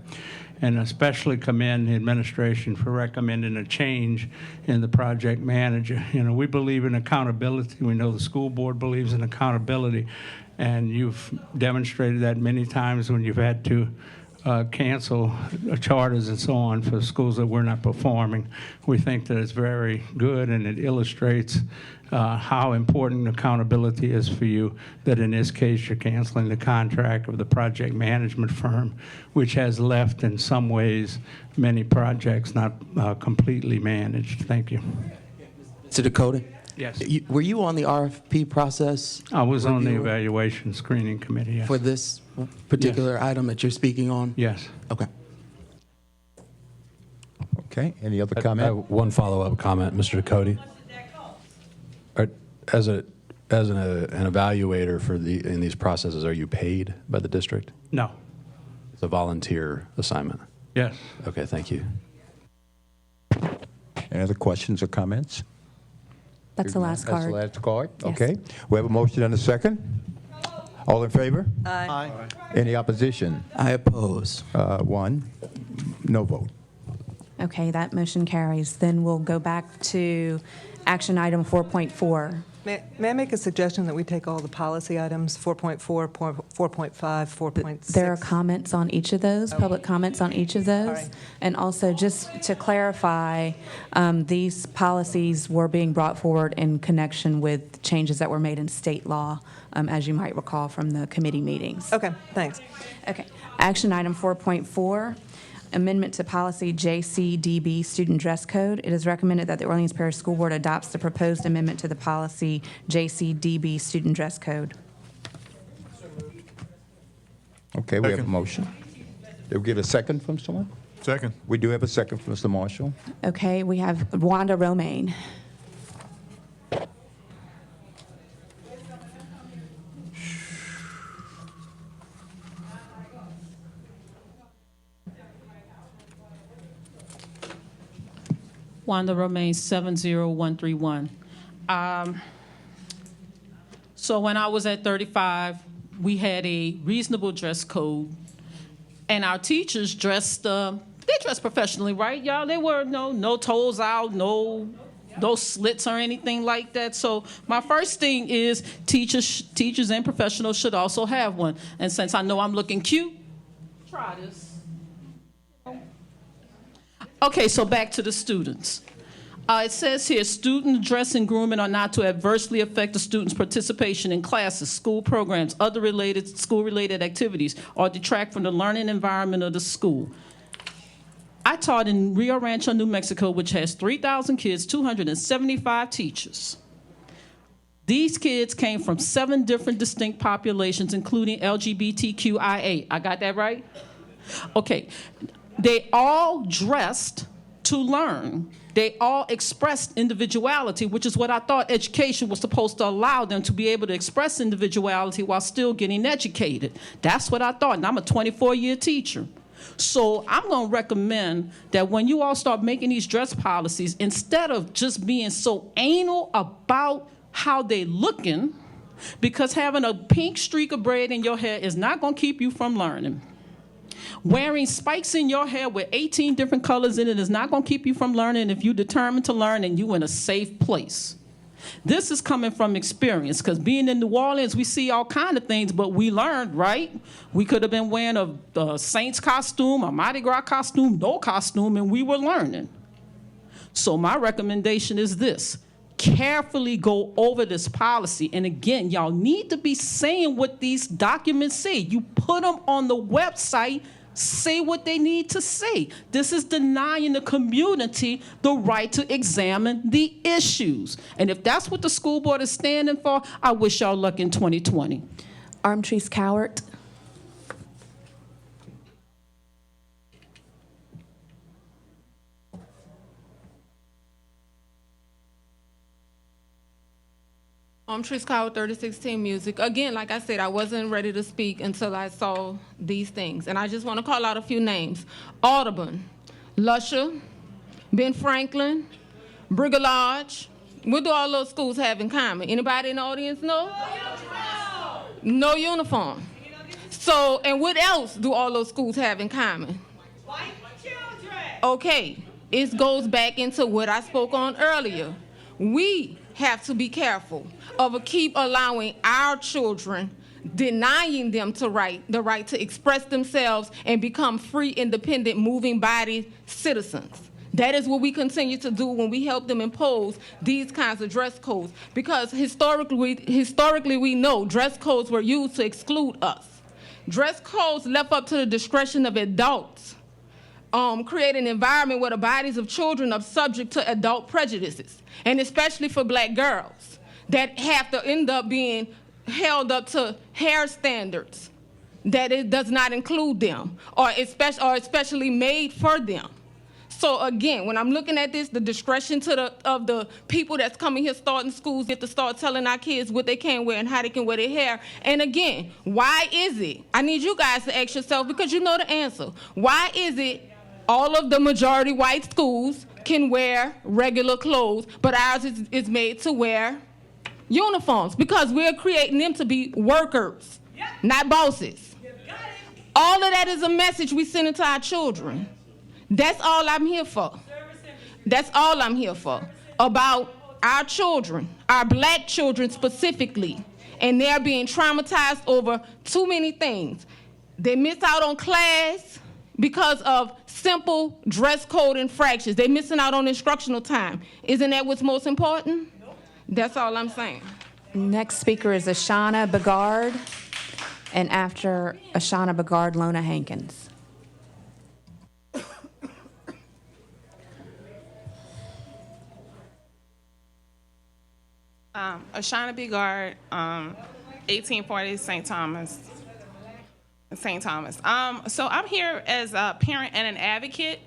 [SPEAKER 25] And especially commend the administration for recommending a change in the project manager. You know, we believe in accountability. We know the school board believes in accountability. And you've demonstrated that many times when you've had to cancel charters and so on for schools that were not performing. We think that it's very good, and it illustrates how important accountability is for you, that in this case you're canceling the contract of the project management firm, which has left in some ways many projects not completely managed. Thank you.
[SPEAKER 1] Mr. Dakota?
[SPEAKER 25] Yes.
[SPEAKER 1] Were you on the RFP process?
[SPEAKER 25] I was on the
[SPEAKER 1] review
[SPEAKER 25] evaluation screening committee, yes.
[SPEAKER 1] for this particular item that you're speaking on?
[SPEAKER 25] Yes.
[SPEAKER 1] Okay.
[SPEAKER 2] Okay, any other
[SPEAKER 8] I
[SPEAKER 2] comment?
[SPEAKER 8] have one follow-up comment, Mr. Ducote. As an evaluator in these processes, are you paid by the district?
[SPEAKER 25] No.
[SPEAKER 8] It's a volunteer assignment?
[SPEAKER 25] Yes.
[SPEAKER 8] Okay, thank you.
[SPEAKER 2] Any other questions or comments?
[SPEAKER 23] That's the last
[SPEAKER 2] That's
[SPEAKER 23] card.
[SPEAKER 2] the last card?
[SPEAKER 23] Yes.
[SPEAKER 2] Okay. We have a motion and a second. All in favor?
[SPEAKER 21] Aye.
[SPEAKER 2] Any opposition?
[SPEAKER 1] I oppose.
[SPEAKER 2] 1, no vote.
[SPEAKER 23] Okay, that motion carries. Then we'll go back to action item 4.4.
[SPEAKER 21] May I make a suggestion that we take all the policy items, 4.4, 4.5, 4.6?
[SPEAKER 23] There are comments on each of those, public comments on each of those.
[SPEAKER 21] right.
[SPEAKER 23] And also, just to clarify, these policies were being brought forward in connection with changes that were made in state law, as you might recall from the committee meetings.
[SPEAKER 21] Okay, thanks.
[SPEAKER 23] Okay. Action item 4.4, amendment to policy JCDB student dress code. It is recommended that the Orleans Parish School Board adopts the proposed amendment to the policy JCDB student dress code.
[SPEAKER 2] Okay, we have a motion. Did we get a second from someone?
[SPEAKER 10] Second.
[SPEAKER 2] We do have a second from Mr. Marshall.
[SPEAKER 23] Okay, we have Wanda Romaine.
[SPEAKER 24] Wanda remains 70131. So when I was at 35, we had a reasonable dress code, and our teachers dressed, they dressed professionally, right, y'all? They were no toes out, no slits or anything like that. So my first thing is teachers and professionals should also have one. And since I know I'm looking cute, try this. Okay, so back to the students. It says here, student dress and grooming are not to adversely affect the student's participation in classes, school programs, other school-related activities, or detract from the learning environment of the school. I taught in Rio Rancho, New Mexico, which has 3,000 kids, 275 teachers. These kids came from 7 different distinct populations, including LGBTQIA. I got that right? Okay. They all dressed to learn. They all expressed individuality, which is what I thought education was supposed to allow them to be able to express individuality while still getting educated. That's what I thought, and I'm a 24-year teacher. So I'm going to recommend that when you all start making these dress policies, instead of just being so anal about how they looking, because having a pink streak of braid in your hair is not going to keep you from learning. Wearing spikes in your hair with 18 different colors in it is not going to keep you from learning if you're determined to learn and you're in a safe place. This is coming from experience, because being in New Orleans, we see all kind of things, but we learned, right? We could have been wearing a Saints costume, a Mardi Gras costume, no costume, and we were learning. So my recommendation is this. Carefully go over this policy. And again, y'all need to be saying what these documents say. You put them on the website, say what they need to say. This is denying the community the right to examine the issues. And if that's what the school board is standing for, I wish y'all luck in 2020.
[SPEAKER 23] Armtreese Cowart.
[SPEAKER 4] Tris Coward, 3016 Music. Again, like I said, I wasn't ready to speak until I saw these things. And I just want to call out a few names. Audubon, Lusher, Ben Franklin, Brigham Lodge. What do all those schools have in common? Anybody in the audience know? No uniform. So, and what else do all those schools have in common? White children. Okay, it goes back into what I spoke on earlier. We have to be careful of keep allowing our children, denying them the right to express themselves and become free, independent, moving body citizens. That is what we continue to do when we help them impose these kinds of dress codes. Because historically we know dress codes were used to exclude us. Dress codes left up to the discretion of adults, create an environment where the bodies of children are subject to adult prejudices, and especially for black girls that have to end up being held up to hair standards that it does not include them or especially made for them. So again, when I'm looking at this, the discretion of the people that's coming here starting schools get to start telling our kids what they can wear and how they can wear their hair. And again, why is it? I need you guys to ask yourself, because you know the answer. Why is it all of the majority white schools can wear regular clothes, but ours is made to wear uniforms? Because we're creating them to be workers, not bosses. All of that is a message we send to our children. That's all I'm here for. That's all I'm here for. About our children, our black children specifically, and they're being traumatized over too many things. They miss out on class because of simple dress code infractions. They're missing out on instructional time. Isn't that what's most important? That's all I'm saying.
[SPEAKER 23] Next speaker is Ashana Begard, and after Ashana Begard, Lona Hankins.
[SPEAKER 11] Ashana Begard, 1840 St. Thomas. So I'm here as a parent and an advocate.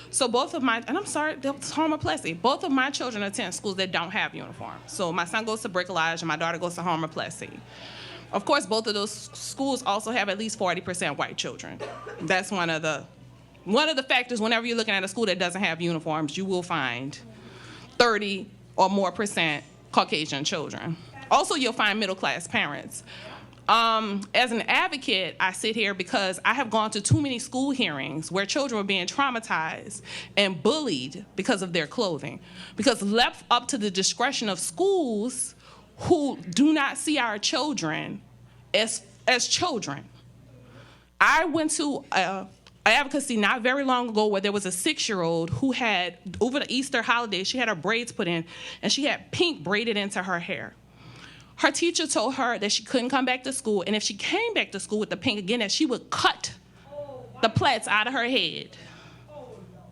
[SPEAKER 11] So both of my, and I'm sorry, that's Homer Plessy. Both of my children attend schools that don't have uniforms. So my son goes to Brigham Lodge and my daughter goes to Homer Plessy. Of course, both of those schools also have at least 40% white children. That's one of the factors. Whenever you're looking at a school that doesn't have uniforms, you will find 30 or more % Caucasian children. Also, you'll find middle-class parents. As an advocate, I sit here because I have gone to too many school hearings where children were being traumatized and bullied because of their clothing. Because left up to the discretion of schools who do not see our children as children. I went to advocacy not very long ago where there was a 6-year-old who had, over the Easter holiday, she had her braids put in and she had pink braided into her hair. Her teacher told her that she couldn't come back to school, and if she came back to school with the pink again, that she would cut the plaits out of her head.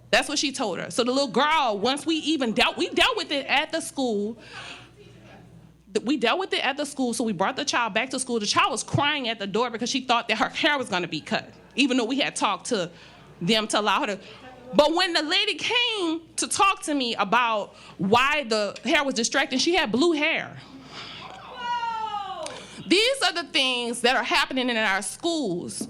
[SPEAKER 11] That's what she told her. So the little girl, once we dealt with it at the school. So we brought the child back to school. The child was crying at the door because she thought that her hair was gonna be cut, even though we had talked to them to allow her to. But when the lady came to talk to me about why the hair was distracting, she had blue hair. These are the things that are happening in our schools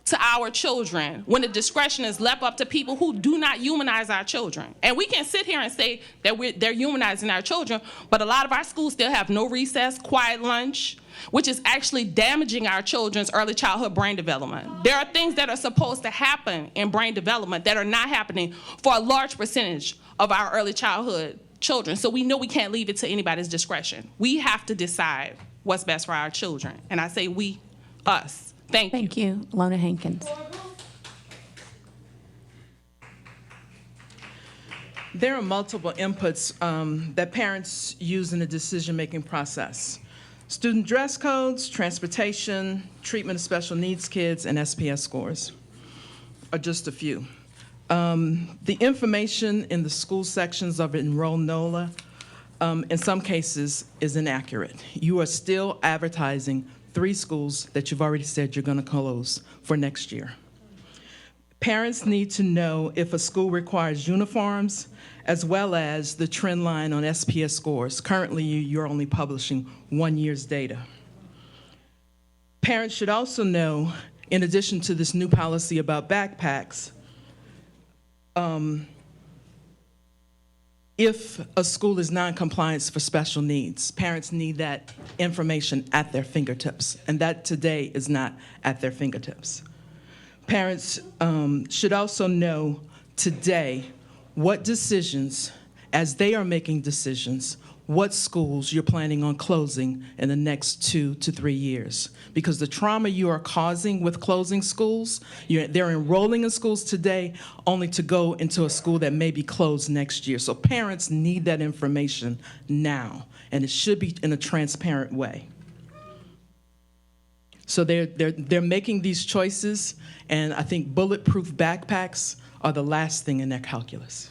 [SPEAKER 11] to our children when the discretion is left up to people who do not humanize our children. And we can sit here and say that they're humanizing our children, but a lot of our schools still have no recess, quiet lunch, which is actually damaging our children's early childhood brain development. There are things that are supposed to happen in brain development that are not happening for a large percentage of our early childhood children. So we know we can't leave it to anybody's discretion. We have to decide what's best for our children. And I say we, us. Thank you.
[SPEAKER 23] Thank you. Lona Hankins.
[SPEAKER 5] There are multiple inputs that parents use in the decision-making process. Student dress codes, transportation, treatment of special needs kids, and SPS scores are just a few. The information in the school sections of Enroll NOLA in some cases is inaccurate. You are still advertising 3 schools that you've already said you're going to close for next year. Parents need to know if a school requires uniforms as well as the trend line on SPS scores. Currently, you're only publishing 1 year's data. Parents should also know, in addition to this new policy about backpacks, if a school is non-compliant for special needs, parents need that information at their fingertips, and that today is not at their fingertips. Parents should also know today what decisions, as they are making decisions, what schools you're planning on closing in the next 2 to 3 years. Because the trauma you are causing with closing schools, they're enrolling in schools today only to go into a school that may be closed next year. So parents need that information now, and it should be in a transparent way. So they're making these choices, and I think bulletproof backpacks are the last thing in their calculus.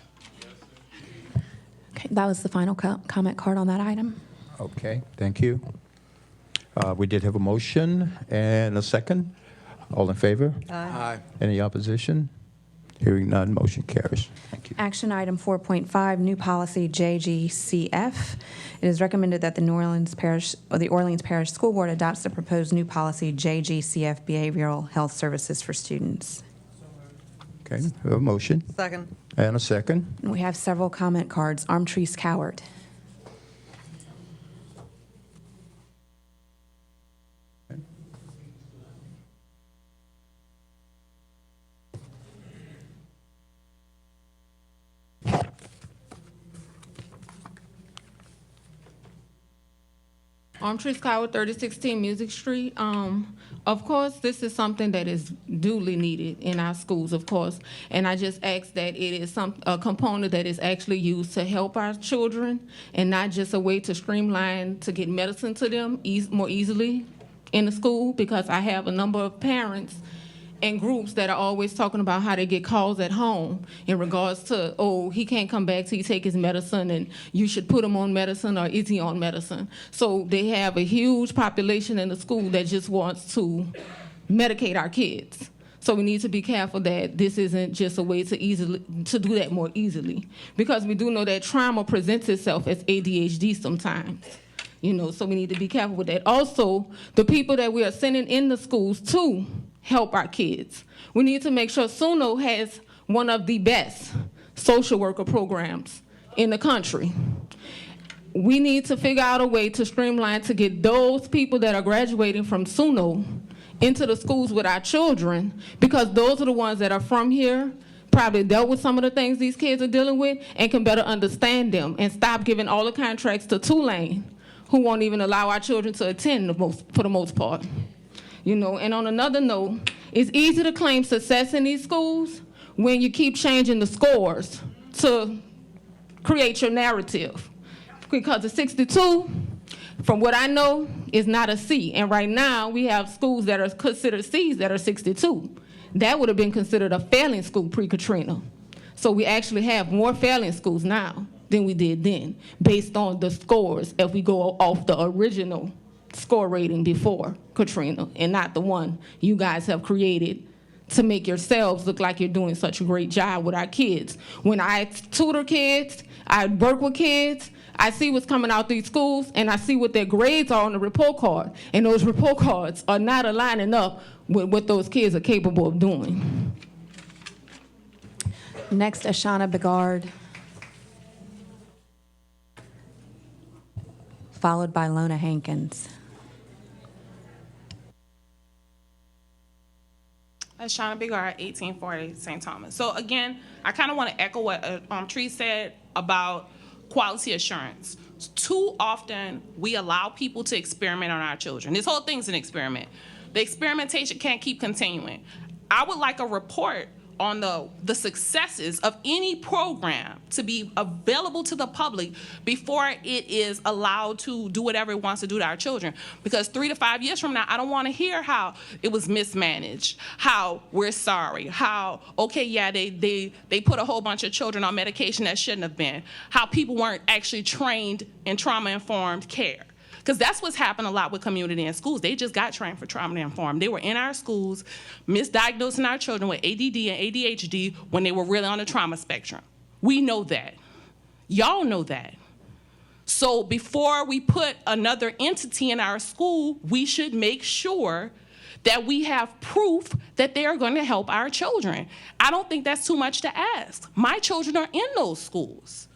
[SPEAKER 23] Okay, that was the final comment card on that item.
[SPEAKER 2] Okay, thank you. We did have a motion and a second. All in favor?
[SPEAKER 3] Aye.
[SPEAKER 2] Any opposition? Hearing none, motion carries. Thank you.
[SPEAKER 23] Action item 4.5, new policy JGCF. It is recommended that the Orleans Parish School Board adopts the proposed new policy JGCF, Behavioral Health Services for Students.
[SPEAKER 2] Okay, we have a motion
[SPEAKER 21] Second.
[SPEAKER 2] and a second.
[SPEAKER 23] And we have several comment cards. Armtrees Coward.
[SPEAKER 4] Armtrees Coward, 3016 Music Street. Of course, this is something that is duly needed in our schools, of course. And I just ask that it is a component that is actually used to help our children and not just a way to streamline to get medicine to them more easily in the school, because I have a number of parents and groups that are always talking about how they get calls at home in regards to, oh, he can't come back till he take his medicine, and you should put him on medicine, or is he on medicine? So they have a huge population in the school that just wants to medicate our kids. So we need to be careful that this isn't just a way to do that more easily, because we do know that trauma presents itself as ADHD sometimes. So we need to be careful with that. Also, the people that we are sending in the schools to help our kids, we need to make sure SUNO has one of the best social worker programs in the country. We need to figure out a way to streamline to get those people that are graduating from SUNO into the schools with our children, because those are the ones that are from here, probably dealt with some of the things these kids are dealing with, and can better understand them, and stop giving all the contracts to Tulane, who won't even allow our children to attend for the most part. And on another note, it's easy to claim success in these schools when you keep changing the scores to create your narrative. Because a 62, from what I know, is not a C. And right now, we have schools that are considered Cs that are 62. That would have been considered a failing school pre-Katrina. So we actually have more failing schools now than we did then, based on the scores, if we go off the original score rating before Katrina, and not the one you guys have created to make yourselves look like you're doing such a great job with our kids. When I tutor kids, I work with kids, I see what's coming out these schools, and I see what their grades are on the report card, and those report cards are not aligning up with what those kids are capable of doing.
[SPEAKER 23] Next, Ashana Begard, followed by Lona Hankins.
[SPEAKER 11] Shauna Bigard, 1840 St. Thomas. So again, I kind of want to echo what Tree said about quality assurance. Too often, we allow people to experiment on our children. This whole thing's an experiment. The experimentation can't keep continuing. I would like a report on the successes of any program to be available to the public before it is allowed to do whatever it wants to do to our children. Because 3 to 5 years from now, I don't want to hear how it was mismanaged, how we're sorry, how, okay, yeah, they put a whole bunch of children on medication that shouldn't have been, how people weren't actually trained in trauma-informed care. Because that's what's happened a lot with community and schools. They just got trained for trauma-informed. They were in our schools misdiagnosing our children with ADD and ADHD when they were really on the trauma spectrum. We know that. Y'all know that. So before we put another entity in our school, we should make sure that we have proof that they are going to help our children. I don't think that's too much to ask. My children are in those schools.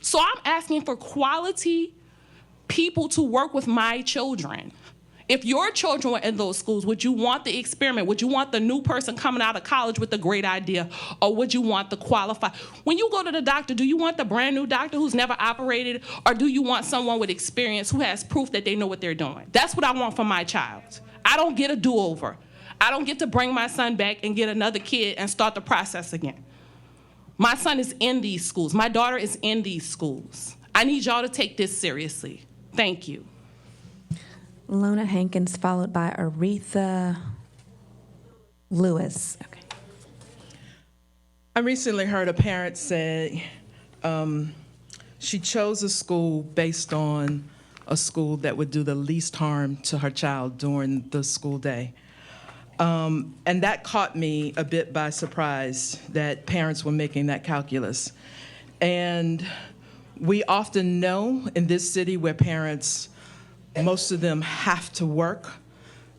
[SPEAKER 11] So I'm asking for quality people to work with my children. If your children were in those schools, would you want the experiment? Would you want the new person coming out of college with a great idea? Or would you want the qualified? When you go to the doctor, do you want the brand new doctor who's never operated? Or do you want someone with experience who has proof that they know what they're doing? That's what I want for my child. I don't get a do-over. I don't get to bring my son back and get another kid and start the process again. My son is in these schools. My daughter is in these schools. I need y'all to take this seriously. Thank you.
[SPEAKER 23] Lona Hankins, followed by Aretha Lewis. Okay.
[SPEAKER 5] I recently heard a parent say she chose a school based on a school that would do the least harm to her child during the school day. And that caught me a bit by surprise that parents were making that calculus. And we often know in this city where parents, most of them have to work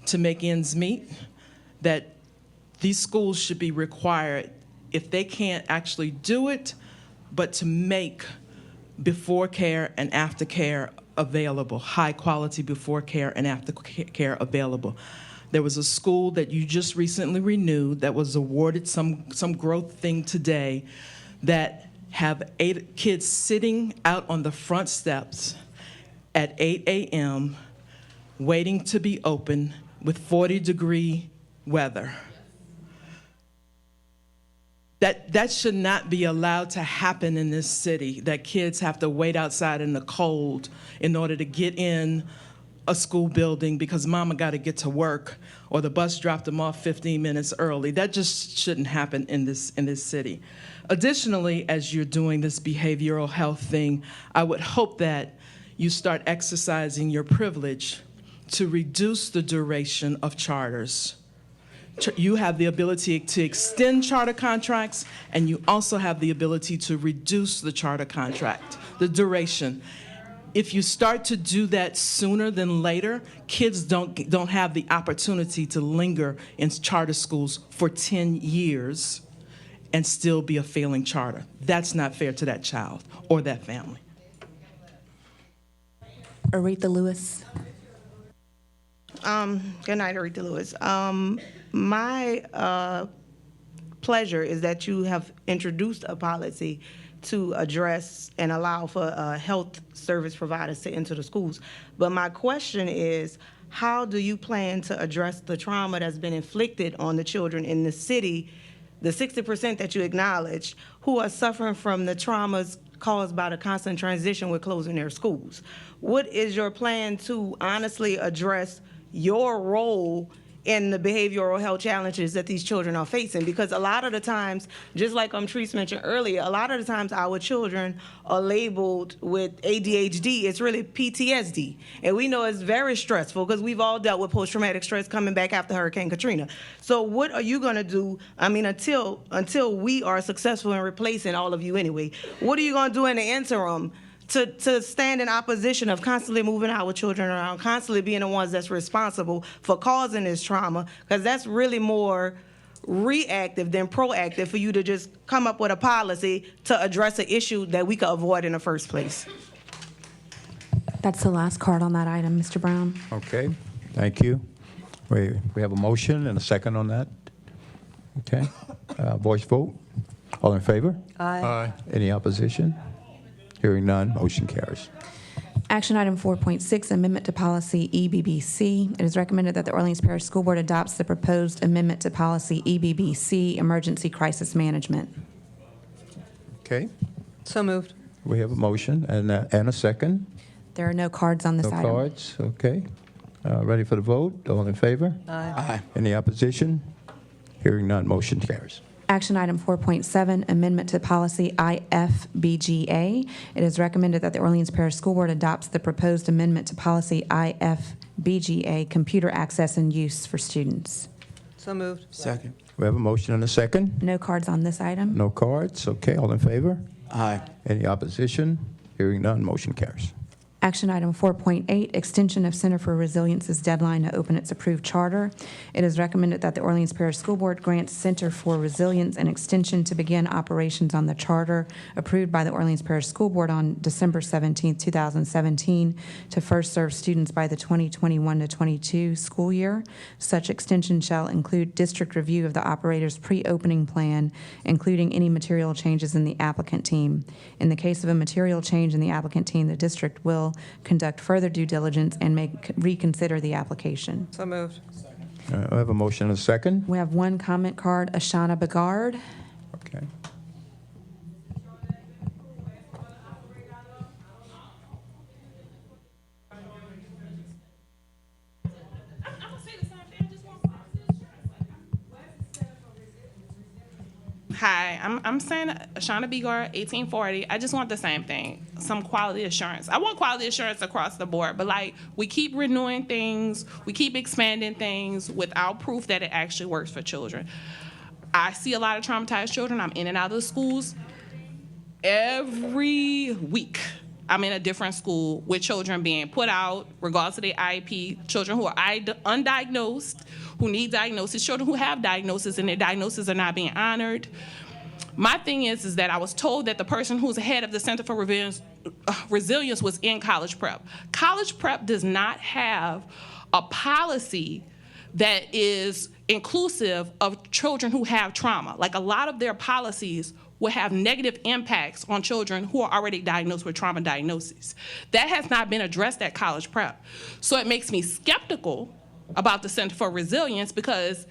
[SPEAKER 5] to make ends meet, that these schools should be required, if they can't actually do it, but to make before care and after care available, high quality before care and after care available. There was a school that you just recently renewed that was awarded some growth thing today that have 8 kids sitting out on the front steps at 8 a.m. waiting to be open with 40-degree weather. That should not be allowed to happen in this city, that kids have to wait outside in the cold in order to get in a school building because mama got to get to work or the bus dropped them off 15 minutes early. That just shouldn't happen in this city. Additionally, as you're doing this behavioral health thing, I would hope that you start exercising your privilege to reduce the duration of charters. You have the ability to extend charter contracts, and you also have the ability to reduce the charter contract, the duration. If you start to do that sooner than later, kids don't have the opportunity to linger in charter schools for 10 years and still be a failing charter. That's not fair to that child or that family.
[SPEAKER 23] Aretha Lewis.
[SPEAKER 12] Good night, Aretha Lewis. My pleasure is that you have introduced a policy to address and allow for health service providers to enter the schools. But my question is, how do you plan to address the trauma that's been inflicted on the children in the city, the 60% that you acknowledged, who are suffering from the traumas caused by the constant transition with closing their schools? What is your plan to honestly address your role in the behavioral health challenges that these children are facing? Because a lot of the times, just like Treese mentioned earlier, a lot of the times our children are labeled with ADHD. It's really PTSD. And we know it's very stressful because we've all dealt with post-traumatic stress coming back after Hurricane Katrina. So what are you going to do, until we are successful in replacing all of you anyway, what are you going to do in the interim to stand in opposition of constantly moving our children around, constantly being the ones that's responsible for causing this trauma? Because that's really more reactive than proactive for you to just come up with a policy to address an issue that we could avoid in the first place.
[SPEAKER 23] That's the last card on that item, Mr. Brown.
[SPEAKER 2] Okay, thank you. We have a motion and a second on that. Okay, voice vote. All in favor?
[SPEAKER 21] Aye.
[SPEAKER 2] Any opposition? Hearing none, motion carries.
[SPEAKER 23] Action item 4.6, amendment to policy EBBC. It is recommended that the Orleans Parish School Board adopts the proposed amendment to policy EBBC, emergency crisis management.
[SPEAKER 2] Okay,
[SPEAKER 21] So moved.
[SPEAKER 2] we have a motion and a second.
[SPEAKER 23] There are no cards on this
[SPEAKER 2] No
[SPEAKER 23] item.
[SPEAKER 2] cards, okay. Ready for the vote? All in favor?
[SPEAKER 21] Aye.
[SPEAKER 2] Any opposition? Hearing none, motion carries.
[SPEAKER 23] Action item 4.7, amendment to policy IFBGA. It is recommended that the Orleans Parish School Board adopts the proposed amendment to policy IFBGA, computer access and use for students.
[SPEAKER 21] So moved.
[SPEAKER 1] Second.
[SPEAKER 2] We have a motion and a second.
[SPEAKER 23] No cards on this item.
[SPEAKER 2] No cards, okay. All in favor?
[SPEAKER 1] Aye.
[SPEAKER 2] Any opposition? Hearing none, motion carries.
[SPEAKER 23] Action item 4.8, extension of Center for Resilience's deadline to open its approved charter. It is recommended that the Orleans Parish School Board grants Center for Resilience an extension to begin operations on the charter approved by the Orleans Parish School Board on December 17, 2017, to first serve students by the 2021 to 22 school year. Such extension shall include district review of the operator's pre-opening plan, including any material changes in the applicant team. In the case of a material change in the applicant team, the district will conduct further due diligence and may reconsider the application.
[SPEAKER 21] So moved.
[SPEAKER 2] I have a motion and a second.
[SPEAKER 23] We have one comment card, Ashana Begard.
[SPEAKER 2] Okay.
[SPEAKER 11] Hi, I'm saying Shauna Begard, 1840. I just want the same thing, some quality assurance. I want quality assurance across the board, but like we keep renewing things, we keep expanding things without proof that it actually works for children. I see a lot of traumatized children. I'm in and out of the schools every week. I'm in a different school with children being put out, regardless of their IEP, children who are undiagnosed, who need diagnosis, children who have diagnosis and their diagnoses are not being honored. My thing is that I was told that the person who's head of the Center for Resilience was in college prep. College prep does not have a policy that is inclusive of children who have trauma. Like a lot of their policies will have negative impacts on children who are already diagnosed with trauma diagnoses. That has not been addressed at college prep. So it makes me skeptical about the Center for Resilience because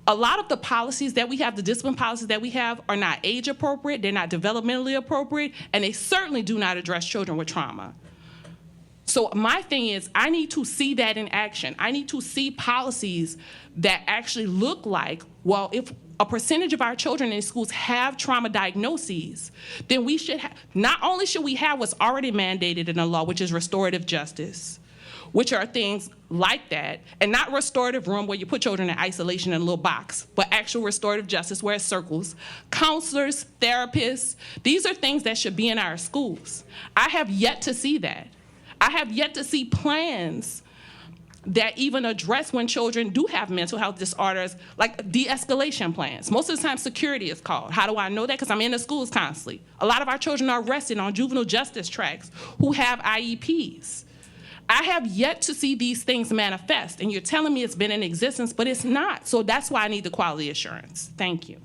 [SPEAKER 11] a lot of the policies that we have, the discipline policies that we have, are not age appropriate, they're not developmentally appropriate, and they certainly do not address children with trauma. So my thing is, I need to see that in action. I need to see policies that actually look like, well, if a percentage of our children in schools have trauma diagnoses, then we should not only should we have what's already mandated in the law, which is restorative justice, which are things like that, and not restorative room where you put children in isolation in a little box, but actual restorative justice where it circles. Counselors, therapists, these are things that should be in our schools. I have yet to see that. I have yet to see plans that even address when children do have mental health disorders, like de-escalation plans. Most of the time, security is called. How do I know that? Because I'm in the schools constantly. A lot of our children are arrested on juvenile justice tracks who have IEPs. I have yet to see these things manifest, and you're telling me it's been in existence, but it's not. So that's why I need the quality assurance. Thank you.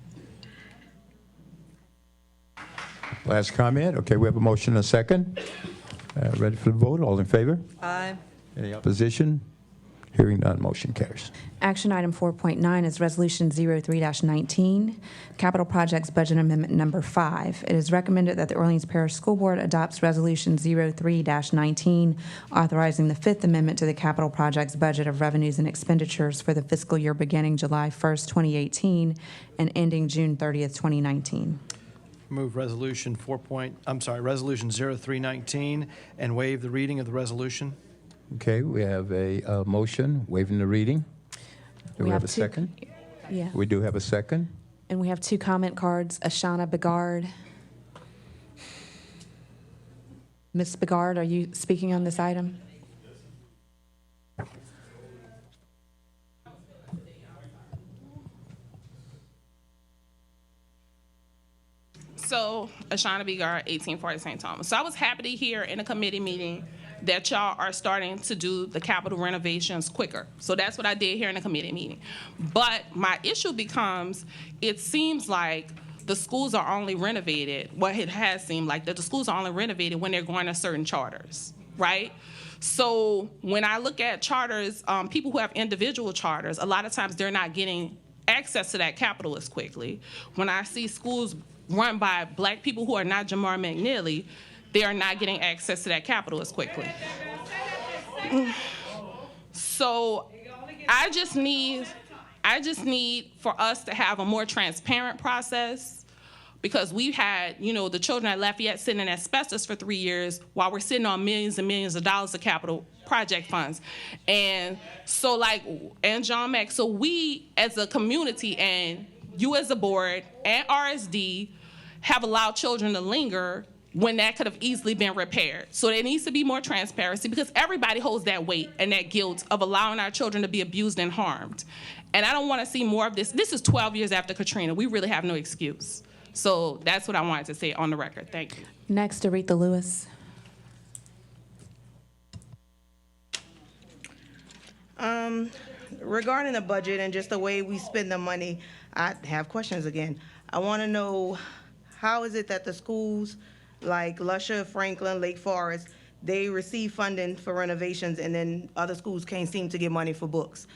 [SPEAKER 2] Last comment. Okay, we have a motion and a second. Ready for the vote? All in favor?
[SPEAKER 21] Aye.
[SPEAKER 2] Any opposition? Hearing none, motion carries.
[SPEAKER 23] Action item 4.9 is Resolution 03-19, Capital Projects Budget Amendment Number 5. It is recommended that the Orleans Parish School Board adopts Resolution 03-19, authorizing the Fifth Amendment to the Capital Projects Budget of Revenues and Expenditures for the fiscal year beginning July 1st, 2018, and ending June 30th, 2019.
[SPEAKER 13] Move Resolution Resolution 0319 and waive the reading of the resolution.
[SPEAKER 2] Okay, we have a motion waiving the reading. Do we have a second?
[SPEAKER 23] Yeah.
[SPEAKER 2] We do have a second.
[SPEAKER 23] And we have two comment cards, Ashana Begard. Ms. Begard, are you speaking on this item?
[SPEAKER 11] So, Ashana Begard, 1840 St. Thomas. So I was happy to hear in a committee meeting that y'all are starting to do the capital renovations quicker. So that's what I did here in a committee meeting. But my issue becomes, it seems like the schools are only renovated, it has seemed like that the schools are only renovated when they're going to certain charters, right? So when I look at charters, people who have individual charters, a lot of times they're not getting access to that capital as quickly. When I see schools run by Black people who are not Jamar McNeely, they are not getting access to that capital as quickly. So I just need for us to have a more transparent process, because we've had, the children at Lafayette sitting in asbestos for 3 years while we're sitting on millions and millions of dollars of capital project funds. And so and John Mack, so we as a community and you as a board and RSD have allowed children to linger when that could have easily been repaired. So there needs to be more transparency because everybody holds that weight and that guilt of allowing our children to be abused and harmed. And I don't want to see more of this. This is 12 years after Katrina. We really have no excuse. So that's what I wanted to say on the record. Thank you.
[SPEAKER 23] Next, Aretha Lewis.
[SPEAKER 12] Regarding the budget and just the way we spend the money, I have questions again. I want to know, how is it that the schools like Lusher, Franklin, Lake Forest, they receive funding for renovations and then other schools can't seem to get money for books?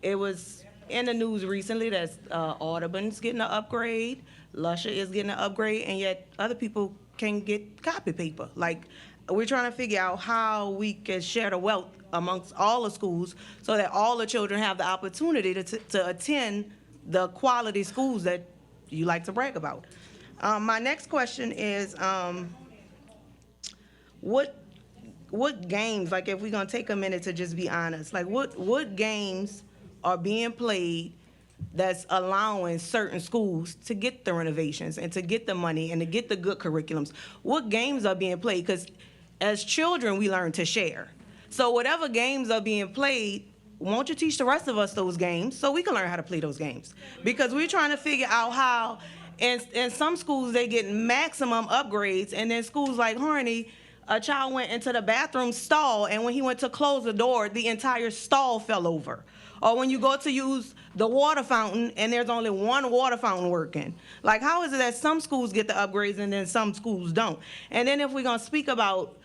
[SPEAKER 12] It was in the news recently that Audubon's getting an upgrade, Lusher is getting an upgrade, and yet other people can get copy paper. Like, we're trying to figure out how we can share the wealth amongst all the schools so that all the children have the opportunity to attend the quality schools that you like to brag about. My next question is, what games, like if we're gonna take a minute to just be honest, like what games are being played that's allowing certain schools to get the renovations and to get the money and to get the good curriculums? What games are being played? Because as children, we learn to share. So whatever games are being played, won't you teach the rest of us those games so we can learn how to play those games? Because we're trying to figure out how, in some schools, they get maximum upgrades, and then schools like Harney, a child went into the bathroom stall, and when he went to close the door, the entire stall fell over. Or when you go to use the water fountain, and there's only one water fountain working. Like, how is it that some schools get the upgrades and then some schools don't? And then if we're gonna speak about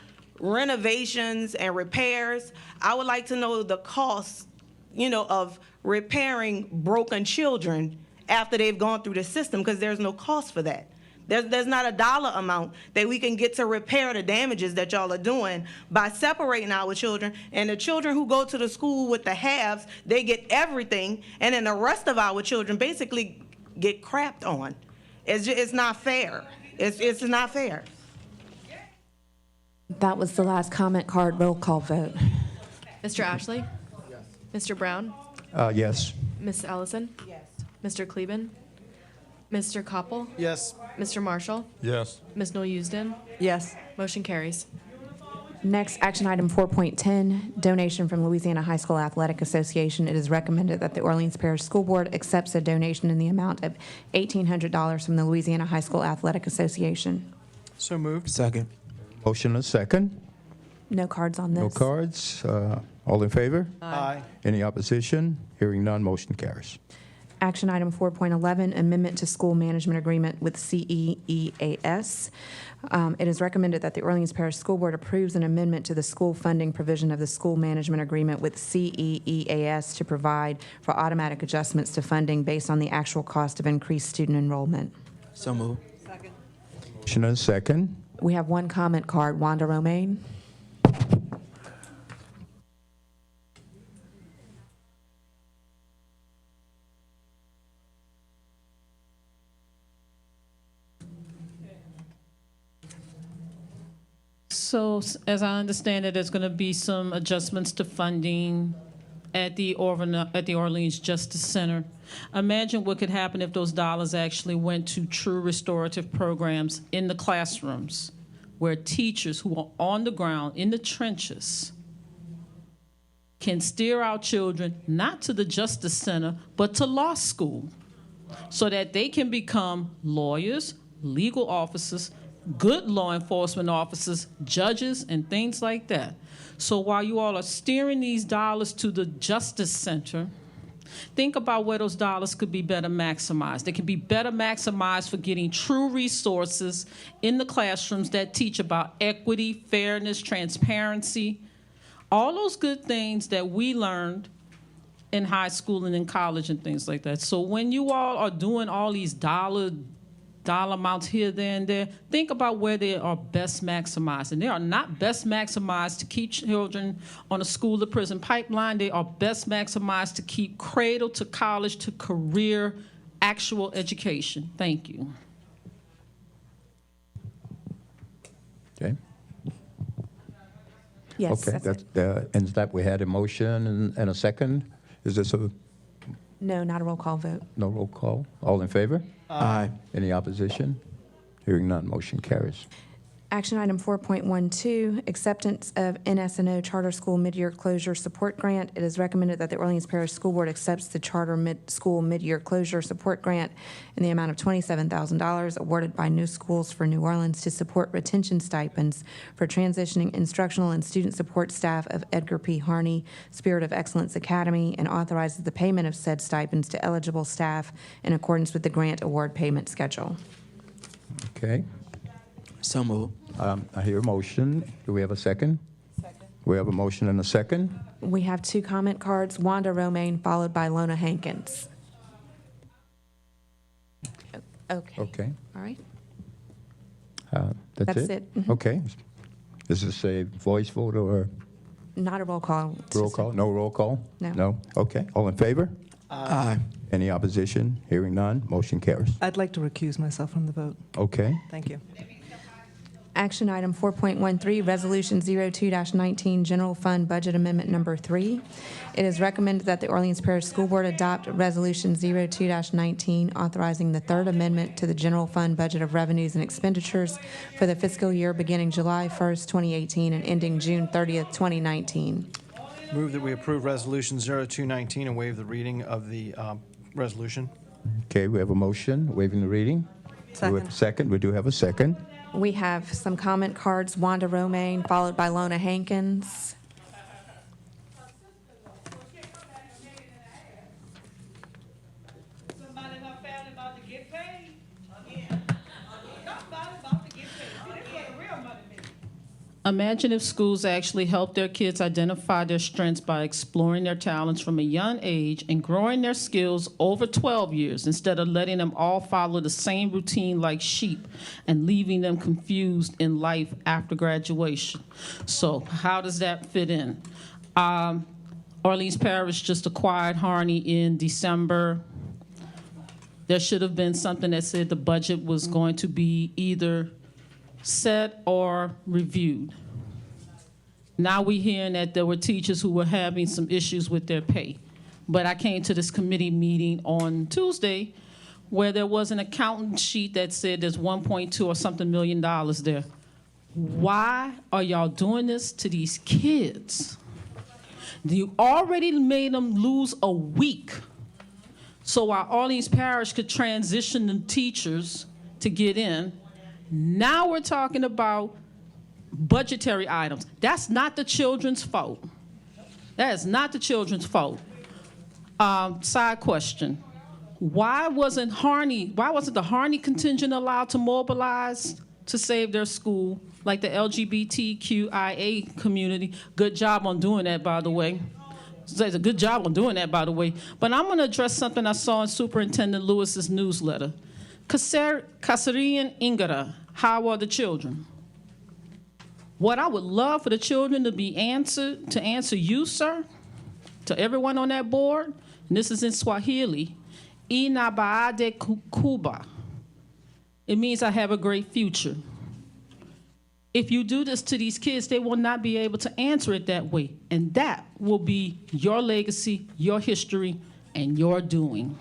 [SPEAKER 12] renovations and repairs, I would like to know the cost, of repairing broken children after they've gone through the system, because there's no cost for that. There's not a dollar amount that we can get to repair the damages that y'all are doing by separating our children. And the children who go to the school with the haves, they get everything, and then the rest of our children basically get crapped on. It's not fair. It's not fair.
[SPEAKER 23] That was the last comment card. Roll call vote.
[SPEAKER 15] Mr. Ashley? Yes. Mr. Brown?
[SPEAKER 2] Yes.
[SPEAKER 15] Ms. Ellison? Yes. Mr. Kleben? Mr. Koppel?
[SPEAKER 13] Yes.
[SPEAKER 15] Mr. Marshall?
[SPEAKER 2] Yes.
[SPEAKER 15] Ms. Noel Usden?
[SPEAKER 6] Yes.
[SPEAKER 15] Motion carries.
[SPEAKER 23] Next, action item 4.10, donation from Louisiana High School Athletic Association. It is recommended that the Orleans Parish School Board accepts a donation in the amount of $1,800 from the Louisiana High School Athletic Association.
[SPEAKER 13] So moved.
[SPEAKER 1] Second.
[SPEAKER 2] Motion and a second.
[SPEAKER 23] No cards on this.
[SPEAKER 2] No cards. All in favor?
[SPEAKER 13] Aye.
[SPEAKER 2] Any opposition? Hearing none, motion carries.
[SPEAKER 23] Action item 4.11, amendment to school management agreement with CEEAS. It is recommended that the Orleans Parish School Board approves an amendment to the school funding provision of the school management agreement with CEEAS to provide for automatic adjustments to funding based on the actual cost of increased student enrollment.
[SPEAKER 1] So moved.
[SPEAKER 2] Motion and a second.
[SPEAKER 23] We have one comment card. Wanda Romaine.
[SPEAKER 24] So as I understand it, there's going to be some adjustments to funding at the Orleans Justice Center. Imagine what could happen if those dollars actually went to true restorative programs in the classrooms, where teachers who are on the ground, in the trenches, can steer our children not to the Justice Center, but to law school, so that they can become lawyers, legal officers, good law enforcement officers, judges, and things like that. So while you all are steering these dollars to the Justice Center, think about where those dollars could be better maximized. They can be better maximized for getting true resources in the classrooms that teach about equity, fairness, transparency, all those good things that we learned in high school and in college and things like that. So when you all are doing all these dollar amounts here, there, and there, think about where they are best maximized. And they are not best maximized to keep children on a school to prison pipeline. They are best maximized to keep cradle to college to career actual education. Thank you.
[SPEAKER 2] Okay.
[SPEAKER 23] Yes.
[SPEAKER 2] Okay, that ends that. We had a motion and a second. Is this a
[SPEAKER 23] No, not a roll call vote.
[SPEAKER 2] no roll call? All in favor?
[SPEAKER 1] Aye.
[SPEAKER 2] Any opposition? Hearing none, motion carries.
[SPEAKER 23] Action item 4.12, acceptance of NSNO Charter School Mid-Year Closure Support Grant. It is recommended that the Orleans Parish School Board accepts the Charter School Mid-Year Closure Support Grant in the amount of $27,000 awarded by New Schools for New Orleans to support retention stipends for transitioning instructional and student support staff of Edgar P. Harney Spirit of Excellence Academy, and authorizes the payment of said stipends to eligible staff in accordance with the grant award payment schedule.
[SPEAKER 2] Okay.
[SPEAKER 1] So moved.
[SPEAKER 2] I hear a motion. Do we have a second? Second. We have a motion and a second.
[SPEAKER 23] We have two comment cards, Wanda Romaine, followed by Lona Hankins. Okay.
[SPEAKER 2] Okay.
[SPEAKER 23] All right.
[SPEAKER 2] That's
[SPEAKER 23] That's
[SPEAKER 2] it?
[SPEAKER 23] it. Mhm.
[SPEAKER 2] Okay. Is this a voice vote or
[SPEAKER 23] Not a roll call.
[SPEAKER 2] roll call? No roll call?
[SPEAKER 23] No.
[SPEAKER 2] No? Okay. All in favor?
[SPEAKER 1] Aye.
[SPEAKER 2] Any opposition? Hearing none, motion carries.
[SPEAKER 21] I'd like to recuse myself from the vote.
[SPEAKER 2] Okay.
[SPEAKER 21] Thank you.
[SPEAKER 23] Action item 4.13, Resolution 02-19, General Fund Budget Amendment Number 3. It is recommended that the Orleans Parish School Board adopt Resolution 02-19, authorizing the third amendment to the General Fund Budget of Revenues and Expenditures for the fiscal year beginning July 1st, 2018, and ending June 30th, 2019.
[SPEAKER 13] Move that we approve Resolution 0219 and waive the reading of the resolution.
[SPEAKER 2] Okay, we have a motion, waiving the reading.
[SPEAKER 21] Second.
[SPEAKER 2] Second, we do have a second.
[SPEAKER 23] We have some comment cards, Wanda Romaine, followed by Lona Hankins.
[SPEAKER 24] Imagine if schools actually help their kids identify their strengths by exploring their talents from a young age and growing their skills over 12 years instead of letting them all follow the same routine like sheep and leaving them confused in life after graduation. So how does that fit in? Orleans Parish just acquired Harney in December. There should have been something that said the budget was going to be either set or reviewed. Now we're hearing that there were teachers who were having some issues with their pay. But I came to this committee meeting on Tuesday where there was an accountant sheet that said there's 1.2 or something million dollars there. Why are y'all doing this to these kids? You already made them lose a week so our Orleans Parish could transition the teachers to get in. Now we're talking about budgetary items. That's not the children's fault. That is not the children's fault. Side question. Why wasn't the Harney contingent allowed to mobilize to save their school, like the LGBTQIA community? Good job on doing that, by the way. It's a good job on doing that, by the way. But I'm going to address something I saw in Superintendent Lewis's newsletter. Kasarian Ingara, how are the children? What I would love for the children to be answered, to answer you, sir, to everyone on that board, and this is in Swahili, Inabaade Kuba. It means I have a great future. If you do this to these kids, they will not be able to answer it that way. And that will be your legacy, your history, and your doing.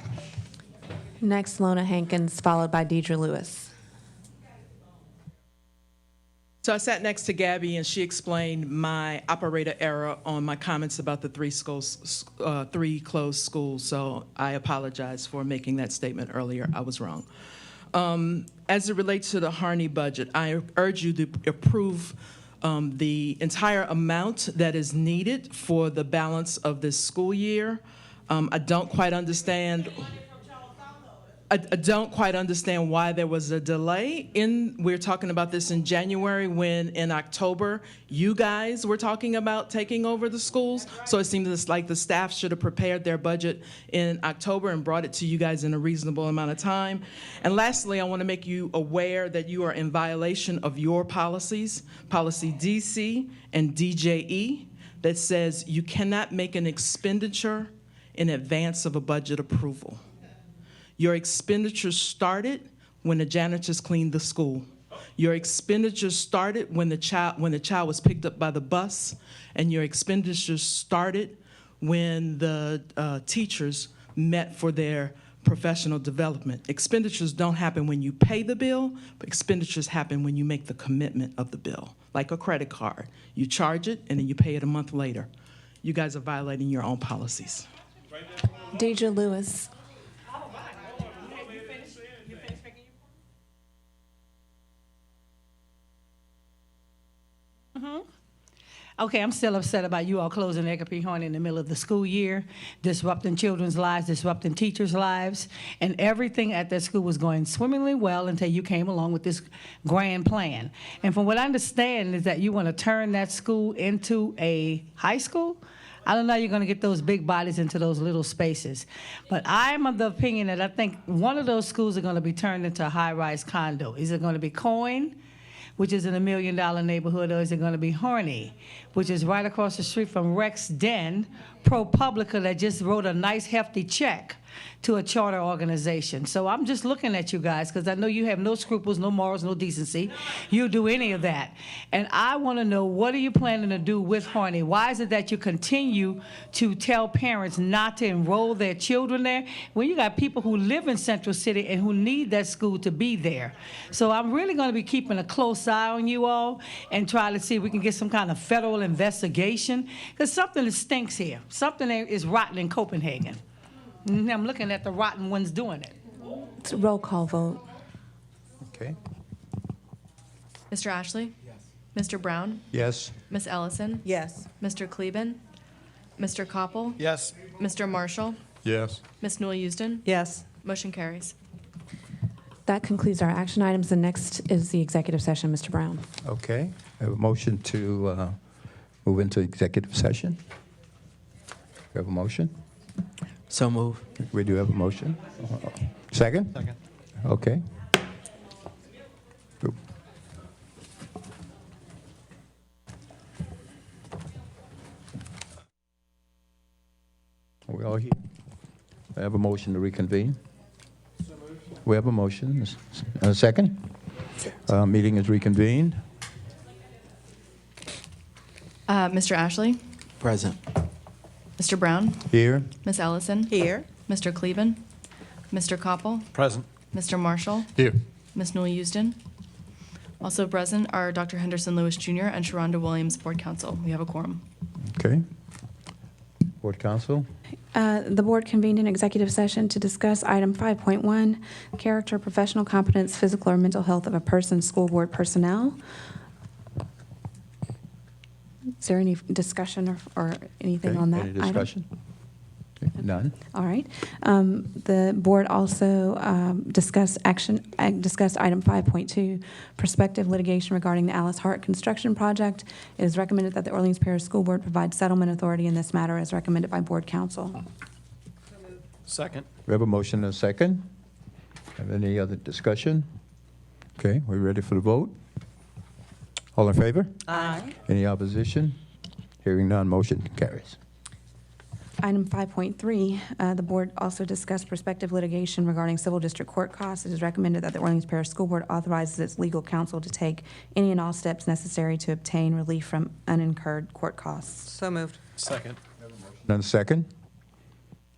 [SPEAKER 23] Next, Lona Hankins, followed by Deidre Lewis.
[SPEAKER 5] So I sat next to Gabby, and she explained my operator error on my comments about the three closed schools. So I apologize for making that statement earlier. I was wrong. As it relates to the Harney budget, I urge you to approve the entire amount that is needed for the balance of this school year. I don't quite understand. I don't quite understand why there was a delay. We're talking about this in January, when in October you guys were talking about taking over the schools. So it seems like the staff should have prepared their budget in October and brought it to you guys in a reasonable amount of time. And lastly, I want to make you aware that you are in violation of your policies, Policy DC and DJE, that says you cannot make an expenditure in advance of a budget approval. Your expenditures started when the janitors cleaned the school. Your expenditures started when the child was picked up by the bus, and your expenditures started when the teachers met for their professional development. Expenditures don't happen when you pay the bill, but expenditures happen when you make the commitment of the bill, like a credit card. You charge it, and then you pay it a month later. You guys are violating your own policies.
[SPEAKER 23] Deidre Lewis.
[SPEAKER 7] Okay, I'm still upset about you all closing Edgar P. Horn in the middle of the school year, disrupting children's lives, disrupting teachers' lives, and everything at that school was going swimmingly well until you came along with this grand plan. And from what I understand is that you want to turn that school into a high school. I don't know how you're going to get those big bodies into those little spaces. But I'm of the opinion that I think one of those schools are going to be turned into a high-rise condo. Is it going to be Coyne, which is in a $1 million neighborhood, or is it going to be Harney, which is right across the street from Rex Den, ProPublica, that just wrote a nice hefty check to a charter organization. So I'm just looking at you guys because I know you have no scruples, no morals, no decency. You'll do any of that. And I want to know, what are you planning to do with Harney? Why is it that you continue to tell parents not to enroll their children there when you got people who live in Central City and who need that school to be there? So I'm really going to be keeping a close eye on you all and try to see if we can get some kind of federal investigation, because something stinks here. Something is rotten in Copenhagen. I'm looking at the rotten ones doing it.
[SPEAKER 23] It's a roll call vote.
[SPEAKER 2] Okay.
[SPEAKER 15] Mr. Ashley? Yes. Mr. Brown?
[SPEAKER 2] Yes.
[SPEAKER 15] Ms. Ellison?
[SPEAKER 6] Yes.
[SPEAKER 15] Mr. Kleben? Mr. Koppel?
[SPEAKER 13] Yes.
[SPEAKER 15] Mr. Marshall?
[SPEAKER 2] Yes.
[SPEAKER 15] Ms. Newell Houston?
[SPEAKER 6] Yes.
[SPEAKER 15] Motion carries.
[SPEAKER 23] That concludes our action items. The next is the executive session. Mr. Brown.
[SPEAKER 2] Okay. I have a motion to move into executive session. We have a motion?
[SPEAKER 1] So move.
[SPEAKER 2] We do have a motion. Second?
[SPEAKER 13] Second.
[SPEAKER 2] Okay. Are we all here? I have a motion to reconvene. We have a motion. And a second? Meeting is reconvened.
[SPEAKER 15] Mr. Ashley?
[SPEAKER 1] Present.
[SPEAKER 15] Mr. Brown?
[SPEAKER 2] Here.
[SPEAKER 15] Ms. Ellison?
[SPEAKER 6] Here.
[SPEAKER 15] Mr. Kleben? Mr. Koppel?
[SPEAKER 13] Present.
[SPEAKER 15] Mr. Marshall?
[SPEAKER 2] Here.
[SPEAKER 15] Ms. Newell Houston? Also present are Dr. Henderson Lewis Jr. and Sharonda Williams, Board Counsel. We have a quorum.
[SPEAKER 2] Okay. Board Counsel?
[SPEAKER 23] The board convened an executive session to discuss item 5.1, character, professional competence, physical or mental health of a person's school board personnel. Is there any discussion or anything
[SPEAKER 2] Okay.
[SPEAKER 23] on that
[SPEAKER 2] Any
[SPEAKER 23] item?
[SPEAKER 2] discussion? Okay. None?
[SPEAKER 23] All right. The board also discussed item 5.2, prospective litigation regarding the Alice Hart construction project. It is recommended that the Orleans Parish School Board provide settlement authority in this matter as recommended by board counsel.
[SPEAKER 13] Second.
[SPEAKER 2] We have a motion and a second. Have any other discussion? Okay, we're ready for the vote. All in favor?
[SPEAKER 6] Aye.
[SPEAKER 2] Any opposition? Hearing none, motion carries.
[SPEAKER 23] Item 5.3, the board also discussed prospective litigation regarding civil district court costs. It is recommended that the Orleans Parish School Board authorizes its legal counsel to take any and all steps necessary to obtain relief from unincurred court costs.
[SPEAKER 6] So moved.
[SPEAKER 13] Second.
[SPEAKER 2] None second.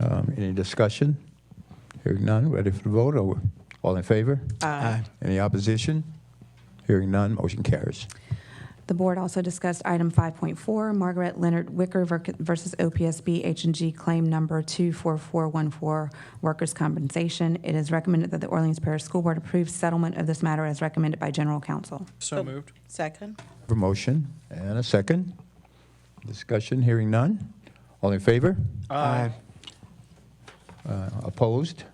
[SPEAKER 2] Any discussion? Hearing none, ready for the vote. All in favor?
[SPEAKER 6] Aye.
[SPEAKER 2] Any opposition? Hearing none, motion carries.
[SPEAKER 23] The board also discussed item 5.4, Margaret Leonard Wicker versus OPSB H&G claim number 24414, workers' compensation. It is recommended that the Orleans Parish School Board approve settlement of this matter as recommended by general counsel.
[SPEAKER 13] So moved.
[SPEAKER 6] Second.
[SPEAKER 2] Have a motion and a second. Discussion, hearing none. All in favor?
[SPEAKER 13] Aye.
[SPEAKER 2] Opposed?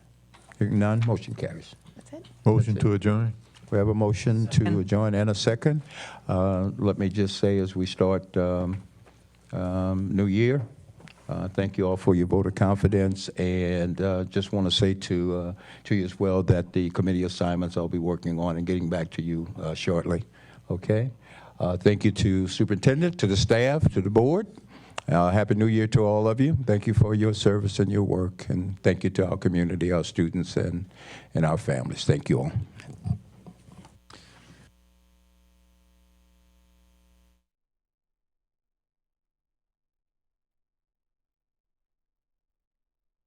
[SPEAKER 2] Hearing none, motion carries.
[SPEAKER 6] That's it.
[SPEAKER 2] Motion to adjourn. We have a motion to adjourn and a second. Let me just say as we start new year, thank you all for your vote of confidence, and just want to say to you as well that the committee assignments I'll be working on and getting back to you shortly. Okay? Thank you to superintendent, to the staff, to the board. Happy New Year to all of you. Thank you for your service and your work, and thank you to our community, our students, and our families. Thank you all.